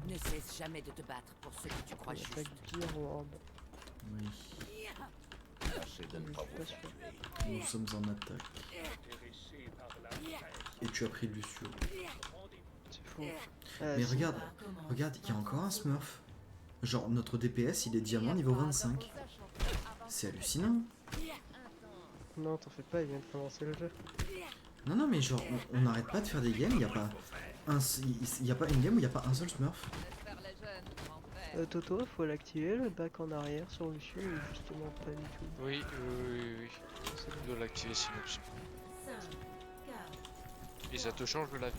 Speaker 5: Ne cesse jamais de te battre pour ce que tu crois
Speaker 2: Il
Speaker 5: juste.
Speaker 2: attaque Gearworld.
Speaker 1: Oui,
Speaker 9: Tâchez de ne pas vous
Speaker 2: Pas sûr.
Speaker 1: nous sommes en attaque. Et tu as pris Lucio.
Speaker 2: C'est faux.
Speaker 1: Mais regarde, regarde, il y a encore un Smurf. Genre notre DPS il est diamant niveau 25. C'est hallucinant.
Speaker 2: Non, t'en fais pas, il vient de commencer le jeu.
Speaker 1: Non non mais genre on n'arrête pas de faire des games, il y a pas il y a pas une game où il y a pas un seul Smurf.
Speaker 2: Toto, faut l'activer, le bac en arrière sur Lucio, ou justement pas du tout.
Speaker 6: oui, oui. Tu dois l'activer, c'est une option. Et ça te change de la vie.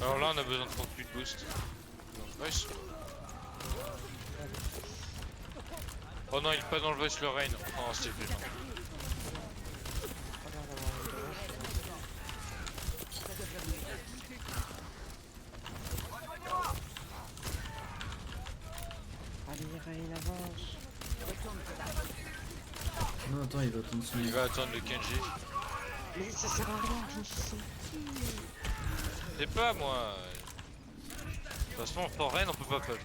Speaker 6: Alors là, on a besoin de 38 boost. Nice. Oh non, il est pas dans le voice le rain. Oh, c'est bien.
Speaker 2: Allez, Rain, avance.
Speaker 1: Non attends il va attendre son
Speaker 6: Il va attendre le Kenji.
Speaker 2: Mais ça sert à rien, Kenji.
Speaker 6: Je sais pas moi. De toute façon, sans rain, on peut pas pub.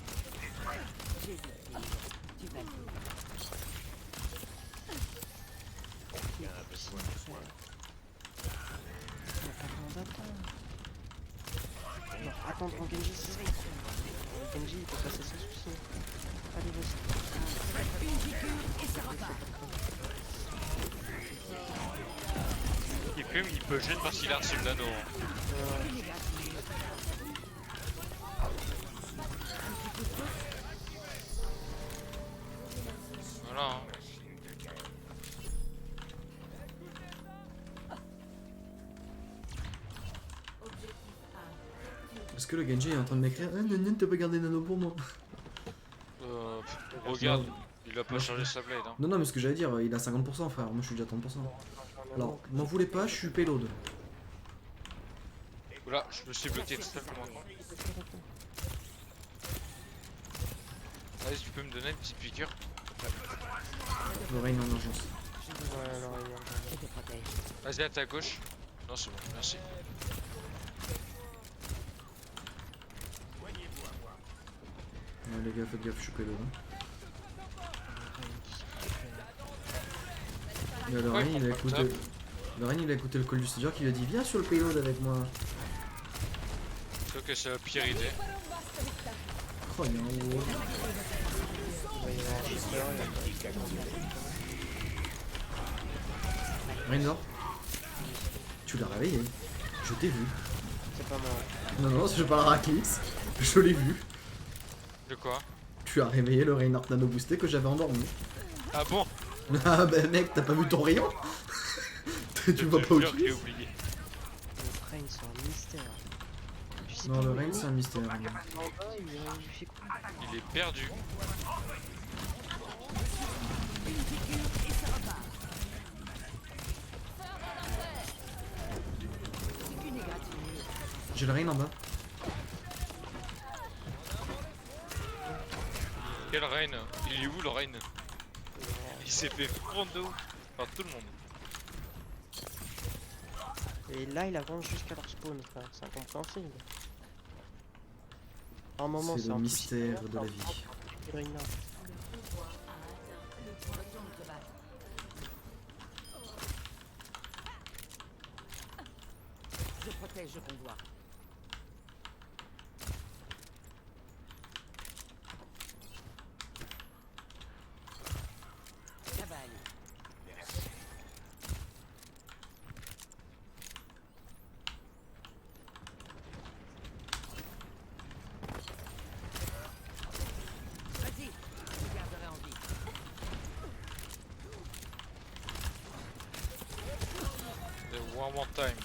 Speaker 5: Tu vas
Speaker 2: On a pas besoin d'attendre. Non, attendre quand Genji c'est ça. Genji il peut passer sans souci. Allez,
Speaker 6: Il fume, il peut jeter parce qu'il a reçu le nano. Hein. Voilà. Hein.
Speaker 1: Est-ce que le Genji est en train de m'écrire ah, non, t'as pas gardé Nano pour moi?
Speaker 6: Regarde, il a pas changé sa blade. Hein.
Speaker 1: Non non mais ce que j'allais dire, il a 50% frère, moi je suis déjà à 30%. Alors, m'en voulez pas, je suis payload.
Speaker 6: Oula, je me suis bloqué tout seul maintenant. Vas-y, tu peux me donner une petite piqûre?
Speaker 1: Lorraine en urgence.
Speaker 2: Ouais, alors il y a un-
Speaker 5: Je te protège.
Speaker 6: Vas-y, à ta gauche. Non, c'est bon, merci.
Speaker 1: Ouais, les gars, faites gaffe, je suis pélo. Et Lorraine, il a écouté. Lorraine, il a écouté le call du stagiaire qui lui a dit viens sur le payload avec moi.
Speaker 6: Sauf que c'est la pire idée.
Speaker 1: Oh, il y a un haut.
Speaker 2: Ouais, il y a un shifter, il y a un
Speaker 1: Raynor, tu l'as réveillé. Je t'ai vu.
Speaker 2: C'est pas moi.
Speaker 1: Non, non, je parle à Rakix. Je l'ai vu.
Speaker 6: De quoi?
Speaker 1: Tu as réveillé le Reinhardt nano boosté que j'avais endormi.
Speaker 6: Ah bon?
Speaker 1: Ah bah mec, t'as pas vu ton rayon? Tu vois pas où tu
Speaker 6: J'ai
Speaker 1: es?
Speaker 6: oublié.
Speaker 2: Le Rain, c'est un mystère. Je sais
Speaker 1: Non,
Speaker 2: pas
Speaker 1: le
Speaker 2: où
Speaker 1: Rain
Speaker 2: il
Speaker 1: c'est
Speaker 2: est.
Speaker 1: un mystère.
Speaker 2: En bas, il fait quoi?
Speaker 6: Il est perdu.
Speaker 1: J'ai le Rain en bas.
Speaker 6: Quel Rain? Il est où le Rain? Il s'est fait prendre de ouf par tout le monde.
Speaker 2: Et là, il avance jusqu'à leur spawn, frère. C'est incompréhensible. À un moment,
Speaker 1: C'est
Speaker 2: c'est
Speaker 1: le
Speaker 2: un
Speaker 1: mystère de la vie.
Speaker 2: Reinhardt.
Speaker 5: Je protège le convoi. Ça va aller. Vas-y, je garderai en vie.
Speaker 6: One more time.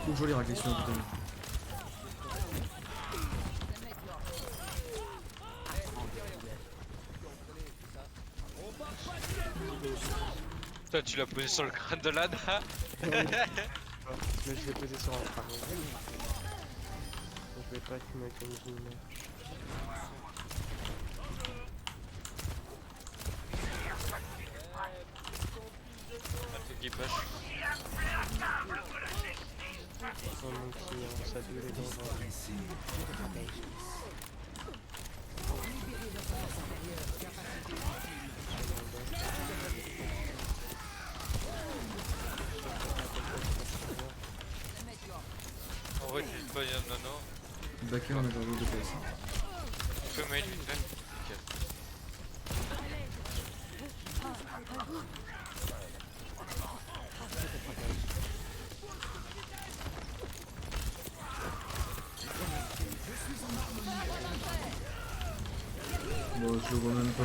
Speaker 1: Trop joli réflexion putain.
Speaker 6: Toi, tu l'as posé sur le crâne de l'âne.
Speaker 2: Mais je l'ai posé sur un crâne. Je vais pas te mettre une zone.
Speaker 6: Un truc qui push.
Speaker 2: Oh mon petit, ça doit être dangereux.
Speaker 6: En vrai, tu pas, il y a un nano.
Speaker 1: Backer, on a perdu de PS.
Speaker 6: Tu peux mail vite fait. Nickel.
Speaker 1: Bon, je le vois même pas.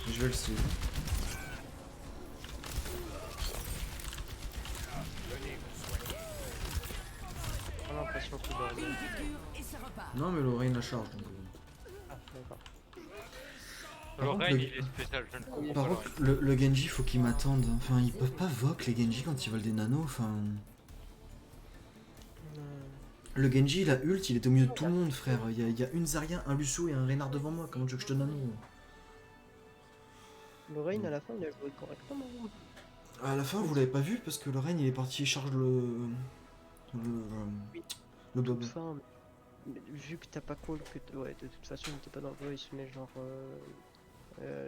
Speaker 1: Je vais le suivre.
Speaker 2: J'ai l'impression qu'il doit aller.
Speaker 1: Non, mais le Rain la charge donc.
Speaker 2: Ah, d'accord.
Speaker 1: Par
Speaker 6: Le
Speaker 1: contre,
Speaker 6: Rain,
Speaker 1: le-
Speaker 6: il est spécial, je ne comprends
Speaker 1: Par
Speaker 6: pas.
Speaker 1: contre, le Genji, faut qu'il m'attende. Enfin, ils peuvent pas voc les Genji quand ils veulent des nanos. Enfin, le Genji, il a ult, il était au milieu de tout le monde, frère. Il y a une Zarya, un Lucio et un Reinhardt devant moi. Comment tu veux que je te nano?
Speaker 2: Le Rain, à la fin, il a joué correctement.
Speaker 1: À la fin, vous l'avez pas vu parce que le Rain, il est parti charge le bob.
Speaker 2: Enfin, vu que t'as pas call, que ouais, de toute façon, il était pas dans le voice, mais genre,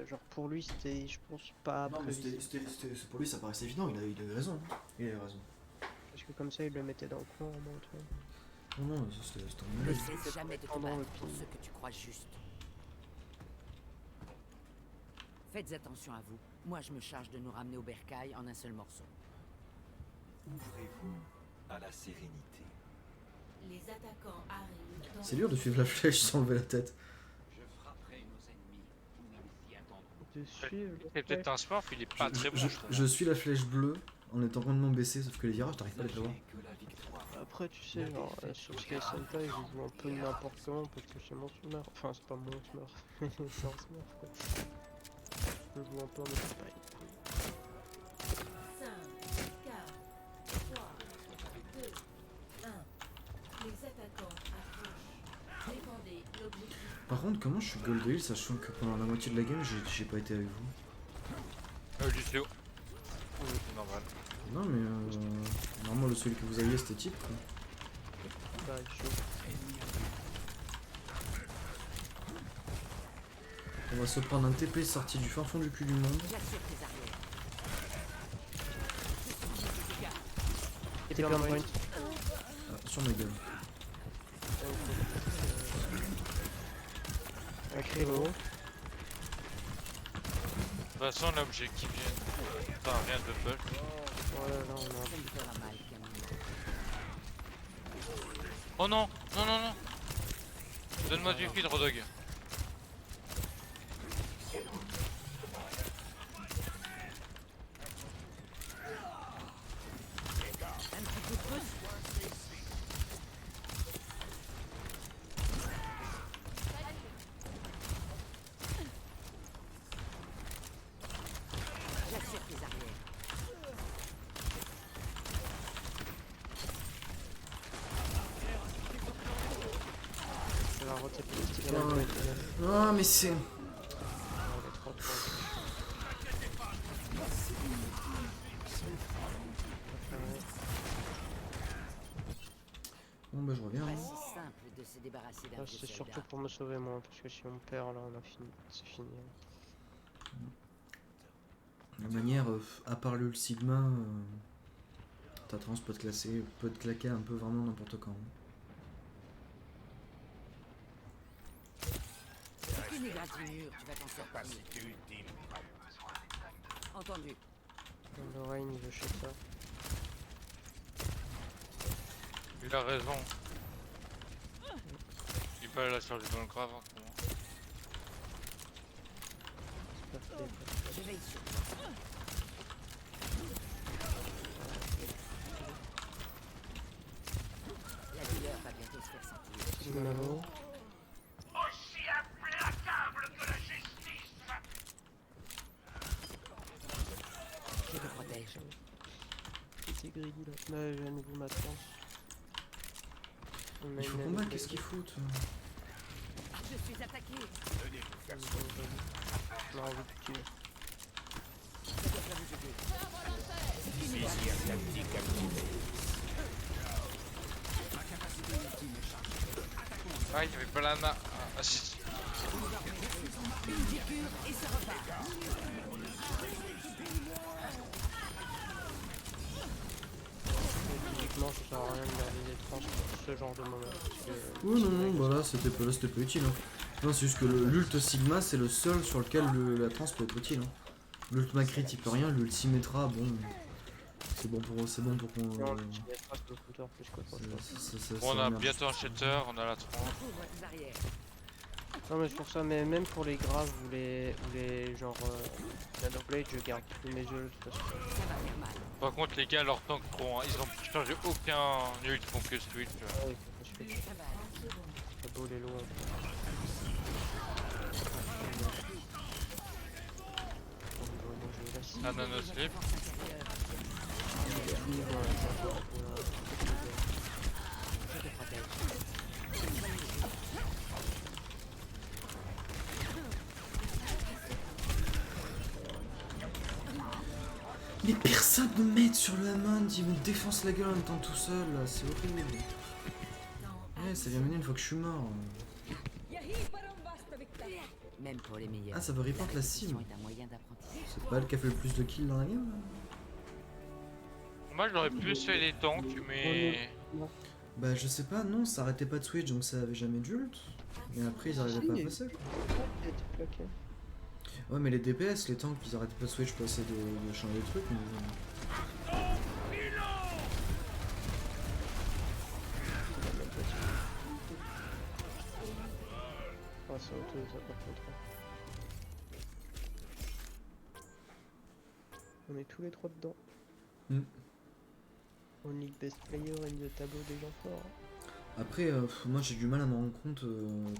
Speaker 2: genre pour lui, c'était, je pense, pas
Speaker 1: Non, mais
Speaker 2: prévisible.
Speaker 1: pour lui, ça paraissait évident. Il a eu raison. Il a eu raison.
Speaker 2: Parce que comme ça, il le mettait dans le coin, au moins, tu vois.
Speaker 1: Non, non, ça c'était un
Speaker 5: Ne
Speaker 1: malaise.
Speaker 5: cesse jamais de te
Speaker 2: Pendant le
Speaker 5: battre pour
Speaker 2: film.
Speaker 5: ce que tu crois juste. Faites attention à vous. Moi, je me charge de nous ramener au bercail en un seul morceau.
Speaker 9: Ouvrez-vous à la sérénité.
Speaker 10: Les attaquants arrivent.
Speaker 1: C'est dur de suivre la flèche sans lever la tête.
Speaker 9: Je frapperai nos ennemis. Vous ne s'y attendront.
Speaker 2: De suivre.
Speaker 6: C'est peut-être un smurf, il est pas très bon, je trouve.
Speaker 1: Je suis la flèche bleue en étant complètement baissé, sauf que les virages, t'arrives pas à les prévoir.
Speaker 9: Sachez que la victoire
Speaker 2: après, tu sais, genre, sur Sky Sentai, je joue un peu n'importe comment parce que c'est mon smurf. Enfin, c'est pas mon smurf, c'est un smurf quoi. Je joue un peu en mode pareil.
Speaker 10: 5, 4, 3, 2, 1. Les attaquants approchent. Défendez l'objectif.
Speaker 1: Par contre, comment je suis gold heal sachant que pendant la moitié de la game, j'ai pas été avec vous?
Speaker 6: Du CO. C'est normal.
Speaker 1: Non, mais normalement, le seul que vous aviez, c'était type quoi.
Speaker 2: Bah, chaud.
Speaker 1: On va se prendre un TP sorti du fin fond du cul du monde.
Speaker 5: J'assure tes arrières.
Speaker 2: Et t'es plein de points.
Speaker 1: Sur ma gueule.
Speaker 2: Un créneau.
Speaker 6: De toute façon, l'objectif vient. Enfin, rien de push.
Speaker 2: Voilà, là on a.
Speaker 5: Ça me fera mal, Camille.
Speaker 6: Oh non, non, non, non. Donne-moi du feed, Rodog.
Speaker 5: Un petit coup de pouce. J'assure tes arrières.
Speaker 2: C'est la route stylée.
Speaker 1: Ah, mais c'est. Bon, bah, je reviens.
Speaker 5: Pas
Speaker 1: Hein.
Speaker 5: si simple de se débarrasser d'un vieux
Speaker 2: C'est
Speaker 5: soldat.
Speaker 2: surtout pour me sauver moi, parce que si on perd là on a fini, c'est fini.
Speaker 1: De manière, à part le Sigma, ta trans peut te claquer un peu vraiment n'importe quand.
Speaker 5: Aucune égratignure, tu vas t'en sortir. Entendu.
Speaker 2: Lorraine il veut chez ça.
Speaker 6: Il a raison. Il fallait la charger dans le grave en ce moment.
Speaker 2: Parfait.
Speaker 5: Je veille sur toi. La douleur va bientôt se faire sentir.
Speaker 2: Nano.
Speaker 5: Je te protège.
Speaker 2: C'était greedy là. Là j'ai à nouveau ma trans. On a
Speaker 1: Il faut
Speaker 2: une
Speaker 1: combattre,
Speaker 2: année
Speaker 1: qu'est-ce qu'ils foutent?
Speaker 5: Je suis attaqué.
Speaker 2: On a envie de tuer.
Speaker 5: Ça doit vous aider. C'est une égratignure.
Speaker 6: Ah, il y avait pas la main. Ah, si.
Speaker 5: Et ça repart.
Speaker 2: Logiquement ça sert à rien de garder des trans pour ce genre de moment. Parce que
Speaker 1: Oh non, non, bah là c'était pas utile. Hein. Non, c'est juste que l'ult Sigma c'est le seul sur lequel la trans peut être utile. Hein. L'ult Macrit il peut rien, l'ultimétra, bon. C'est bon pour qu'on.
Speaker 2: non, le petit métra c'est le footer plus qu'autre chose.
Speaker 6: Bon, on a bientôt un shatter, on a la 30.
Speaker 5: Couvre tes arrières.
Speaker 2: Non mais c'est pour ça, mais même pour les graves ou les genre Nanoblade, je garde tous mes yeux parce que
Speaker 5: Ça va faire mal.
Speaker 6: Par contre, les gars, leur tank trop, hein, ils ont changé aucun ult, ils font que switch.
Speaker 2: ouais, faut pas se faire
Speaker 5: Ça va.
Speaker 2: c'est beau les lots.
Speaker 6: Ah, nano slip.
Speaker 5: Je te protège.
Speaker 1: Mais personne ne m'aide sur le Hammond, il me défonce la gueule en étant tout seul, là, c'est horrible. Ouais, ça vient mener une fois que je suis mort.
Speaker 5: Même pour les meilleurs.
Speaker 1: Ah, ça veut reporter la cible.
Speaker 5: Est un moyen d'apprentissage.
Speaker 1: C'est pas elle qui a fait le plus de kills dans la game là?
Speaker 6: Moi, j'aurais plus fait les tanks, mais.
Speaker 1: Bah je sais pas, non, ça arrêtait pas de switch donc ça avait jamais d'ult. Mais après ils arrivaient pas à passer quoi. Ouais mais les DPS, les tanks, ils arrêtaient pas de switch pour essayer de changer les trucs mais...
Speaker 2: Ah, c'est auto, ça par contre. On est tous les trois dedans.
Speaker 1: Hmm.
Speaker 2: Only best player in the tableau des gens forts.
Speaker 1: Après, moi j'ai du mal à me rendre compte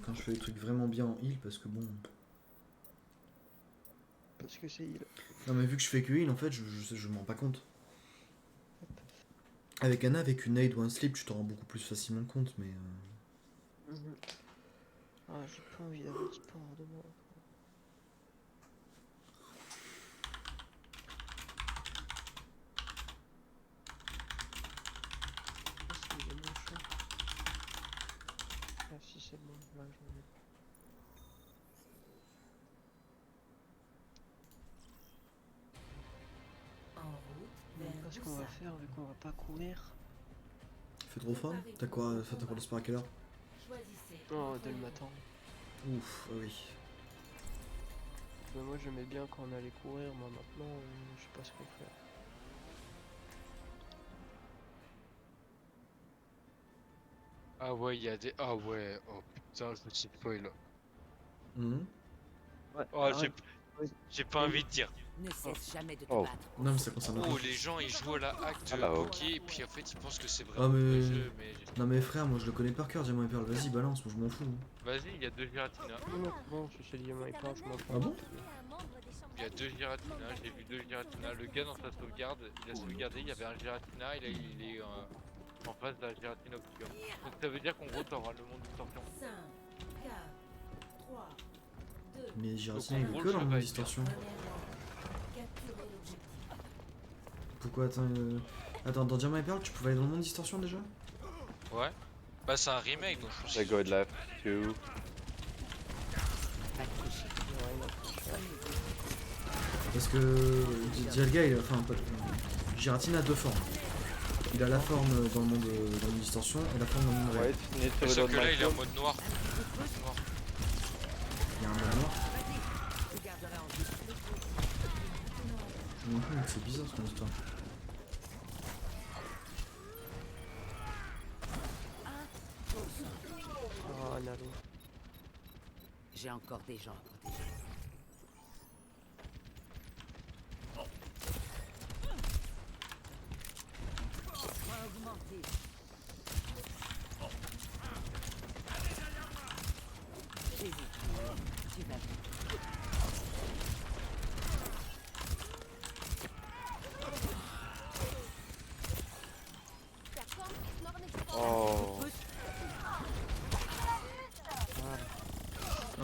Speaker 1: quand je fais des trucs vraiment bien en heal parce que bon.
Speaker 2: Parce que c'est il.
Speaker 1: Non, mais vu que je fais que heal, en fait, je m'en rends pas compte. Avec Anna, avec une aid ou un sleep, tu t'en rends beaucoup plus facilement compte, mais.
Speaker 2: Ah, j'ai pas envie d'avoir du sport demain. Il est mon chat. Ah si c'est bon, là je me mets.
Speaker 10: En route
Speaker 2: Je sais
Speaker 10: vers
Speaker 2: pas ce qu'on va
Speaker 10: Busan.
Speaker 2: faire vu qu'on va pas courir.
Speaker 1: Il fait trop froid. T'as quoi? T'as pour le sport à quelle heure?
Speaker 10: Choisissez.
Speaker 2: Oh,
Speaker 10: entre
Speaker 2: dès le
Speaker 10: les
Speaker 2: matin.
Speaker 1: Ouf, ah oui.
Speaker 2: Mais moi j'aimais bien quand on allait courir, moi maintenant je sais pas ce qu'on fait.
Speaker 6: Ah ouais, il y a des. Ah ouais, oh putain, je me suis spoil.
Speaker 1: Mhm.
Speaker 2: Ouais,
Speaker 6: Oh, j'ai pas envie de dire.
Speaker 5: Ne cesse jamais de te
Speaker 8: Oh.
Speaker 5: battre.
Speaker 1: Non, mais ça concerne
Speaker 6: Oh,
Speaker 1: pas.
Speaker 6: les gens ils jouent à la hack de
Speaker 8: Hello.
Speaker 6: Poké et puis en fait ils pensent que c'est
Speaker 1: Ah,
Speaker 6: vraiment
Speaker 1: mais.
Speaker 6: le jeu, mais.
Speaker 1: Non, mais frère, moi je le connais par cœur, Diamant et Perle. Vas-y, balance, moi je m'en fous.
Speaker 6: Vas-y, il y a 2 Giratina.
Speaker 2: Non, bon, si c'est Diamant et Perle, je m'en fous.
Speaker 1: Ah bon?
Speaker 6: Il y a 2 Giratina, j'ai vu 2 Giratina. Le gars dans sa sauvegarde, il a sauvegardé, il y avait un Giratina, et là il est en face de la Giratina Obscure. Donc ça veut dire qu'en gros t'auras le monde distorsion.
Speaker 10: 5, 4, 3, 2,
Speaker 1: Mais Giratina,
Speaker 6: Donc,
Speaker 1: il
Speaker 6: en
Speaker 1: est
Speaker 6: gros,
Speaker 1: que
Speaker 6: le
Speaker 1: dans
Speaker 6: jeu
Speaker 1: mon
Speaker 6: va être
Speaker 1: distorsion.
Speaker 10: capturez l'objectif.
Speaker 1: Pourquoi? Attends, dans Diamant et Perle, tu pouvais aller dans le monde distorsion déjà?
Speaker 6: Ouais. Bah c'est un remake donc je pense
Speaker 8: They go left, 2.
Speaker 1: Parce que Dialga, il a, enfin, pas, Giratina a deux formes. Il a la forme dans le monde distorsion et la forme dans le monde réel.
Speaker 8: Wait, need to
Speaker 6: que... Sauf
Speaker 8: reload
Speaker 6: que là
Speaker 8: my
Speaker 6: il est en
Speaker 8: shield.
Speaker 6: mode noir.
Speaker 1: Il y a un mode noir.
Speaker 5: Je garderai en vue.
Speaker 1: C'est bizarre cette histoire.
Speaker 2: Oh, Nalo.
Speaker 5: J'ai encore des gens à protéger. Point augmenté. J'hésite. Tu vas vite.
Speaker 8: Oh.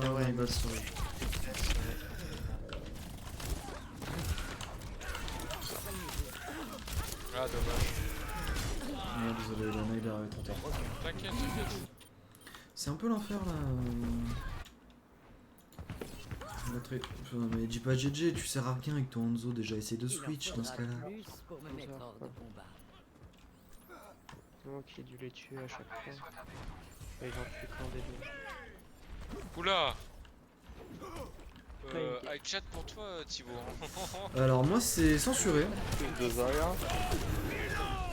Speaker 1: Ah ouais, il va se sauver.
Speaker 6: Ah dommage.
Speaker 1: Ah, désolé, la nail est trop tard.
Speaker 6: T'inquiète, t'inquiète.
Speaker 1: C'est un peu l'enfer là. Mais dis pas GG, tu sers à rien avec ton Hanzo déjà, essaye de
Speaker 5: Il en
Speaker 1: switch dans ce
Speaker 5: faudra
Speaker 1: cas-là.
Speaker 5: plus pour me mettre hors de combat.
Speaker 2: C'est moi qui ai dû les tuer à chaque fois. Et j'en tue qu'en des deux.
Speaker 6: Oula. Avec chat pour toi Thibaut.
Speaker 1: Alors moi c'est censuré.
Speaker 8: De Zarya.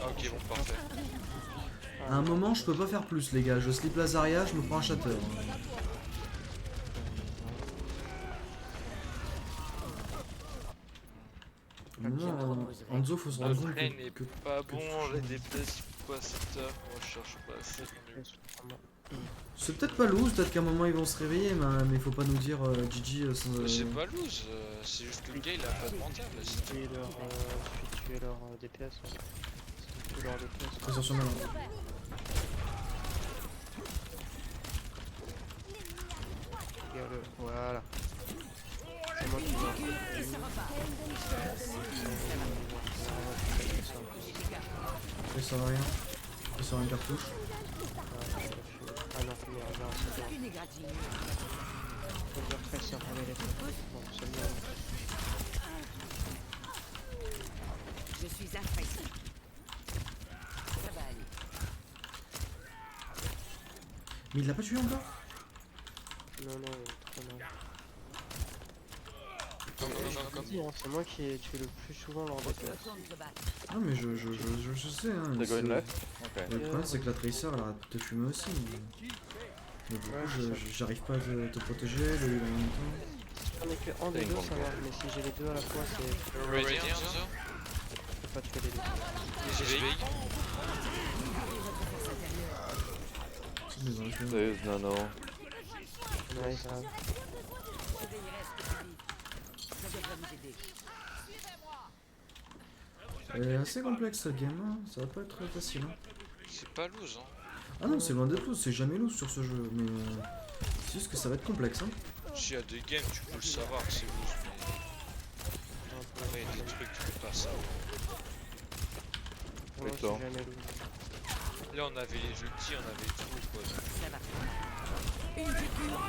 Speaker 6: Ah, ok bon parfait.
Speaker 1: À un moment je peux pas faire plus les gars, je slip la Zarya, je me prends un shatter. À un moment, Hanzo faut se rendre compte
Speaker 6: Après n'est
Speaker 1: que
Speaker 6: pas
Speaker 1: que
Speaker 6: bon,
Speaker 1: tu-
Speaker 6: j'ai des pièces pas cette heure, moi je cherche pas assez.
Speaker 1: c'est peut-être pas loose, peut-être qu'à un moment ils vont se réveiller, mais faut pas nous dire GG sans.
Speaker 6: C'est pas loose, c'est juste que le gars il a pas de mental là, c'est tout.
Speaker 2: Tuer leur DPS. Ouais. C'est tuer leur DPS.
Speaker 1: Présent sur moi.
Speaker 2: Regarde-le. Voilà. C'est moi qui vais.
Speaker 1: Il sert à rien. Il sert à une cartouche.
Speaker 2: Ah non, mais regarde, c'est bien.
Speaker 5: Une égratignure.
Speaker 2: Faut dire qu'elle sert à les Bon, c'est bien.
Speaker 5: Je suis infaillible. Ça va aller.
Speaker 1: Mais il l'a pas tué encore?
Speaker 2: Non, non, trop mal.
Speaker 6: Comme
Speaker 2: Dis, hein, c'est moi qui ai tué le plus souvent leur DPS.
Speaker 5: Retourne te battre.
Speaker 1: Ah mais je sais hein.
Speaker 8: They go
Speaker 1: c'est-
Speaker 8: left. Okay.
Speaker 1: Le problème c'est que la Tracer elle arrête de te fumer aussi. Mais du coup
Speaker 2: Ouais,
Speaker 1: j'arrive pas à te protéger, de lui en même temps.
Speaker 2: Si j'en ai que un des deux, ça va. Mais si j'ai les deux à la fois, c'est.
Speaker 6: Ready Hanzo?
Speaker 2: pas tuer les deux.
Speaker 6: Les éveils.
Speaker 1: C'est des injures.
Speaker 8: There's Nano.
Speaker 2: Ouais, ça.
Speaker 5: Ça devrait vous aider.
Speaker 1: Elle est assez complexe cette game, hein. Ça va pas être facile. Hein.
Speaker 6: C'est pas loose, hein.
Speaker 1: Ah non, c'est loin d'être loose, c'est jamais loose sur ce jeu, mais c'est juste que ça va être complexe. Hein.
Speaker 6: S'il y a des games, tu peux le savoir que c'est loose, mais. Ouais, il y a des trucs, tu peux pas savoir.
Speaker 2: Moi, c'est
Speaker 8: Attends.
Speaker 2: jamais lourd.
Speaker 6: Là, on avait, je le dis, on avait tout, quoi.
Speaker 5: Ça va. Une piqûre.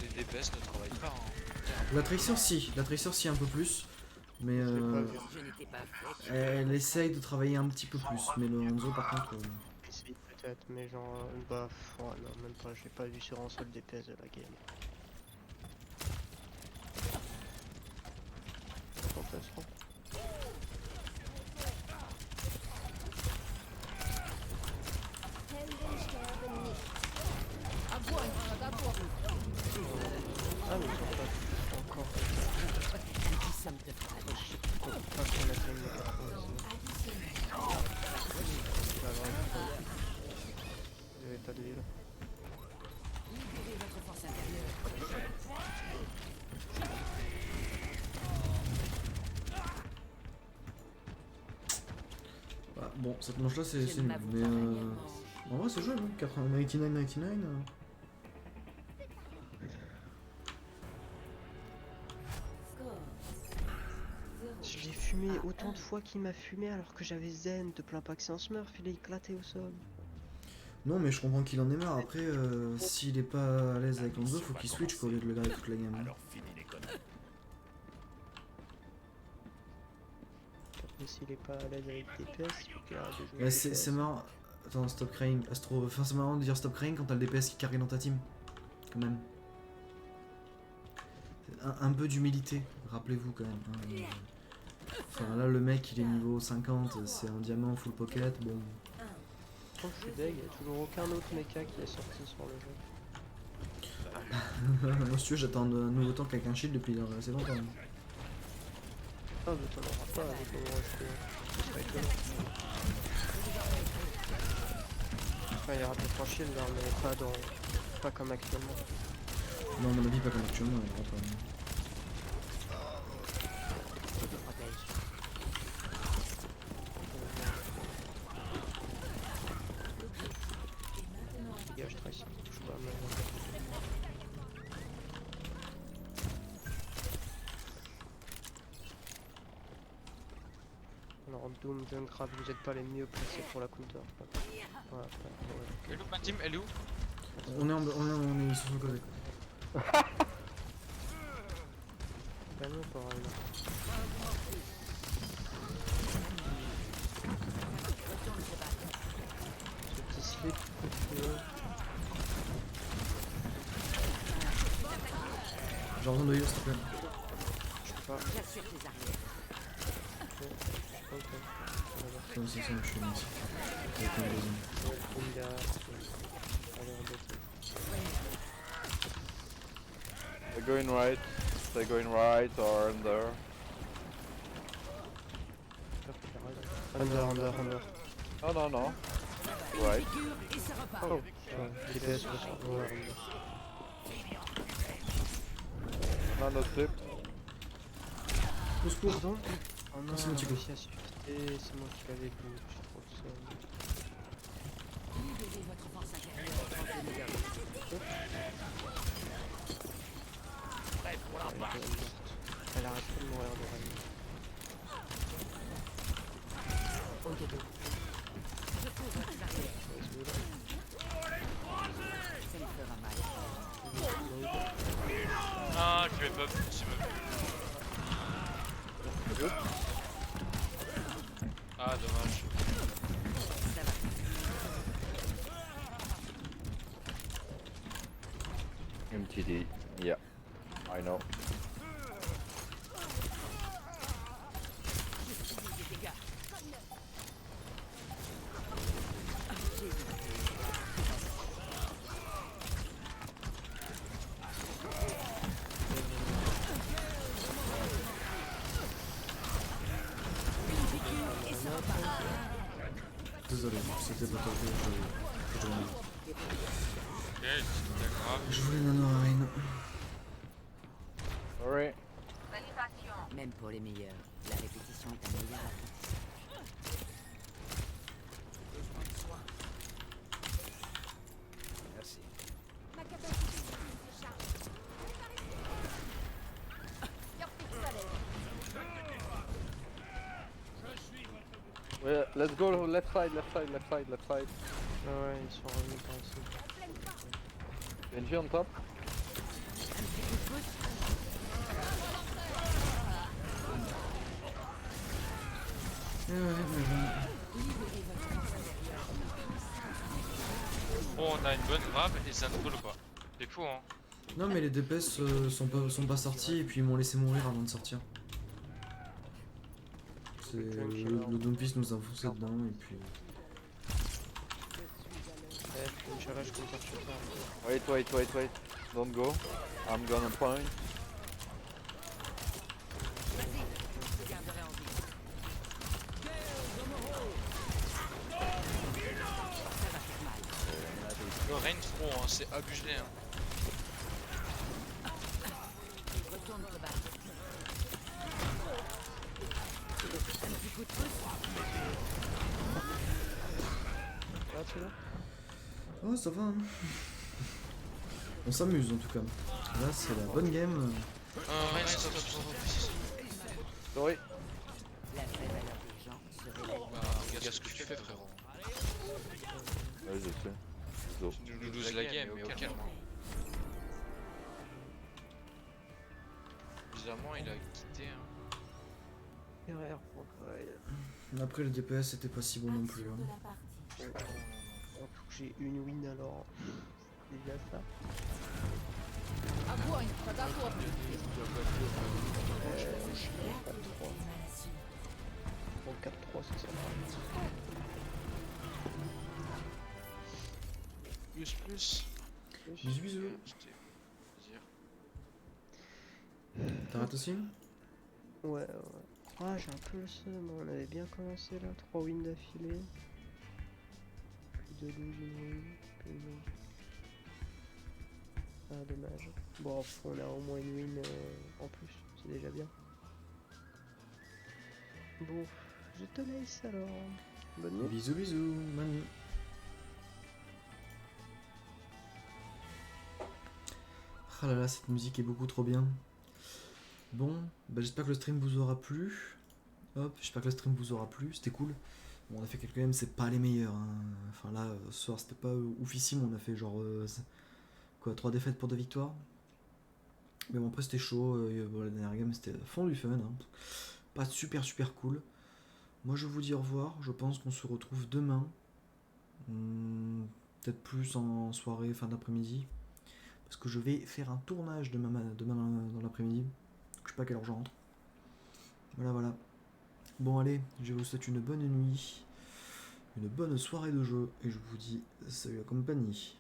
Speaker 6: Les DPS ne travaillent pas, hein.
Speaker 1: La Tracer si un peu plus, mais
Speaker 2: Je l'ai pas vu.
Speaker 5: Je n'étais pas faite.
Speaker 1: elle essaye de travailler un petit peu plus, mais le Hanzo par contre...
Speaker 2: Si, peut-être, mais genre, bah, ouais, non, même pas, je l'ai pas vu sur un seul DPS de la game. Fantastique. Ah, mais ils ont pas encore.
Speaker 5: Qui sommes de frères.
Speaker 2: Je sais pas qu'on a fait une Vous avez pas de ville.
Speaker 5: Libérez votre force intérieure.
Speaker 1: Bah, bon, cette manche là c'est
Speaker 5: Je
Speaker 1: nul,
Speaker 5: m'avoue
Speaker 1: mais
Speaker 5: pas réellement.
Speaker 1: en vrai c'est jouable, hein. 99-99.
Speaker 10: Score. 0.
Speaker 2: Je l'ai fumé autant de fois qu'il m'a fumé alors que j'avais Zen de plein pack, c'est un smurf, il est éclaté au sol.
Speaker 1: Non mais je comprends qu'il en ait marre, après s'il est pas à l'aise avec Hanzo, faut qu'il switch quoi, au lieu de le garder toute la game. Hein.
Speaker 2: Après s'il est pas à l'aise avec DPS, il faut qu'il arrête de jouer.
Speaker 1: Ouais, c'est marrant. Attends, stop crying, Astro. Enfin, c'est marrant de dire stop crying quand t'as le DPS qui carry dans ta team. Quand même. Un peu d'humilité, rappelez-vous quand même. Hein. Enfin, là, le mec il est niveau 50, c'est un diamant full pocket, bon.
Speaker 2: Je trouve que je suis deg, il y a toujours aucun autre mecha qui est sorti sur le jeu.
Speaker 1: Moi, si tu veux, j'attends un nouveau tank avec un shield depuis assez longtemps. Hein.
Speaker 2: Ah, mais t'en auras pas avec le rush, ce serait étonnant. Enfin, il y aura peut-être un shield, hein, mais pas comme actuellement.
Speaker 1: Non, à mon avis, pas comme actuellement. Il y aura pas.
Speaker 5: Je te protège.
Speaker 2: Dégage, Tracy, touche pas à ma Alors, Doom, Junkrat, vous êtes pas les mieux placés pour la counter. Voilà,
Speaker 6: Elle est où ma team? Elle est où?
Speaker 1: On est sur le côté.
Speaker 2: Bah non, pareil. Ce petit slip,
Speaker 1: J'ai besoin de heal, s'il te plaît.
Speaker 2: je sais pas.
Speaker 5: J'assure tes arrières.
Speaker 1: Ça, je suis bien ici. Avec un deuxième.
Speaker 8: They're going right. They're going right or under.
Speaker 2: Under.
Speaker 8: No, no, no. Right.
Speaker 5: Piqûre et ça repart.
Speaker 2: Oh, DPS, ouais, under.
Speaker 8: Nano slip.
Speaker 1: Au secours.
Speaker 2: Pardon? Oh non,
Speaker 1: C'est mon petit coup.
Speaker 2: réussi à se quitter, c'est moi qui l'avais vu, je suis trop seul.
Speaker 5: Libérez votre force intérieure.
Speaker 2: Elle arrête pas de mourir de rage.
Speaker 5: Au debout. Je couvre tes arrières. Ça lui fera mal.
Speaker 6: Ah, je vais pas petit me. Ah, dommage.
Speaker 5: Ça va.
Speaker 8: MTD. Yeah. I know.
Speaker 5: Des dégâts.
Speaker 1: désolé, c'était pas top.
Speaker 6: Ok, c'est pas grave.
Speaker 1: Je voulais Nanorain.
Speaker 8: Sorry.
Speaker 5: Même pour les meilleurs, la répétition est un meilleur apprentissage.
Speaker 9: Merci.
Speaker 10: Ma capacité de charge.
Speaker 8: Ouais, let's go left side, left side, left side, left side.
Speaker 2: Ah ouais, ils sont revenus par ici.
Speaker 8: Genji on top.
Speaker 1: Ouais, mais bon.
Speaker 6: Bon, on a une bonne grave et ça ne coule pas. C'est fou, hein.
Speaker 1: Non, mais les DPS sont pas sortis et puis ils m'ont laissé mourir avant de sortir. Le Doomfist nous a foncé dedans et puis.
Speaker 2: Inch'Allah, je compte sur ça.
Speaker 8: Wait. Don't go. I'm gonna point.
Speaker 6: Le rain trop, hein, c'est abusé. Hein.
Speaker 5: Retourne te battre. Un petit coup de pouce.
Speaker 2: Ah, tu vois.
Speaker 1: Oh, ça va, hein. On s'amuse en tout cas. Là, c'est la bonne game.
Speaker 6: Rain, stop.
Speaker 8: Sorry.
Speaker 5: La vraie valeur des gens serait la
Speaker 6: Bah, regarde ce que tu fais, frérot.
Speaker 8: Ouais, je sais. Zo.
Speaker 6: Tu nous loses la game, mais au calme. Hein. Bizarrement, il a quitté. Hein.
Speaker 2: Erreur pour Kyle.
Speaker 1: Après, le DPS c'était pas si bon non plus.
Speaker 10: De
Speaker 1: Hein.
Speaker 10: la partie.
Speaker 2: Oh, faut que j'ai une win alors. C'est déjà ça. Bon, 4-3, c'est ça.
Speaker 6: Plus.
Speaker 1: Bisous, bisous.
Speaker 6: C'était plaisir.
Speaker 1: T'arrêtes aussi?
Speaker 2: Ouais. Ah, j'ai un peu le seum, on avait bien commencé là, 3 wins d'affilée. Plus de lose, une win, plus de lose. Ah, dommage. Bon, on a au moins une win en plus, c'est déjà bien. Bon, je te laisse alors. Bonne nuit.
Speaker 1: Bisous, bisous, mamie. Ah là là, cette musique est beaucoup trop bien. Bon, bah j'espère que le stream vous aura plu. Hop, j'espère que le stream vous aura plu, c'était cool. Bon, on a fait quelques games, c'est pas les meilleurs. Hein. Enfin là, ce soir c'était pas oufissime, on a fait genre 3 défaites pour 2 victoires. Mais bon, après c'était chaud, bon, la dernière game c'était fond du fun. Hein. Pas super cool. Moi je vous dis au revoir, je pense qu'on se retrouve demain. Peut-être plus en soirée, fin d'après-midi. Parce que je vais faire un tournage demain dans l'après-midi. Je sais pas à quelle heure je rentre. Voilà. Bon allez, je vous souhaite une bonne nuit, une bonne soirée de jeu, et je vous dis salut la compagnie.